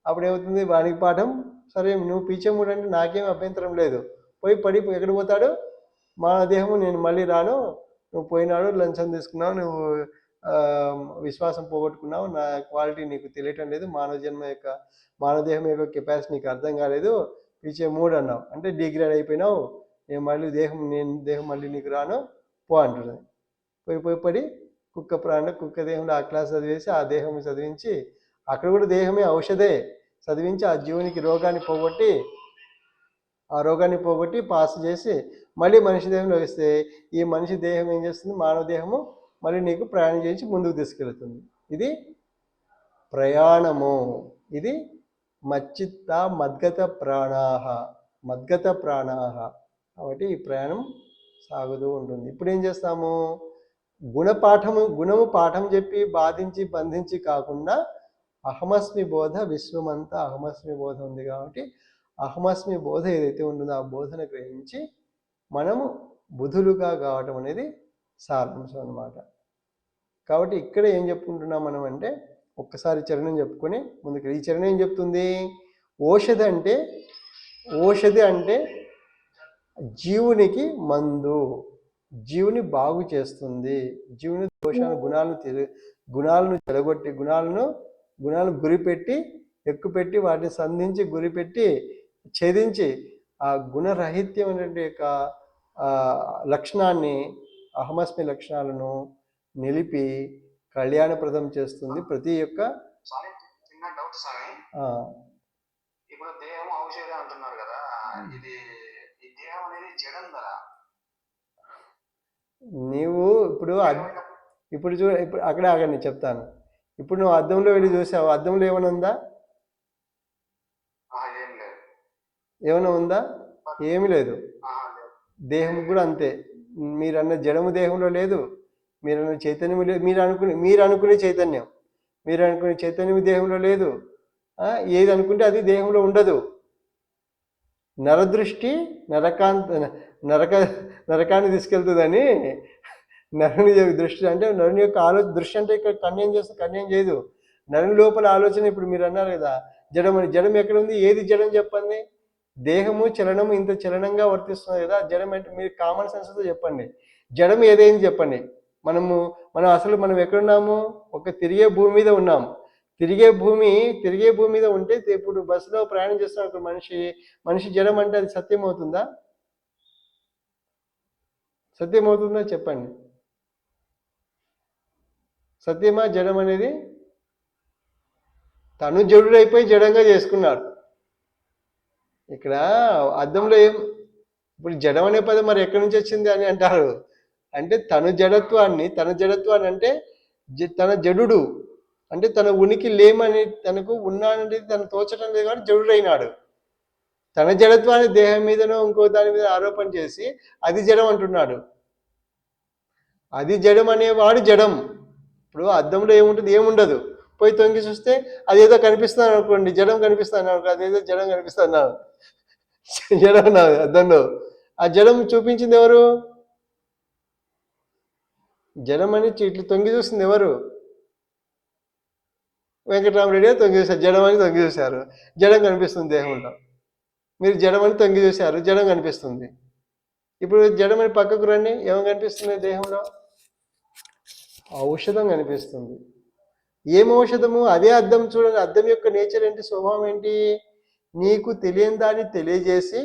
అప్పుడు ఏమవుతుంది? వానికి పాఠం. సరే, నువ్వు పీచే మూడు అంటే నాకేం అభ్యంతరం లేదు. పడి ఎక్కడ పోతాడు? మానవ దేహము, నేను మళ్ళీ రాను, నువ్వు పోయినాడు, లంచం తీసుకున్నావు, నువ్వు విశ్వాసం పోగొట్టుకున్నావు, నా క్వాలిటీ నీకు తెలియటం లేదు, మానవ దేహం యొక్క కెపాసిటీ నీకు అర్థం కాలేదు, పీచే మూడు అన్నావు అంటే డిగ్రేడ్ అయిపోయినావు, నేను దేహం మళ్ళీ నీకు రాను, పో అంటున్నది. పడి కుక్క దేహంలో ఆ క్లాస్ చదివేసి ఆ దేహం చదివించి, అక్కడ కూడా దేహమే ఔషధే చదివించి ఆ జీవునికి ఆ రోగాన్ని పోగొట్టి పాస్ చేసి మళ్ళీ మనిషి దేహంలో వేస్తే ఈ మనిషి దేహం ఏం చేస్తుంది? మానవ దేహము మళ్ళీ నీకు ప్రయాణం చేయించి ముందుకు తీసుకెళ్తుంది. ఇది ప్రయాణము. ఇది మచ్చిత్త మద్గత ప్రాణాహ. కాబట్టి ఈ ప్రయాణం సాగుతూ ఉంటుంది. ఇప్పుడు ఏం చేస్తాము? గుణము పాఠం చెప్పి బాధించి బంధించి కాకుండా అహమస్మి బోధ, విశ్వమంతా అహమస్మి బోధ ఉంది. కాబట్టి అహమస్మి బోధ ఏదైతే ఉంటుందో ఆ బోధన గ్రహించి మనము బుధులుగా కావటం అనేది సారాంశం అన్నమాట. కాబట్టి ఇక్కడ ఏం చెప్పుకుంటున్నాం మనం అంటే, ఒక్కసారి చరణం చెప్పుకొని ముందుకు. ఈ చరణం ఏం చెప్తుంది? ఓషధి అంటే జీవునికి మందు, జీవుని బాగు చేస్తుంది, జీవుని గుణాలను చెడగొట్టి గుణాలను గురిపెట్టి ఎక్కుపెట్టి వాటిని సంధించి గురిపెట్టి ఛేదించి ఆ గుణరహిత్యం అనేటువంటి యొక్క లక్షణాన్ని, అహమస్మి లక్షణాలను నిలిపి కళ్యాణప్రదం చేస్తుంది ప్రతి యొక్క. చిన్న డౌట్ స్వామి, ఇప్పుడు దేహం ఔషధం అంటున్నారు కదా, ఇది ఈ దేహం అనేది జడం కదా? నీవు ఇప్పుడు అక్కడే ఆగండి చెప్తాను. ఇప్పుడు నువ్వు అద్దంలో వెళ్ళి చూసావు, అద్దంలో ఏమైనా ఉందా? ఏమైనా ఉందా? ఏమీ లేదు. లేదు. దేహం కూడా అంతే. మీరన్న జడము దేహంలో లేదు, మీరన్న చైతన్యం లేదు, మీరు అనుకునే చైతన్యం, మీరు అనుకునే చైతన్యం దేహంలో లేదు. ఏది అనుకుంటే అది దేహంలో ఉండదు. నరదృష్టి నరకాన్ని తీసుకెళ్తుందని, నరుని దృష్టి అంటే నరుని యొక్క దృష్టి అంటే ఇక్కడ కన్యం చేస్తే కన్యం చేయదు. నరుని లోపల ఆలోచన. ఇప్పుడు మీరు అన్నారు కదా జడం అని. జడం ఎక్కడ ఉంది? ఏది జడం చెప్పండి? దేహము చలనము ఇంత చలనంగా వర్తిస్తుంది కదా, జడం అంటే మీరు కామన్ సెన్స్తో చెప్పండి. జడం ఏదైంది చెప్పండి. మనం ఎక్కడున్నాము? ఒక తిరిగే భూమి మీద ఉన్నాము. తిరిగే భూమి మీద ఉంటే ఇప్పుడు బస్సులో ప్రయాణం చేస్తున్న మనిషి జడం అంటే అది సత్యం అవుతుందా? సత్యం అవుతుందా చెప్పండి. సత్యమా జడం అనేది? తను జడుడైపోయి జడంగా చేసుకున్నాడు. ఇక్కడ అద్దంలో ఇప్పుడు జడం అనే పదం మరి ఎక్కడి నుంచి వచ్చింది అని అంటారు. అంటే తన జడత్వాన్ని అంటే తన జడుడు అంటే తన ఉనికి లేమని, తనకు ఉన్నానంటే తను తోచడం లేదు కాబట్టి జడుడైనాడు. తన జడత్వాన్ని దేహం మీదనో ఇంకో దాని మీద ఆరోపణ చేసి అది జడం అంటున్నాడు. అది జడం అనేవాడు జడం. ఇప్పుడు అద్దంలో ఏముంటుంది? ఏముండదు. పోయి తొంగి చూస్తే అదేదో కనిపిస్తున్నాను అనుకోండి, జడం కనిపిస్తాను అనుకో, అదేదో జడం కనిపిస్తున్నాను, జడం నాది అద్దంలో. ఆ జడం చూపించింది ఎవరు? జడం అని ఇట్లా తొంగి చూస్తుంది ఎవరు? వెంకటరామరెడ్డి తొంగి చూశారు, జడం అని తొంగి చూశారు, జడం కనిపిస్తుంది దేహంలో. మీరు జడం అని తొంగి చూశారు, జడం కనిపిస్తుంది. ఇప్పుడు జడం అని పక్కకు రండి, ఏమని కనిపిస్తుంది దేహంలో? ఔషధం కనిపిస్తుంది. ఏం ఔషధము? అదే అద్దం. చూడండి, అద్దం యొక్క నేచర్ ఏంటి, స్వభావం ఏంటి? నీకు తెలియని దాన్ని తెలియజేసి,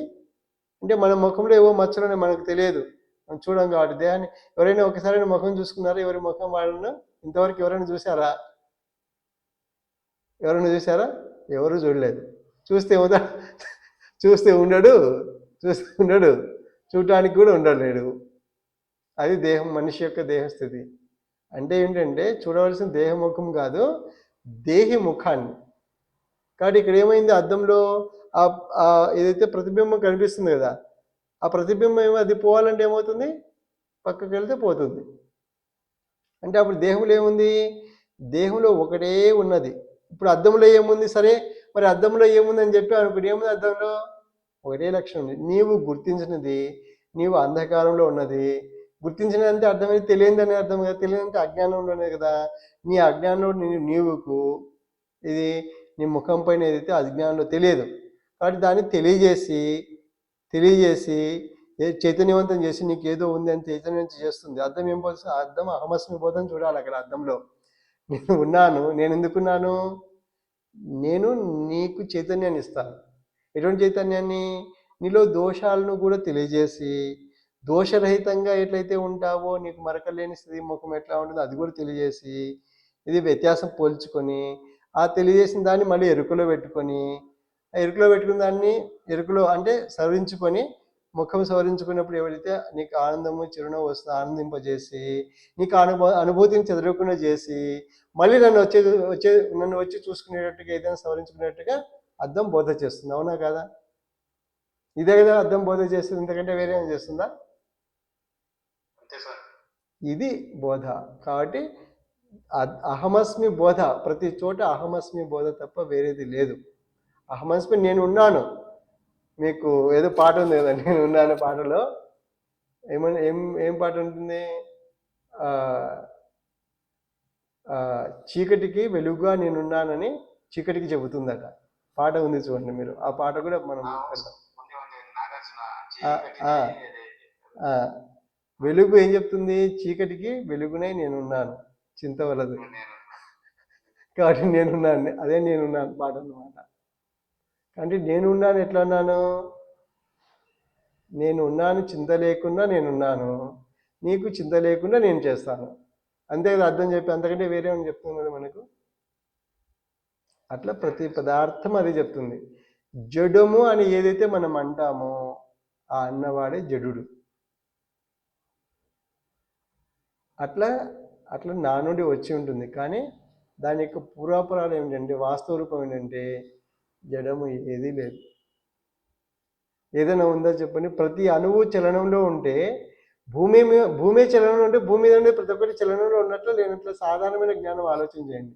అంటే మన ముఖంలో ఏవో మచ్చలు మనకు తెలియదు, మనం చూడం కాబట్టి దేహాన్ని. ఎవరైనా ఒకసారి ముఖం చూసుకున్నారా? ఎవరి ముఖం వాళ్ళను ఇంతవరకు ఎవరైనా చూసారా? ఎవరైనా చూసారా? ఎవరు చూడలేదు. చూస్తే ఉండడు, చూడటానికి కూడా ఉండలేడు. అది దేహం, మనిషి యొక్క దేహస్థితి. అంటే ఏంటంటే చూడవలసిన దేహముఖం కాదు, దేహి ముఖాన్ని. కాబట్టి ఇక్కడ ఏమైంది? అద్దంలో ఏదైతే ప్రతిబింబం కనిపిస్తుంది కదా, ఆ ప్రతిబింబం ఏమో అది పోవాలంటే ఏమవుతుంది? పక్కకి వెళ్తే పోతుంది. అంటే అప్పుడు దేహంలో ఏముంది? దేహంలో ఒకటే ఉన్నది. ఇప్పుడు అద్దంలో ఏముంది? సరే, మరి అద్దంలో ఏముంది అని చెప్పి అనుకుని, ఏముంది అద్దంలో? ఒకటే లక్షణం ఉంది. నీవు గుర్తించినది, నీవు అంధకారంలో ఉన్నది. గుర్తించినంటే అర్థమైంది తెలియదని అర్థం కదా. తెలియదంటే అజ్ఞానంలోనే కదా. నీ అజ్ఞానంలో నీవుకు ఇది నీ ముఖం పైన ఏదైతే అజ్ఞానంలో తెలియదు కాబట్టి దాన్ని తెలియజేసి చైతన్యవంతం చేసి నీకు ఏదో ఉంది అని చైతన్యవంతం చేస్తుంది. అర్థం ఏం పోతుంది? అర్థం అహమస్మి బోధం చూడాలి అక్కడ అర్థంలో. నేను ఉన్నాను, నేను ఎందుకున్నాను? నేను నీకు చైతన్యాన్ని ఇస్తాను. ఎటువంటి చైతన్యాన్ని? నీలో దోషాలను కూడా తెలియజేసి, దోషరహితంగా ఎట్లయితే ఉంటావో, నీకు మరకలేని స్థితి ముఖం ఎట్లా ఉంటుందో అది కూడా తెలియజేసి, ఇది వ్యత్యాసం పోల్చుకొని, ఆ తెలియజేసిన దాన్ని మళ్ళీ ఎరుకలో పెట్టుకొని, ఆ ఎరుకలో పెట్టుకున్న దాన్ని ఎరుకలో అంటే సవరించుకొని, ముఖం సవరించుకున్నప్పుడు ఎవరైతే నీకు ఆనందము చిరునవ్వు వస్తుందో ఆనందింపజేసి, నీకు అనుభూతిని చెదరకుండా చేసి, మళ్ళీ నన్ను వచ్చి చూసుకునేటట్టుగా ఏదైనా సవరించుకునేట్టుగా అద్దం బోధ చేస్తుంది. అవునా కదా? ఇదే కదా అద్దం బోధ చేస్తుంది, ఇంతకంటే వేరే ఏం చేస్తుందా? ఇది బోధ. కాబట్టి అహమస్మి బోధ, ప్రతి చోట అహమస్మి బోధ తప్ప వేరేది లేదు. అహమస్మి నేను ఉన్నాను. మీకు ఏదో పాట ఉంది కదా, నేను ఉన్నాను పాటలో ఏం పాట ఉంటుంది? చీకటికి వెలుగుగా నేనున్నానని చీకటికి చెబుతుందట. పాట ఉంది చూడండి మీరు, ఆ పాట కూడా మనం వెలుగు ఏం చెప్తుంది? చీకటికి వెలుగునై నేనున్నాను, చింతవలదు. కాబట్టి నేనున్నాను, అదే నేనున్నాను పాట అన్నమాట. అంటే నేనున్నాను ఎట్లా అన్నాను? నేనున్నాను, చింత లేకుండా నేనున్నాను, నీకు చింత లేకుండా నేను చేస్తాను. అంతే కదా అర్థం చెప్పి, అంతకంటే వేరే ఏమని చెప్తున్నది మనకు? అట్లా ప్రతి పదార్థం అది చెప్తుంది. జడము అని ఏదైతే మనం అంటామో ఆ అన్నవాడే జడుడు. అట్లా నా నుండి వచ్చి ఉంటుంది. కానీ దాని యొక్క పూర్వాపరాలు ఏమిటంటే, వాస్తవ రూపం ఏంటంటే జడము ఏదీ లేదు. ఏదైనా ఉందా చెప్పండి? ప్రతి అణువు చలనంలో ఉంటే భూమి చలనంలో ఉంటే భూమి మీద ఉండే ప్రతి ఒక్కటి చలనంలో ఉన్నట్లు లేనట్లు సాధారణమైన జ్ఞానం ఆలోచన చేయండి.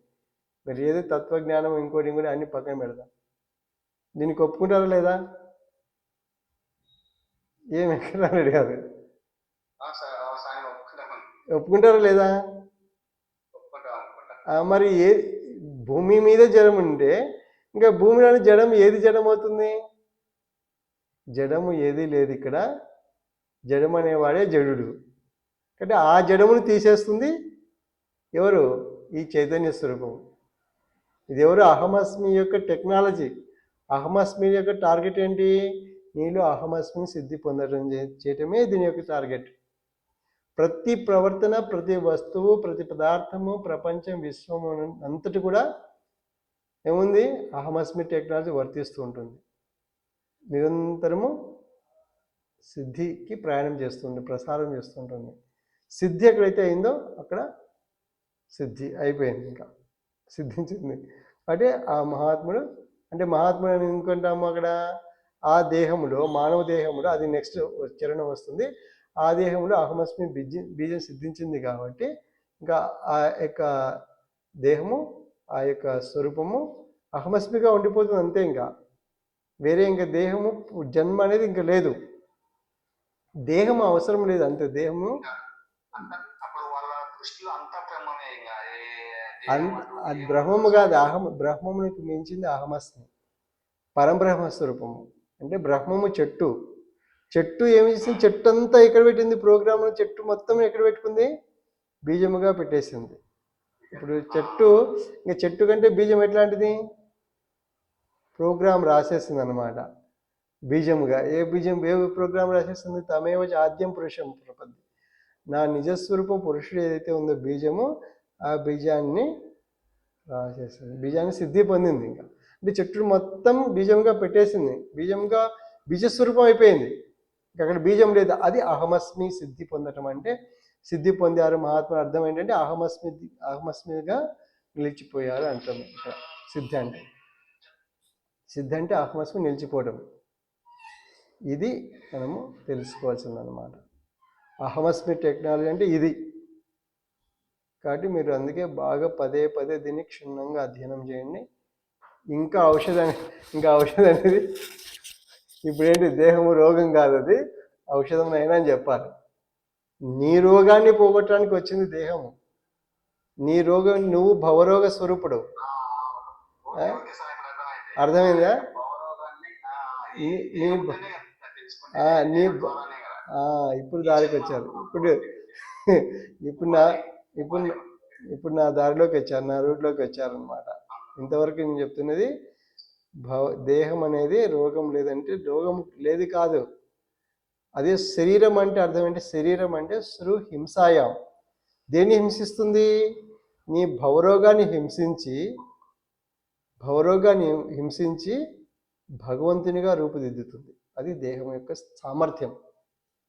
మరి ఏదో తత్వజ్ఞానం ఇంకోటి అన్ని పక్కన పెడదాం. దీనికి ఒప్పుకుంటారా లేదా? ఏం ఎక్కడ కాదు, ఒప్పుకుంటారా లేదా? మరి భూమి మీద జడం ఉంటే ఇంకా భూమిలోని జడం ఏది జడం అవుతుంది? జడము ఏది లేదు ఇక్కడ. జడం అనేవాడే జడుడు. అంటే ఆ జడమును తీసేస్తుంది ఎవరు? ఈ చైతన్య స్వరూపం. ఇది ఎవరు? అహమస్మి యొక్క టెక్నాలజీ. అహమస్మి యొక్క టార్గెట్ ఏంటి? నీలో అహమస్మిని సిద్ధి పొందడం చేయటమే దీని యొక్క టార్గెట్. ప్రతి ప్రవర్తన, ప్రతి వస్తువు, ప్రతి పదార్థము, ప్రపంచం, విశ్వము అంతటి కూడా ఏముంది? అహమస్మి టెక్నాలజీ వర్తిస్తూ ఉంటుంది. నిరంతరము సిద్ధికి ప్రయాణం చేస్తుంది, ప్రసారం చేస్తుంటుంది. సిద్ధి ఎక్కడైతే అయిందో అక్కడ సిద్ధి అయిపోయింది, ఇంకా సిద్ధించింది. అంటే ఆ మహాత్ముడు, అంటే మహాత్ముడు అని ఎందుకంటాము అక్కడ? ఆ దేహములో, మానవ దేహములో అది నెక్స్ట్ చరణం వస్తుంది. ఆ దేహంలో అహమస్మి బీజం సిద్ధించింది కాబట్టి ఇంకా ఆ యొక్క దేహము, ఆ యొక్క స్వరూపము అహమస్మిగా ఉండిపోతుంది అంతే. ఇంకా వేరే ఇంకా దేహము జన్మ అనేది ఇంకా లేదు. దేహం అవసరం లేదు అంతే. దేహము అది బ్రహ్మము కాదు. బ్రహ్మమునికి మించింది అహమస్మి, పరంబ్రహ్మ స్వరూపము. అంటే బ్రహ్మము చెట్టు ఏమి చేసింది? చెట్టు అంతా ఎక్కడ పెట్టింది? ప్రోగ్రామ్ చెట్టు మొత్తం ఎక్కడ పెట్టుకుంది? బీజముగా పెట్టేసింది. ఇప్పుడు ఇంకా చెట్టు కంటే బీజం ఎట్లాంటిది? ప్రోగ్రామ్ రాసేసింది అనమాట బీజముగా. ఏ ప్రోగ్రామ్ రాసేస్తుంది? తమేవ ఆద్యం పురుషం ప్రపంచం. నా నిజస్వరూపం పురుషుడు ఏదైతే ఉందో బీజము, ఆ బీజాన్ని రాసేసింది. బీజాన్ని సిద్ధి పొందింది. ఇంకా అంటే చెట్టు మొత్తం బీజంగా పెట్టేసింది. బీజస్వరూపం అయిపోయింది. అక్కడ బీజం లేదు. అది అహమస్మి సిద్ధి పొందటం. అంటే సిద్ధి పొందారు మహాత్ములు. అర్థం ఏంటంటే అహమస్మిగా నిలిచిపోయారు అంటాం. ఇక్కడ సిద్ధి అంటే అహమస్మి నిలిచిపోవడం. ఇది మనము తెలుసుకోవాల్సింది అన్నమాట. అహమస్మి టెక్నాలజీ అంటే ఇది. కాబట్టి మీరు అందుకే బాగా పదే దీన్ని క్షుణ్ణంగా అధ్యయనం చేయండి. ఇంకా ఔషధం అనేది ఇప్పుడేంటి? దేహము రోగం కాదు, అది ఔషధం అయినా అని చెప్పాలి. నీ రోగాన్ని పోగొట్టడానికి వచ్చింది దేహము. నీ రోగం, నువ్వు భవరోగ స్వరూపుడు. అర్థమైందా? ఇప్పుడు దారికి వచ్చారు. ఇప్పుడు నా దారిలోకి వచ్చారు, నా రూట్లోకి వచ్చారనమాట. ఇంతవరకు నేను చెప్తున్నది దేహం అనేది రోగం లేదంటే రోగం లేదు కాదు. అదే శరీరం అంటే అర్థం ఏంటి? శరీరం అంటే సృ హింసాయం. దేన్ని హింసిస్తుంది? నీ భవరోగాన్ని హింసించి భగవంతునిగా రూపుదిద్దుతుంది. అది దేహం యొక్క సామర్థ్యం.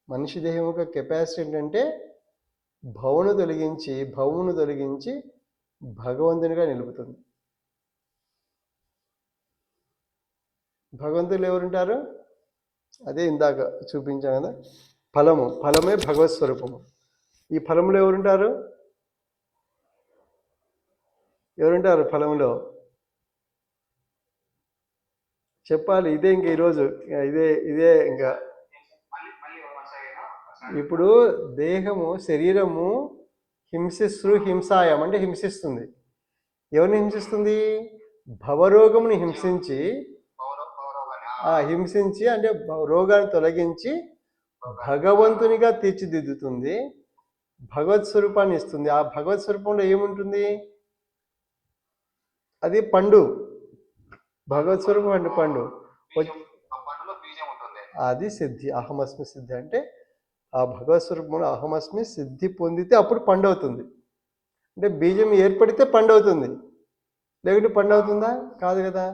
మనిషి దేహం యొక్క కెపాసిటీ ఏంటంటే భవను తొలగించి భగవంతునిగా నిలుపుతుంది. భగవంతులు ఎవరుంటారు? అదే ఇందాక చూపించాం కదా, ఫలమే భగవత్ స్వరూపము. ఈ ఫలములో ఎవరుంటారు? ఫలములో చెప్పాలి. ఇదే ఇంకా ఈరోజు ఇదే ఇంకా. ఇప్పుడు దేహము, శరీరము హింసాయం అంటే హింసిస్తుంది. ఎవరిని హింసిస్తుంది? భవరోగముని హింసించి అంటే రోగాన్ని తొలగించి భగవంతునిగా తీర్చిదిద్దుతుంది. భగవత్ స్వరూపాన్ని ఇస్తుంది. ఆ భగవత్ స్వరూపంలో ఏముంటుంది? అది పండు. భగవత్ స్వరూపం అంటే పండు. అది సిద్ధి, అహమస్మి సిద్ధి. అంటే ఆ భగవత్ స్వరూపంలో అహమస్మి సిద్ధి పొందితే అప్పుడు పండు అవుతుంది. అంటే బీజం ఏర్పడితే పండు అవుతుంది, లేకుంటే పండు అవుతుందా? కాదు కదా.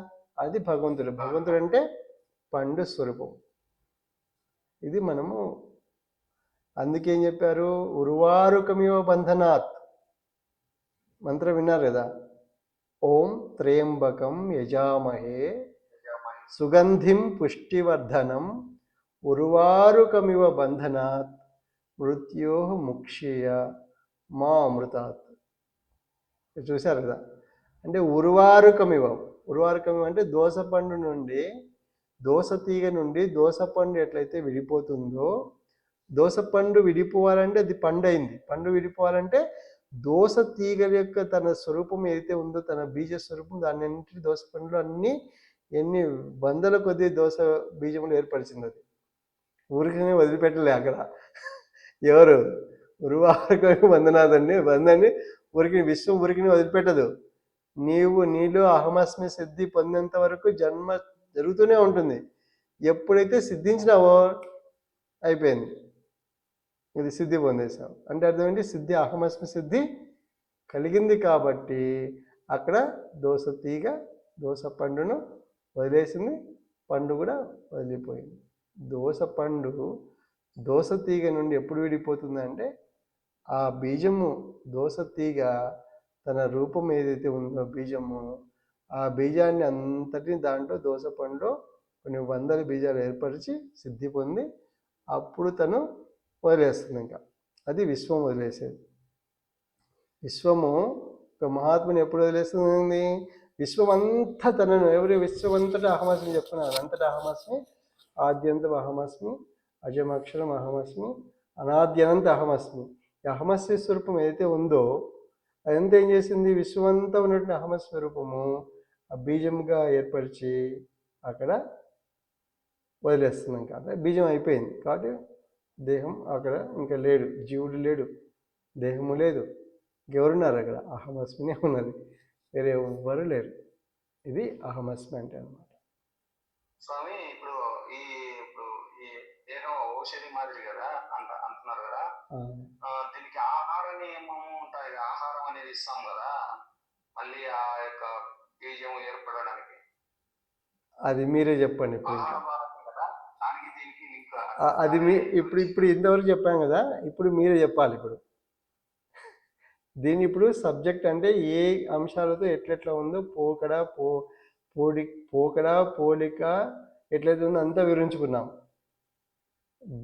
అది భగవంతుడు అంటే పండు స్వరూపం. ఇది మనము అందుకేం చెప్పారు? ఉర్వారుకమివ బంధనాత్ మంత్రం విన్నారు కదా. ఓం త్రయంబకం యజామహే సుగంధిం పుష్టివర్ధనం ఉర్వారుకమివ బంధనాత్ మృత్యో ముక్షేయ మా అమృతాత్. చూశారు కదా, అంటే ఉర్వారుకమివ అంటే దోసపండు నుండి, దోస తీగ నుండి దోసపండు ఎట్లయితే విడిపోతుందో, దోసపండు విడిపోవాలంటే అది పండు అయింది. పండు విడిపోవాలంటే దోస తీగ యొక్క తన స్వరూపం ఏదైతే ఉందో, తన బీజ స్వరూపం, దాన్ని అన్నింటి దోస పండ్లు అన్నీ ఎన్ని వందల కొద్ది దోస బీజములు ఏర్పరిచింది. అది ఊరికనే వదిలిపెట్టలే అక్కడ. ఎవరు ఉరువారుకమివ బంధనాథుని బంధాన్ని ఊరికి విశ్వం ఊరికిని వదిలిపెట్టదు. నీలో అహమస్మి సిద్ధి పొందేంత వరకు జన్మ జరుగుతూనే ఉంటుంది. ఎప్పుడైతే సిద్ధించినావో అయిపోయింది, ఇది సిద్ధి పొందేసావు అంటే అర్థం ఏంటి? సిద్ధి, అహమస్మి సిద్ధి కలిగింది కాబట్టి అక్కడ దోస తీగ దోస పండును వదిలేసింది, పండు కూడా వదిలిపోయింది. దోస పండు దోస తీగ నుండి ఎప్పుడు విడిపోతుందంటే, ఆ బీజము దోస తీగ తన రూపం ఏదైతే ఉందో బీజము, ఆ బీజాన్ని అంతటిని దాంట్లో దోస పండులో కొన్ని వందల బీజాలు ఏర్పరిచి సిద్ధి పొంది అప్పుడు తను వదిలేస్తుంది. ఇంకా అది విశ్వం వదిలేసేది. విశ్వము ఒక మహాత్ముని ఎప్పుడు వదిలేస్తుంది? విశ్వం అంతా తనను, ఎవరి విశ్వం అంతటా అహమస్మి చెప్తున్నారు. అంతటా అహమస్మి, ఆద్యంతం అహమస్మి, అజమక్షరం అహమస్మి, అనాద్యనంత అహమస్మి. ఈ అహమస్మి స్వరూపం ఏదైతే ఉందో అదంతా ఏం చేసింది? విశ్వమంతా ఉన్నటువంటి అహమస్వరూపము ఆ బీజంగా ఏర్పరిచి అక్కడ వదిలేస్తుంది. ఇంకా అంటే బీజం అయిపోయింది కాబట్టి దేహం అక్కడ ఇంకా లేడు, జీవుడు లేడు, దేహము లేదు, ఇంకెవరున్నారు అక్కడ? అహమస్మినే ఉన్నది, వేరే ఎవ్వరు లేరు. ఇది అహమస్మి అంటే అన్నమాట. స్వామి, ఇప్పుడు ఈ దేహం ఔషధి మాదిరి కదా అంటున్నారు కదా, దీనికి ఆహార నియమము ఉంటాయి. ఆహారం అనేది ఇస్తాం కదా మళ్ళీ ఆ యొక్క బీజం ఏర్పడడానికి. అది మీరే చెప్పండి ఇప్పుడు. దానికి దీనికి లింక్ అది ఇప్పుడు ఇంతవరకు చెప్పాం కదా, ఇప్పుడు మీరే చెప్పాలి. ఇప్పుడు దీని ఇప్పుడు సబ్జెక్ట్ అంటే ఏ అంశాలతో ఎట్లెట్లా ఉందో పోలిక ఎట్లయితే ఉందో అంతా వివరించుకున్నాం.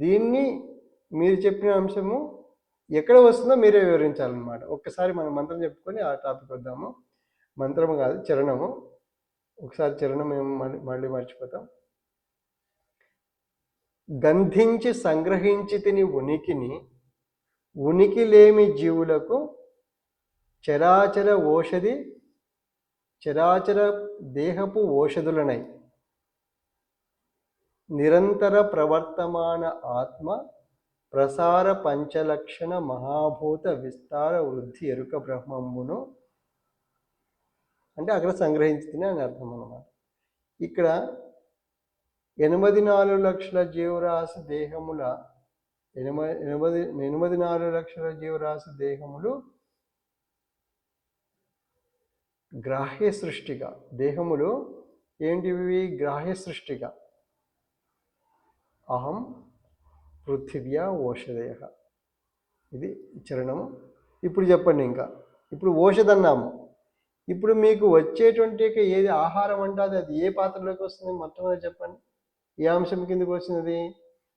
దీన్ని మీరు చెప్పిన అంశము ఎక్కడ వస్తుందో మీరే వివరించాలన్నమాట. ఒక్కసారి మనం మంత్రం చెప్పుకొని ఆ టాపిక్ వద్దాము. మంత్రము కాదు, చరణము. ఒకసారి చరణం మేము మళ్ళీ మర్చిపోతాం. గంధించి సంగ్రహించి తిని ఉనికి లేమి జీవులకు చరాచర దేహపు ఓషధులనై నిరంతర ప్రవర్తమాన ఆత్మ ప్రసార పంచలక్షణ మహాభూత విస్తార వృద్ధి ఎరుక బ్రహ్మంబును అంటే అక్కడ సంగ్రహించింది అని అర్థం అన్నమాట. ఇక్కడ 84 లక్షల జీవరాశి దేహముల 84 లక్షల జీవరాశి దేహములు గ్రాహ్య సృష్టిగా, దేహములు ఏంటివి? గ్రాహ్య సృష్టిగా. అహం పృథివ్యా ఓషధయ, ఇది చరణము. ఇప్పుడు చెప్పండి. ఇంకా ఇప్పుడు ఓషధన్నాము. ఇప్పుడు మీకు వచ్చేటువంటి ఏది ఆహారం అంటే అది ఏ పాత్రలోకి వస్తుంది? మొట్టమొదటి చెప్పండి. ఏ అంశం కిందకి వస్తుంది?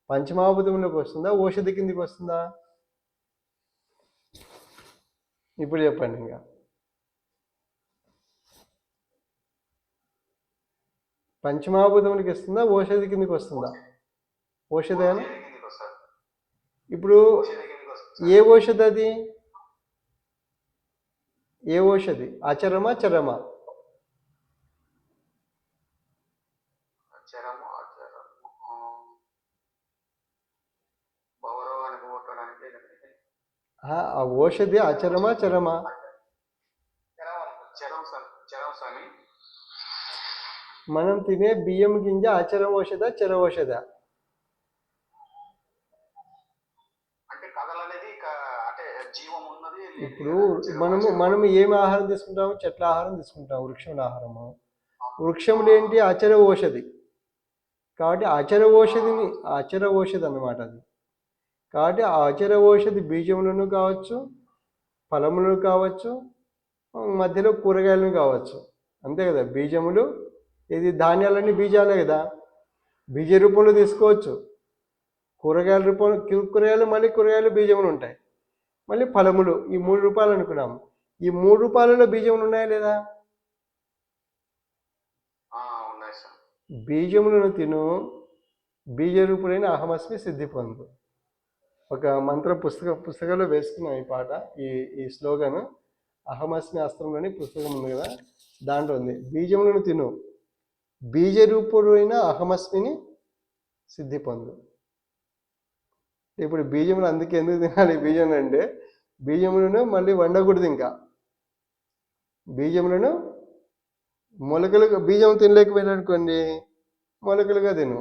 పంచమహాభూతంలోకి వస్తుందా, ఓషధి కిందకి వస్తుందా? ఇప్పుడు చెప్పండి. ఇంకా పంచమహాభూతములకి వస్తుందా, ఓషధి కిందకి వస్తుందా? ఓషధేనా? ఇప్పుడు ఏ ఓషధి అది? ఏ ఓషధి? అచరమా చరమా? ఆ ఓషధి అచరమా చరమా? మనం తినే బియ్యం గింజ అచరం ఓషధ చర ఓషధ? ఇప్పుడు మనము ఏమి ఆహారం తీసుకుంటాము? చెట్ల ఆహారం తీసుకుంటాము, వృక్షముల ఆహారము. వృక్షములు ఏంటి? అచర ఓషధి. కాబట్టి అచర ఓషధి అన్నమాట అది. కాబట్టి ఆ అచర ఓషధి బీజములను కావచ్చు, ఫలములను కావచ్చు, మధ్యలో కూరగాయలను కావచ్చు, అంతే కదా. బీజములు ఇది ధాన్యాలన్నీ బీజాలే కదా, బీజ రూపంలో తీసుకోవచ్చు. కూరగాయల రూపంలో కూరగాయలు, మళ్ళీ కూరగాయలు బీజములు ఉంటాయి, మళ్ళీ ఫలములు, ఈ 3 రూపాయలు అనుకున్నాం. ఈ 3 రూపాయలలో బీజములు ఉన్నాయా లేదా? ఉన్నాయి సార్. బీజములను తిను, బీజరూపుడైన అహమస్మి సిద్ధి పొందు. ఒక మంత్ర పుస్తకంలో వేసుకున్నాం ఈ పాట, ఈ స్లోగన్. అహమస్మి అస్త్రంలోని పుస్తకం ఉంది కదా, దాంట్లో ఉంది. బీజములను తిను, బీజరూపుడైన అహమస్మిని సిద్ధి పొందు. ఇప్పుడు బీజములు అందుకే ఎందుకు తినాలి బీజములు అంటే, బీజములను మళ్ళీ వండకూడదు. ఇంకా బీజములను మొలకలుగా, బీజం తినలేకపోయిననుకోండి మొలకలుగా తిను.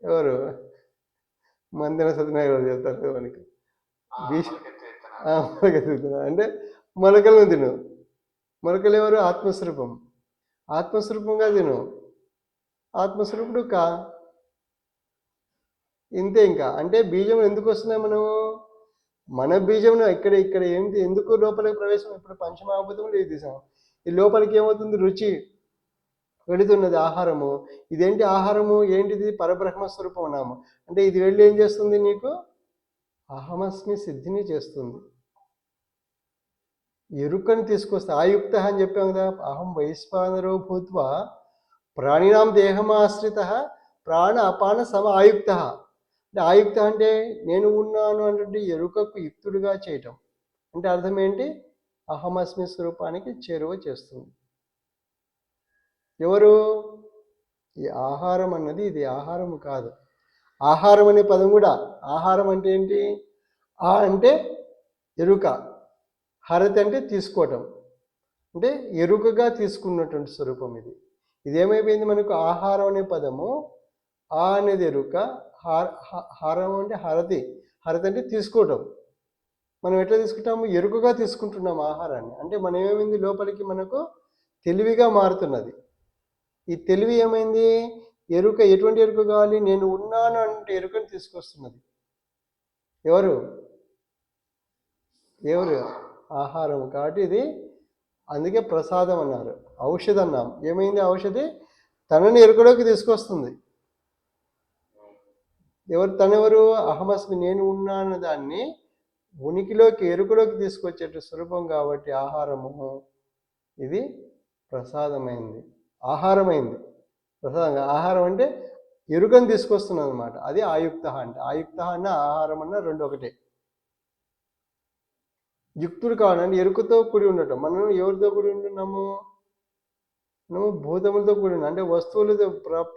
ఎవరు మందిన సత్యనారాయణ చెప్తారు మనకి, మొలకెత్తుతున్నా అంటే మొలకలను తిను. మొలకలు ఎవరు? ఆత్మస్వరూపం. ఆత్మస్వరూపంగా తిను, ఆత్మస్వరూపుడు కా. ఇంతే. ఇంకా అంటే బీజం ఎందుకు వస్తున్నాయి మనము? మన బీజంను ఇక్కడ ఏంటి, ఎందుకు లోపలికి ప్రవేశం? ఇప్పుడు పంచమహాభూతములు ఇది తీసాం, ఈ లోపలికి ఏమవుతుంది? రుచి వెళుతున్నది, ఆహారము. ఇదేంటి ఆహారము? ఏంటిది? పరబ్రహ్మ స్వరూపం నాము. అంటే ఇది వెళ్ళి ఏం చేస్తుంది? నీకు అహమస్మి సిద్ధిని చేస్తుంది, ఎరుకని తీసుకొస్తే. ఆయుక్త అని చెప్పాం కదా, అహం వైశ్వానరో భూత్వా ప్రాణినాం దేహమాశ్రిత ప్రాణ అపాన సమ ఆయుక్త. అంటే ఆయుక్త అంటే నేను ఉన్నాను అంటే ఎరుకకు యుక్తుడిగా చేయటం. అంటే అర్థం ఏంటి? అహమస్మి స్వరూపానికి చేరువ చేస్తుంది. ఎవరు? ఈ ఆహారం అన్నది ఇది ఆహారం కాదు. ఆహారం అనే పదం కూడా, ఆహారం అంటే ఏంటి? ఆ అంటే ఎరుక, హరతి అంటే తీసుకోవటం, అంటే ఎరుకగా తీసుకున్నటువంటి స్వరూపం ఇది. ఇదేమైపోయింది మనకు? ఆహారం అనే పదము, ఆ అనేది ఎరుక, హారం అంటే హరతి, హరతి అంటే తీసుకోవటం. మనం ఎట్లా తీసుకుంటాము? ఎరుకగా తీసుకుంటున్నాం ఆహారాన్ని. అంటే మనం ఏమైంది? లోపలికి మనకు తెలివిగా మారుతున్నది. ఈ తెలివి ఏమైంది? ఎరుక. ఎటువంటి ఎరుక కావాలి? నేను ఉన్నాను అంటే ఎరుకని తీసుకొస్తున్నది. ఎవరు? ఆహారం. కాబట్టి ఇది అందుకే ప్రసాదం అన్నారు. ఔషధి అన్నాం. ఏమైంది? ఔషధి తనని ఎరుకలోకి తీసుకొస్తుంది. తనెవరు? అహమస్మి, నేను ఉన్నాను దాన్ని ఉనికిలోకి, ఎరుకలోకి తీసుకొచ్చేట స్వరూపం. కాబట్టి ఆహారము ఇది ప్రసాదమైంది, ఆహారమైంది. ప్రసాదంగా ఆహారం అంటే ఎరుకని తీసుకొస్తున్నది అనమాట. అది ఆయుక్త అంటే. ఆయుక్త అన్న ఆహారం అన్న రెండు ఒకటే. యుక్తుడు కావాలంటే ఎరుకతో కూడి ఉండటం. మనం ఎవరితో కూడి ఉంటున్నాము? మనము భూతములతో కూడి ఉన్నాం. అంటే వస్తువులతో,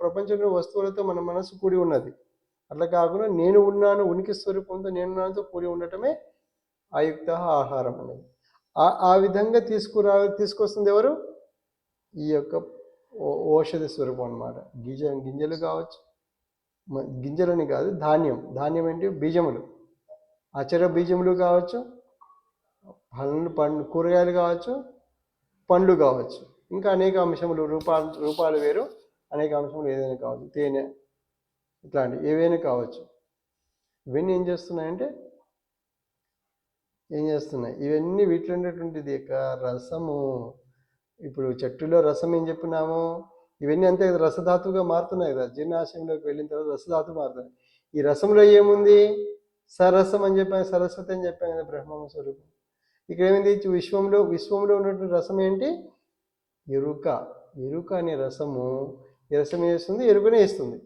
ప్రపంచంలో వస్తువులతో మన మనసు కూడి ఉన్నది. అట్లా కాకుండా నేను ఉన్నాను, ఉనికి స్వరూపంతో నేనున్నానుతో కూడి ఉండటమే ఆయుక్త ఆహారం అనేది. ఆ విధంగా తీసుకొస్తుంది ఎవరు? ఈ యొక్క ఔషధి స్వరూపం అన్నమాట. గింజలు కావచ్చు, గింజలని కాదు, ధాన్యం ఏంటి? బీజములు, అచర బీజములు కావచ్చు, పండ్లు కూరగాయలు కావచ్చు, పండ్లు కావచ్చు, ఇంకా అనేక అంశములు, రూపాలు వేరు, అనేక అంశములు ఏదైనా కావచ్చు, తేనె, ఇట్లాంటివి ఏవైనా కావచ్చు. ఇవన్నీ ఏం చేస్తున్నాయి? ఇవన్నీ వీటిలో ఉండేటువంటిది యొక్క రసము. ఇప్పుడు చెట్టులో రసం ఏం చెప్పినాము? ఇవన్నీ అంతే కదా, రసధాతువుగా మారుతున్నాయి కదా. జీర్ణాశయంలోకి వెళ్ళిన తర్వాత రసధాతువు మారుతున్నాయి. ఈ రసంలో ఏముంది? సరసం అని చెప్పాను, సరస్వతి అని చెప్పాను కదా, బ్రహ్మ స్వరూపం. ఇక్కడ ఏమైంది? విశ్వంలో ఉన్నటువంటి రసం ఏంటి? ఎరుక అనే రసము. ఈ రసం ఏం చేస్తుంది? ఎరుకనే ఇస్తుంది.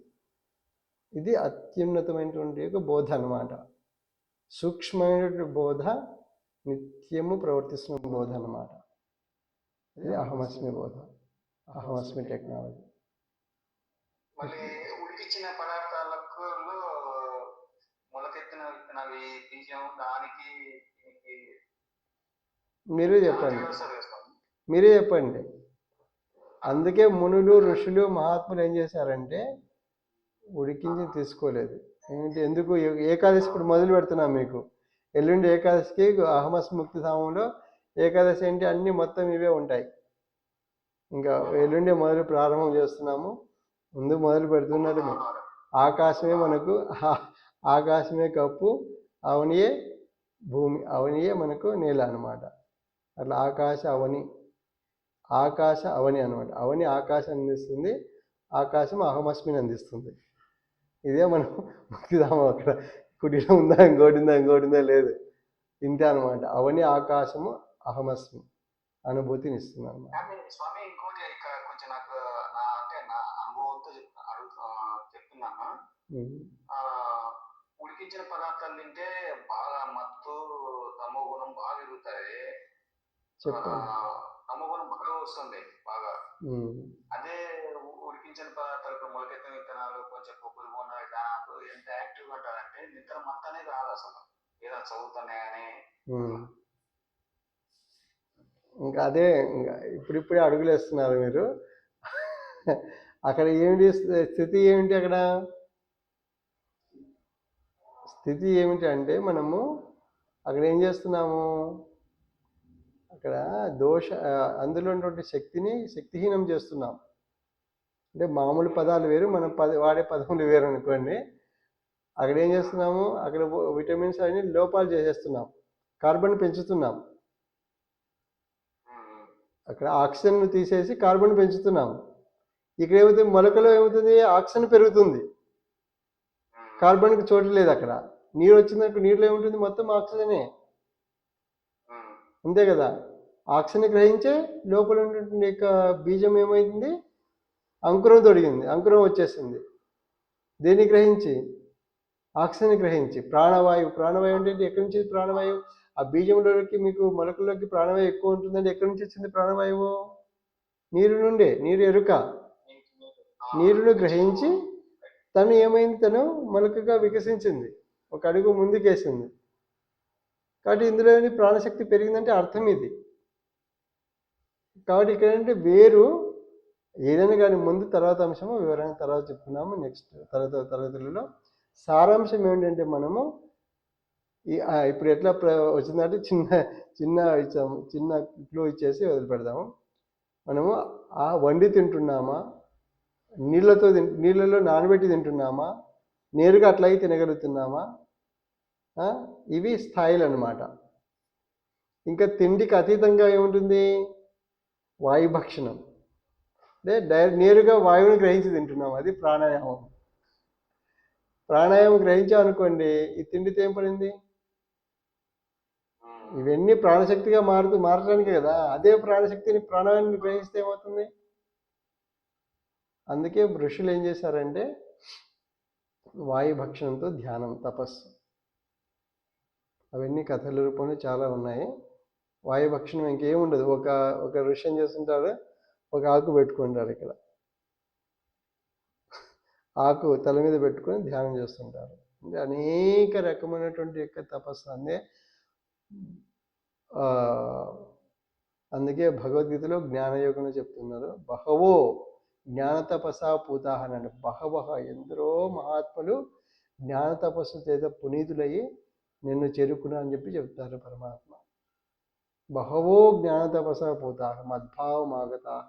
ఇది అత్యున్నతమైనటువంటి యొక్క బోధ అన్నమాట. సూక్ష్మమైనటువంటి బోధ, నిత్యము ప్రవర్తిస్తున్న బోధ అన్నమాట. ఇది అహమస్మి బోధ, అహమస్మి టెక్నాలజీ. మళ్ళీ ఉడికిచ్చిన పదార్థాలకు మొలకెత్తిన విత్తనాలు బీజం, దానికి మీరే చెప్పండి. అందుకే మునులు, ఋషులు, మహాత్ములు ఏం చేశారంటే ఉడికించి తీసుకోలేదు. ఎందుకు? ఏకాదశి ఇప్పుడు మొదలు పెడుతున్నాం మీకు. ఎల్లుండి ఏకాదశికి అహమస్మి ముక్తి ధామంలో ఏకాదశి ఏంటి? అన్నీ మొత్తం ఇవే ఉంటాయి. ఇంకా ఎల్లుండి ప్రారంభం చేస్తున్నాము. ముందు మొదలు పెడుతున్నట్టు ఆకాశమే మనకు, ఆకాశమే కప్పు, అవనియే భూమి, అవనియే మనకు నేల అన్నమాట. అట్లా ఆకాశ అవని అనమాట. అవని ఆకాశాన్ని అందిస్తుంది, ఆకాశం అహమస్మిని అందిస్తుంది. ఇదే మనం ముక్తిధామం. అక్కడ కుటీలో ఉందా ఇంకోటిందా లేదు. ఇంతే అనమాట. అవని ఆకాశము అహమస్మి అనుభూతిని ఇస్తుంది అనమాట. కానీ స్వామి ఇంకోటి ఇక్కడ కొంచెం నాకు నా అనుభవంతో చెప్తున్నాను. ఉడికించిన పదార్థాలు తింటే బాగా మత్తు తమో గుణం బాగా పెరుగుతాయి. తమో గుణం బాగా వస్తుంది బాగా. అదే ఉడికించిన పదార్థాలు మొలకెత్తిన విత్తనాలు కొంచెం కొబ్బరి బోండాలు దాంట్లో ఎంత యాక్టివ్గా ఉంటారంటే నిద్ర మొత్తనే రాదు అసలు, ఏదైనా చదువుతున్నాయి కానీ. ఇంకా అదే ఇంకా ఇప్పుడిప్పుడే అడుగులు వేస్తున్నారు మీరు. అక్కడ ఏమిటి స్థితి ఏమిటి? అక్కడ స్థితి ఏమిటి అంటే మనము అక్కడ ఏం చేస్తున్నాము, అక్కడ అందులో ఉన్నటువంటి శక్తిని శక్తిహీనం చేస్తున్నాం. అంటే మామూలు పదాలు వేరు, మనం వాడే పదములు వేరు అనుకోండి. అక్కడ ఏం చేస్తున్నాము, అక్కడ విటమిన్స్ అన్ని లోపాలు చేసేస్తున్నాం, కార్బన్ పెంచుతున్నాం. అక్కడ ఆక్సిజన్ తీసేసి కార్బన్ పెంచుతున్నాం. ఇక్కడ ఏమవుతుంది, మొలకలో ఏమవుతుంది, ఆక్సిజన్ పెరుగుతుంది, కార్బన్కి చోటు లేదు. అక్కడ నీరు వచ్చిందనుకో, నీరులో ఏముంటుంది, మొత్తం ఆక్సిజనే, అంతే కదా. ఆక్సిజన్ గ్రహించే లోపల ఉన్నటువంటి యొక్క బీజం ఏమైంది, అంకురం తొడిగింది, అంకురం వచ్చేసింది. దేన్ని గ్రహించి? ఆక్సిజన్ గ్రహించి. ప్రాణవాయువు అంటే ఎక్కడి నుంచి ప్రాణవాయువు? ఆ బీజంలోకి మీకు మొలకల్లోకి ప్రాణవాయువు ఎక్కువ ఉంటుందంటే ఎక్కడి నుంచి వచ్చింది ప్రాణవాయువు? నీరు నుండే. నీరు ఎరుక, నీరును గ్రహించి తను ఏమైంది, తను మొలకగా వికసించింది, ఒక అడుగు ముందుకేసింది. కాబట్టి ఇందులోని ప్రాణశక్తి పెరిగిందంటే అర్థం ఇది. కాబట్టి ఇక్కడ అంటే వేరు ఏదైనా కానీ ముందు తర్వాత అంశము వివరణ తర్వాత చెప్పుకున్నాము. నెక్స్ట్ తరగతులలో సారాంశం ఏంటంటే మనము ఇప్పుడు ఎట్లా వచ్చిందంటే చిన్న క్లూ ఇచ్చేసి వదిలిపెడదాము. మనము ఆ వండి తింటున్నామా, నీళ్ళలో నానబెట్టి తింటున్నామా, నేరుగా అట్లాగే తినగలుగుతున్నామా, ఇవి స్థాయిలు అన్నమాట. ఇంకా తిండికి అతీతంగా ఏముంటుంది, వాయుభక్షణం, అంటే నేరుగా వాయువుని గ్రహించి తింటున్నాం, అది ప్రాణాయామం. ప్రాణాయామం గ్రహించామనుకోండి, ఈ తిండితో ఏం పడింది? ఇవన్నీ ప్రాణశక్తిగా మారటానికే కదా. అదే ప్రాణశక్తిని ప్రాణాయామాన్ని గ్రహిస్తే ఏమవుతుంది? అందుకే ఋషులు ఏం చేశారంటే వాయుభక్షణంతో ధ్యానం, తపస్సు, అవన్నీ కథల రూపంలో చాలా ఉన్నాయి. వాయుభక్షణం ఇంకేముండదు. ఒక ఋషి ఏం చేస్తుంటారు, ఒక ఆకు పెట్టుకుంటారు, ఇక్కడ ఆకు తల మీద పెట్టుకొని ధ్యానం చేస్తుంటారు. అంటే అనేక రకమైనటువంటి యొక్క తపస్సు. అందుకే భగవద్గీతలో జ్ఞానయోగంలో చెప్తున్నారు, బహవో జ్ఞాన తపస్సా పూతాహ అని. బహవహ, ఎందరో మహాత్ములు జ్ఞాన తపస్సు చేత పునీతులయ్యి నిన్ను చేరుకున్నా అని చెప్పి చెప్తారు పరమాత్మ. బహవో జ్ఞాన తపస్సా పూతాహ మద్భావమాగతాహ.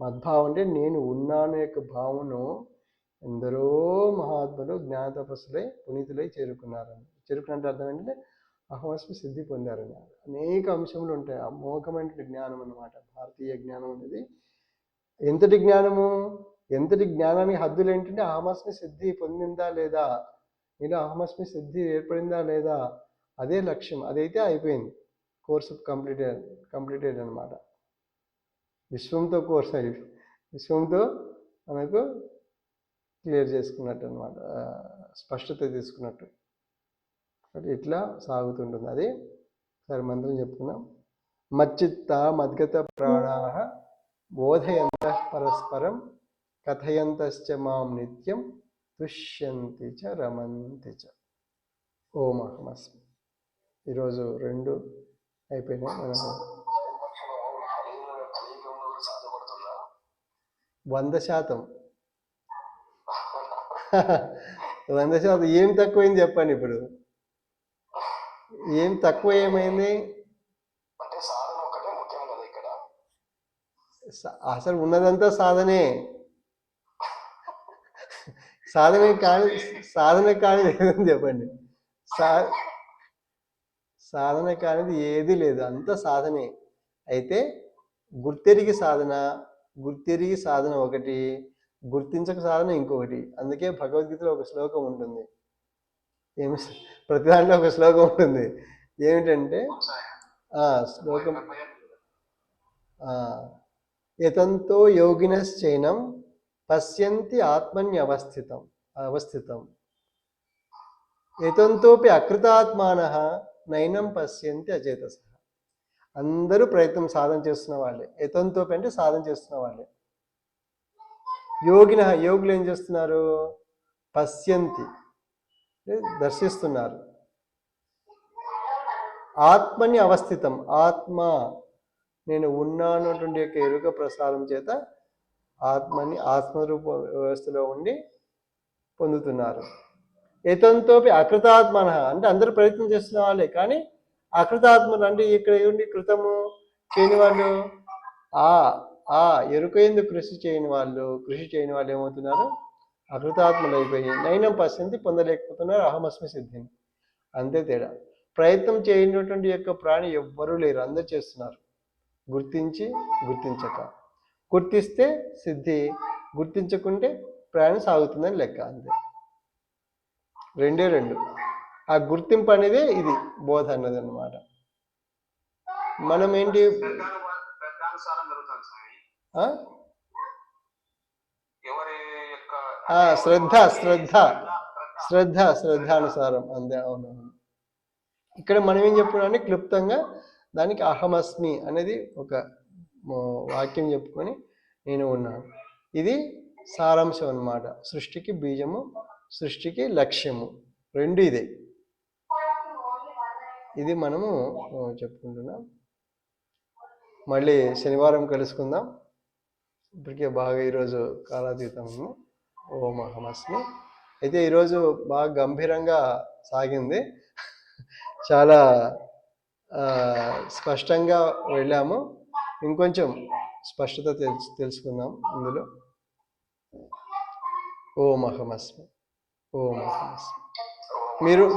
మద్భావం అంటే నేను ఉన్నాను యొక్క భావను ఎందరో మహాత్ములు జ్ఞాన తపస్సులై పునీతులై చేరుకున్నారని. చేరుకున్నట్టు అర్థం ఏంటంటే అహమస్మి సిద్ధి పొందారని. అనేక అంశములు ఉంటాయి. అమోఘమైన జ్ఞానం అన్నమాట భారతీయ జ్ఞానం అనేది. ఎంతటి జ్ఞానము, ఎంతటి జ్ఞానానికి హద్దులు ఏంటంటే అహమస్మి సిద్ధి పొందిందా లేదా, ఇలా అహమస్మి సిద్ధి ఏర్పడిందా లేదా, అదే లక్ష్యం. అదైతే అయిపోయింది, కోర్సు కంప్లీటెడ్ అనమాట. విశ్వంతో కోర్స్ అయిపోయింది, విశ్వంతో మనకు క్లియర్ చేసుకున్నట్టు అనమాట, స్పష్టత తీసుకున్నట్టు. ఇట్లా సాగుతుంటుంది. అది సరే మంత్రం చెప్పుకున్నాం. మచ్చిత్త మద్గత ప్రాణాః బోధయంతః పరస్పరం కథయంతశ్చ మాం నిత్యం తుష్యంతి చ రమంతి చ. ఓం అహమస్మి. ఈరోజు 2 అయిపోయినాయి. మనం 100%. 100%. ఏం తక్కువైంది చెప్పండి ఇప్పుడు? ఏం తక్కువ ఏమైంది? అసలు ఉన్నదంతా సాధనే. సాధన కానిది ఏదని చెప్పండి. సాధన కానిది ఏది లేదు, అంతా సాధనే. అయితే గుర్తెరిగి సాధన ఒకటి, గుర్తించక సాధన ఇంకొకటి. అందుకే భగవద్గీతలో ఒక శ్లోకం ఉంటుంది. ఏమి ప్రతి దాంట్లో ఒక శ్లోకం ఉంటుంది. ఏమిటంటే శ్లోకం యతంతో యోగినశ్చైనం పశ్యంతి అవస్థితం యతంతోపి అకృతాత్మానః నైనం పశ్యంతి అచేతసః. అందరూ ప్రయత్నం సాధన చేస్తున్న వాళ్ళే. యతంతోపి అంటే సాధన చేస్తున్న వాళ్ళే. యోగులు ఏం చేస్తున్నారు? పశ్యంతి దర్శిస్తున్నారు. ఆత్మని అవస్థితం, ఆత్మ నేను ఉన్నానటువంటి యొక్క ఎరుక ప్రసారం చేత ఆత్మరూప వ్యవస్థలో ఉండి పొందుతున్నారు. యతంతోపి అకృతాత్మన అంటే అందరూ ప్రయత్నం చేస్తున్న వాళ్ళే, కానీ అకృతాత్మలు అంటే ఇక్కడ ఏమిటి? కృతము చేయని వాళ్ళు, ఎరుక ఎందుకు కృషి చేయని వాళ్ళు ఏమవుతున్నారు? అకృతాత్మలు అయిపోయి నైనం పశ్యంతి పొందలేకపోతున్నారు అహమస్మి సిద్ధిని. అంతే తేడా. ప్రయత్నం చేయనటువంటి యొక్క ప్రాణి ఎవ్వరూ లేరు, అందరు చేస్తున్నారు. గుర్తించక, గుర్తిస్తే సిద్ధి, గుర్తించకుంటే ప్రయాణం సాగుతుందని లెక్క. అంతే, రెండు. ఆ గుర్తింపు అనేది ఇది బోధ అన్నది అన్నమాట. మనం ఏంటి శ్రద్ధానుసారం అంతే. అవునవును. ఇక్కడ మనం ఏం చెప్పుకున్నాం? క్లుప్తంగా దానికి అహమస్మి అనేది ఒక వాక్యం చెప్పుకొని నేను ఉన్నాను. ఇది సారాంశం అన్నమాట. సృష్టికి బీజము, సృష్టికి లక్ష్యము రెండు ఇదే. ఇది మనము చెప్పుకుంటున్నాం. మళ్ళీ శనివారం కలుసుకుందాం. ఇప్పటికే బాగా ఈరోజు కాలాతీతము. ఓం అహమస్మి. అయితే ఈరోజు బాగా గంభీరంగా సాగింది. చాలా స్పష్టంగా వెళ్ళాము. ఇంకొంచెం స్పష్టత తెలుసుకుందాం ఇందులో. ఓం అహమస్మి.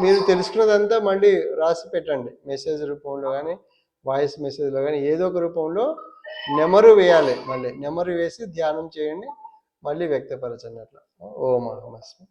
మీరు తెలుసుకున్నదంతా మళ్ళీ రాసి పెట్టండి. మెసేజ్ రూపంలో కానీ, వాయిస్ మెసేజ్లో కానీ, ఏదో ఒక రూపంలో నెమరు వేయాలి. మళ్ళీ నెమరు వేసి ధ్యానం చేయండి, మళ్ళీ వ్యక్తపరచండి అట్లా. ఓం అహమస్మి.